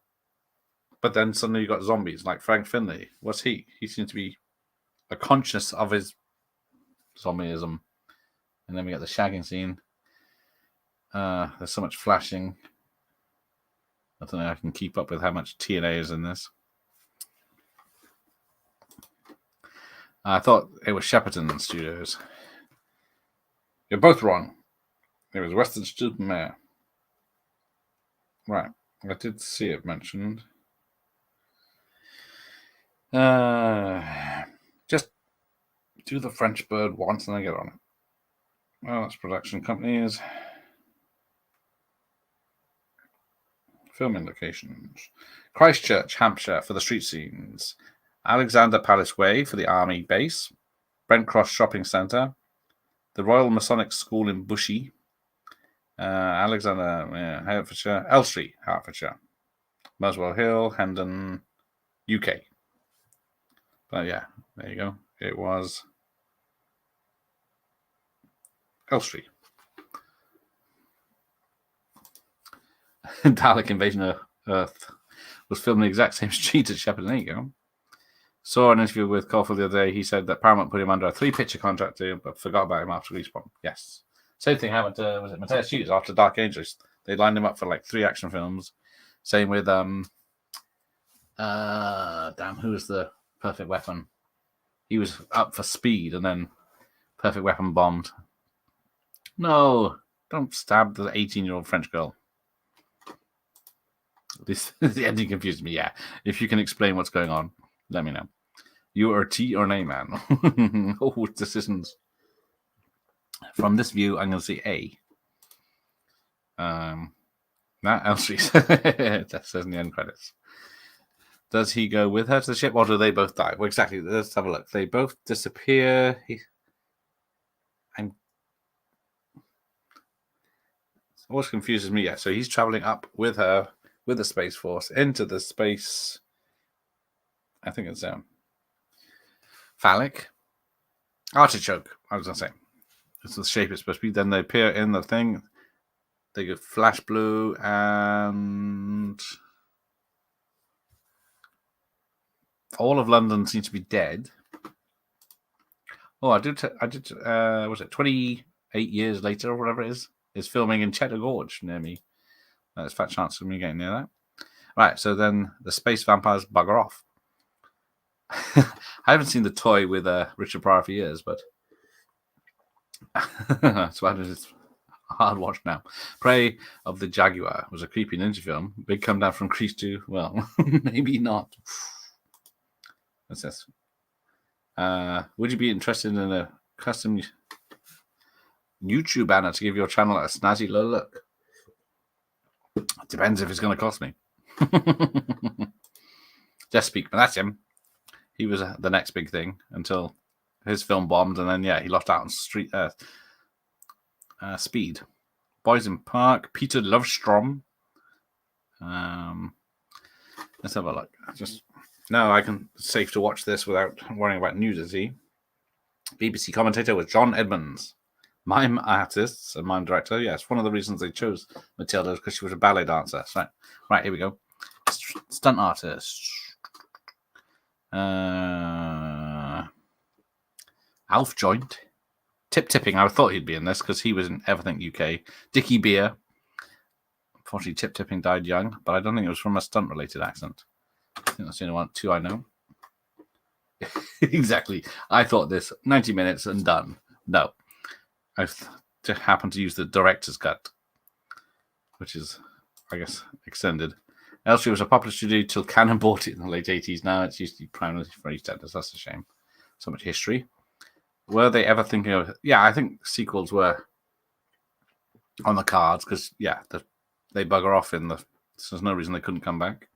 but then suddenly you got zombies like Frank Finlay. What's he? He seems to be a conscious of his zombieism. And then we get the shagging scene. There's so much flashing. I don't know if I can keep up with how much TNA is in this. I thought it was Shepperton Studios. You're both wrong. It was Western Supermare. Right. I did see it mentioned. Just do the French bird once and then get on it. Well, that's production companies. Filming locations. Christchurch, Hampshire for the street scenes. Alexander Palace Way for the army base. Brent Cross Shopping Centre. The Royal Masonic School in Bushy. Alexander, Hertfordshire. Elstree, Hertfordshire. Muswell Hill, Hendon, UK. But yeah, there you go. It was Elstree. Dalek Invasion of Earth was filmed in the exact same street as Shepperton. There you go. Saw an interview with Caulfield the other day. He said that Paramount put him under a 3-picture contract too, but forgot about him after Respawn. Yes. Same thing happened to, was it Matthias Hughes after Dark Angels? They lined him up for like 3 action films. Same with, who was the Perfect Weapon? He was up for Speed and then Perfect Weapon bombed. No, don't stab the 18-year-old French girl. The ending confused me, yeah. If you can explain what's going on, let me know. You are T or an A man. Oh, decisions. From this view, I'm going to say A. That Elstree. That says in the end credits. Does he go with her to the ship, or do they both die? Well, exactly. Let's have a look. They both disappear. It always confuses me. Yeah, so he's traveling up with her, with the Space Force, into the space. I think it's phallic artichoke. I was gonna say it's the shape it's supposed to be. Then they appear in the thing. They get flash blue and all of London seems to be dead. Oh, I did. Was it 28 years later or whatever it is filming in Cheddar Gorge near me. There's a fat chance of me getting near that. Right, so then the space vampires bugger off. I haven't seen the toy with Richard Pryor for years, but so it's a hard watch now. Prey of the Jaguar was a creepy ninja film. Big come down from Crease 2. Well, maybe not. What's this? Would you be interested in a custom YouTube banner to give your channel a snazzy low look? Depends if it's going to cost me. Just speak, but that's him. He was the next big thing until his film bombed, and then he lost out on Speed. Boys in Park. Peter Lovestrom. Let's have a look. Now I can safe to watch this without worrying about nudity. BBC commentator was John Edmonds. Mime artists and mime director. Yes, one of the reasons they chose Matilda is because she was a ballet dancer. So, right, here we go. Stunt artist. Alf Joint. Tip-tipping. I thought he'd be in this because he was in Everything UK. Dickie Beer. Unfortunately, Tip-tipping died young, but I don't think it was from a stunt-related accident. I think that's the only two I know. Exactly. I thought this 90 minutes and done. No. I've just happened to use the director's cut, which is, I guess, extended. Elstree was a popular studio till Canon bought it in the late 80s. Now it's used to be primarily for EastEnders. That's a shame. So much history. were they ever thinking of? Yeah, I think sequels were on the cards because they bugger off in the. So there's no reason they couldn't come back.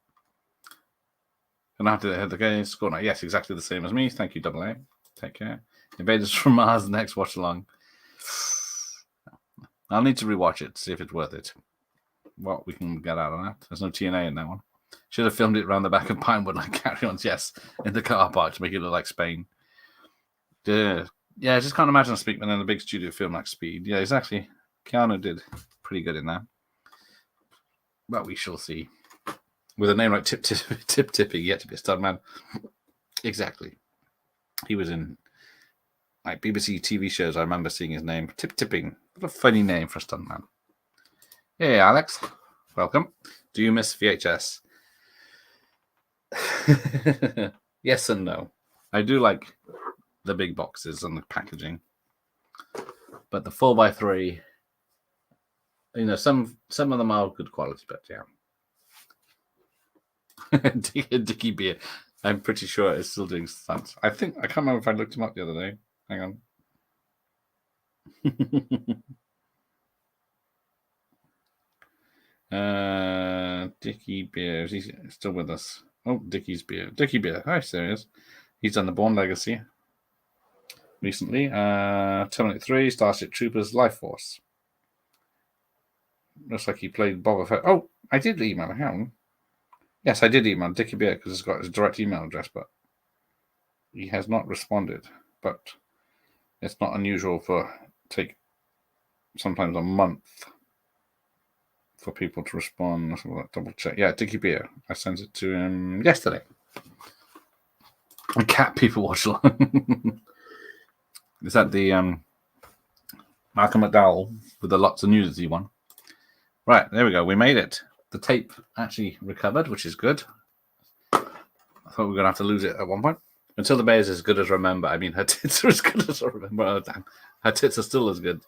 And after they had the game score now, yes, exactly the same as me. Thank you, Double A. Take care. Invaders from Mars. Next watch along. I'll need to rewatch it to see if it's worth it. What we can get out of that. There's no TNA in that one. Should have filmed it around the back of Pinewood like carry-ons. Yes, in the car park to make it look like Spain. Yeah, I just can't imagine Speakman in a big studio film like Speed. Yeah, exactly. Keanu did pretty good in that. But we shall see. With a name like Tip Tipping, yet to be a stuntman. Exactly. He was in like BBC TV shows. I remember seeing his name. Tip Tipping. What a funny name for a stuntman. Hey, Alex. Welcome. Do you miss VHS? Yes and no. I do like the big boxes and the packaging. But the 4x3, some of them are good quality, but yeah. Dickie Beer. I'm pretty sure it's still doing stunts. I can't remember if I looked him up the other day. Hang on. Dickie Beer. Is he still with us? Oh, Dickie's Beer. Dickie Beer. Hi, there he is. He's done the Bourne Legacy recently. Terminator 3, Starship Troopers, LifeForce. Looks like he played Boba Fett. Oh, I did email him. Yes, I did email Dickie Beer because it's got his direct email address, but he has not responded. But it's not unusual take sometimes a month for people to respond. Let's double check. Yeah, Dickie Beer. I sent it to him yesterday. And cat people watch along. Is that the Malcolm McDowell with the lots of nudity one? Right, there we go. We made it. The tape actually recovered, which is good. I thought we were going to have to lose it at one point. Until the Bay is as good as remember. I mean, her tits are as good as I remember. Oh, damn. Her tits are still as good.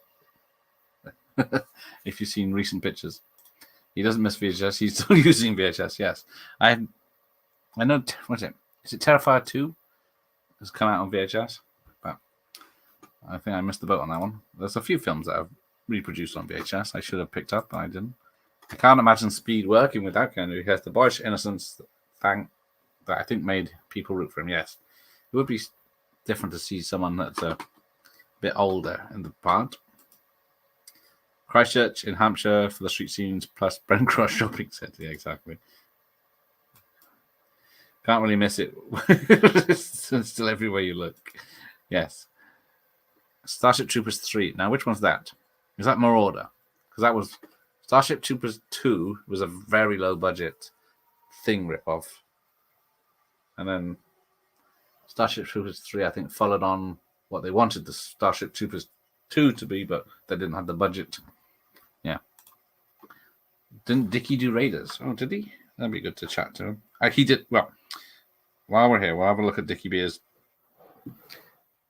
If you've seen recent pictures. He doesn't miss VHS. He's still using VHS, yes. I know, what's it? Is it Terrifier 2? Has come out on VHS. But I think I missed the boat on that one. There's a few films that I've reproduced on VHS I should have picked up, but I didn't. I can't imagine Speed working without Keanu. He has the boyish innocence that I think made people root for him, yes. It would be different to see someone that's a bit older in the part. Christchurch in Hampshire for the street scenes, plus Brent Cross Shopping Centre. Yeah, exactly. Can't really miss it. It's still everywhere you look. Yes. Starship Troopers 3. Now, which one's that? Is that Marauder? Because that was... Starship Troopers 2 was a very low-budget Thing ripoff. And then Starship Troopers 3, I think, followed on what they wanted the Starship Troopers 2 to be, but they didn't have the budget. Yeah. Didn't Dickie do Raiders? Oh, did he? That'd be good to chat to him. He did. Well, while we're here, we'll have a look at Dickie Beers.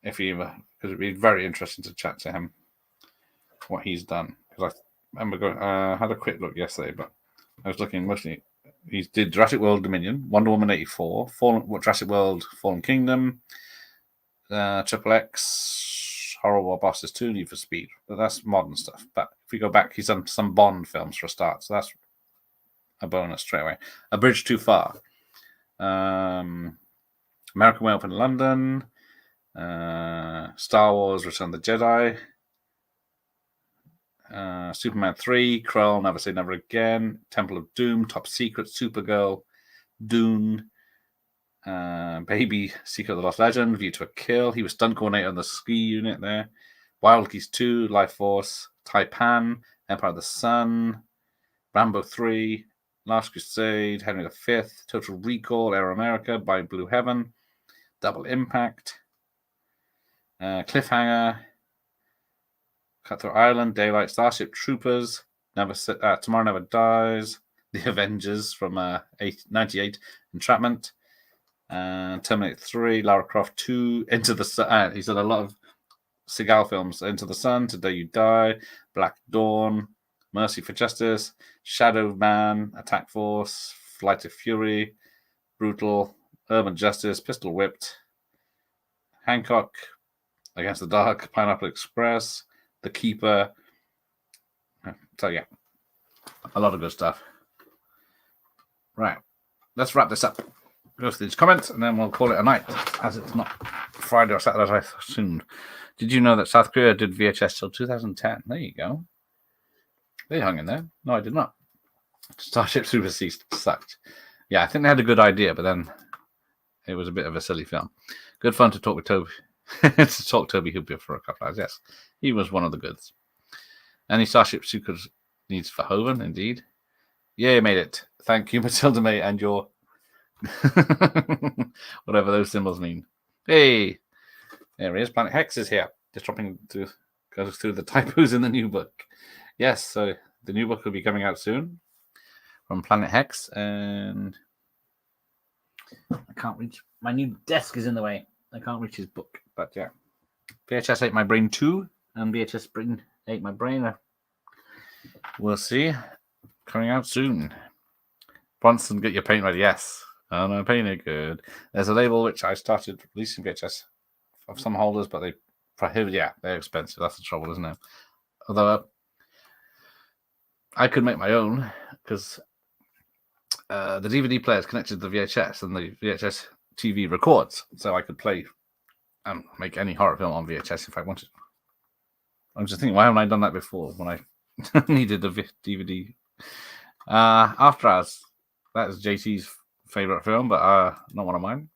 Because it'd be very interesting to chat to him what he's done. Because I remember had a quick look yesterday, but I was looking mostly. He did Jurassic World Dominion, Wonder Woman 84, Jurassic World Fallen Kingdom, Triple X, Horrible Bosses 2, Need for Speed. But that's modern stuff. But if we go back, he's done some Bond films for a start, so that's a bonus straight away. A Bridge Too Far. American Way Up in London. Star Wars Return of the Jedi. Superman 3, Krull, Never Say Never Again, Temple of Doom, Top Secret, Supergirl, Dune, Baby, Secret of the Lost Legend, View to a Kill. He was stunt coordinator on the ski unit there. Wild Geese 2, Life Force, Taipan, Empire of the Sun, Rambo 3, Last Crusade, Henry V, Total Recall, Air America, By Blue Heaven, Double Impact, Cliffhanger, Cutthroat Island, Daylight, Starship Troopers, Tomorrow Never Dies, The Avengers from 98, Entrapment, Terminator 3, Lara Croft 2, Into the Sun. He's done a lot of Seagal films. Into the Sun, Today You Die, Black Dawn, Mercy for Justice, Shadow Man, Attack Force, Flight of Fury, Brutal, Urban Justice, Pistol Whipped, Hancock, Against the Dark, Pineapple Express, The Keeper. So yeah, a lot of good stuff. Right, let's wrap this up. Go through these comments, and then we'll call it a night, as it's not Friday or Saturday as I assumed. Did you know that South Korea did VHS till 2010? There you go. They hung in there. No, I did not. Starship Super sucked. Yeah, I think they had a good idea, but then it was a bit of a silly film. Good fun to talk with Toby. To talk Toby Hooper for a couple hours. Yes, he was one of the goods. Any Starship Super needs for Hoven, indeed. Yeah, made it. Thank you, Matilda May, and your whatever those symbols mean. Hey, there he is. Planet Hex is here. Just dropping to goes through the typos in the new book. Yes, so the new book will be coming out soon from Planet Hex, and I can't reach. My new desk is in the way. I can't reach his book, but yeah. VHS ate my brain 2, and VHS brain ate my brain. We'll see. Coming out soon. Bronson, get your paint ready. Yes. Oh, no, paint it good. There's a label which I started releasing VHS of some holders, but they prohibit. Yeah, they're expensive. That's the trouble, isn't it? Although I could make my own because the DVD player is connected to the VHS, and the VHS TV records, so I could play and make any horror film on VHS if I wanted. I'm just thinking, why haven't I done that before when I needed a DVD? After Hours, that is JT's favorite film, but not one of mine.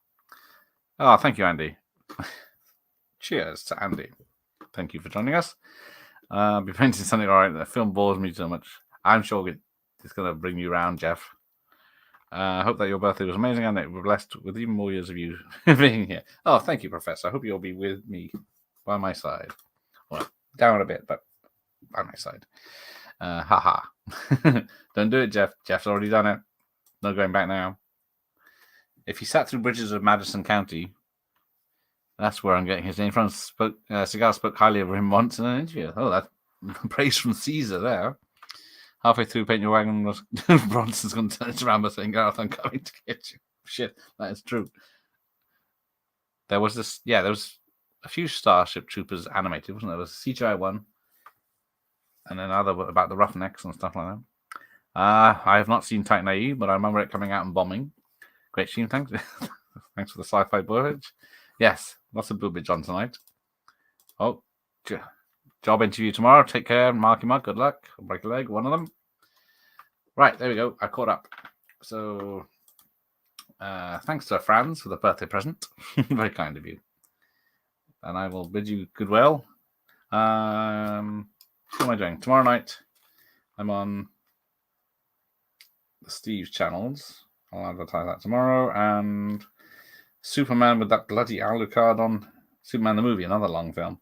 Oh, thank you, Andy. Cheers to Andy. Thank you for joining us. I'll be painting something all right. The film bores me so much. I'm sure it's going to bring you around, Jeff. I hope that your birthday was amazing and that we're blessed with even more years of you being here. Oh, thank you, Professor. I hope you'll be with me by my side. Well, down a bit, but by my side. Haha. Don't do it, Jeff. Jeff's already done it. No going back now. If he sat through Bridges of Madison County, that's where I'm getting his name from. Cigar spoke highly of him once in an interview. Oh, that's praise from Caesar there. Halfway through Paint Your Wagon, Bronson's going to turn it around by saying, Gareth, I'm coming to get you. Shit, that is true. There was a few Starship Troopers animated, wasn't there? There was a CGI one, and another about the Roughnecks and stuff like that. I have not seen Titan AE, but I remember it coming out and bombing. Great stream, thanks. Thanks for the sci-fi bookage. Yes, lots of boobage on tonight. Oh, job interview tomorrow. Take care, Marky Mark. Good luck. I'll break a leg, one of them. Right, there we go. I caught up. So, thanks to Franz for the birthday present. Very kind of you. And I will bid you goodwill. What am I doing? Tomorrow night, I'm on the Steve's channels. I'll advertise that tomorrow. And Superman with that bloody Alucard on Superman the movie, another long film,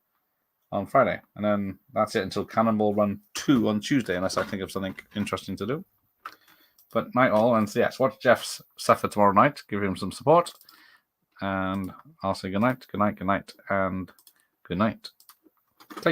on Friday. And then that's it until Cannonball Run 2 on Tuesday, unless I think of something interesting to do. But night all, and yes, watch Jeff's stuff for tomorrow night. Give him some support. And I'll say good night, and good night.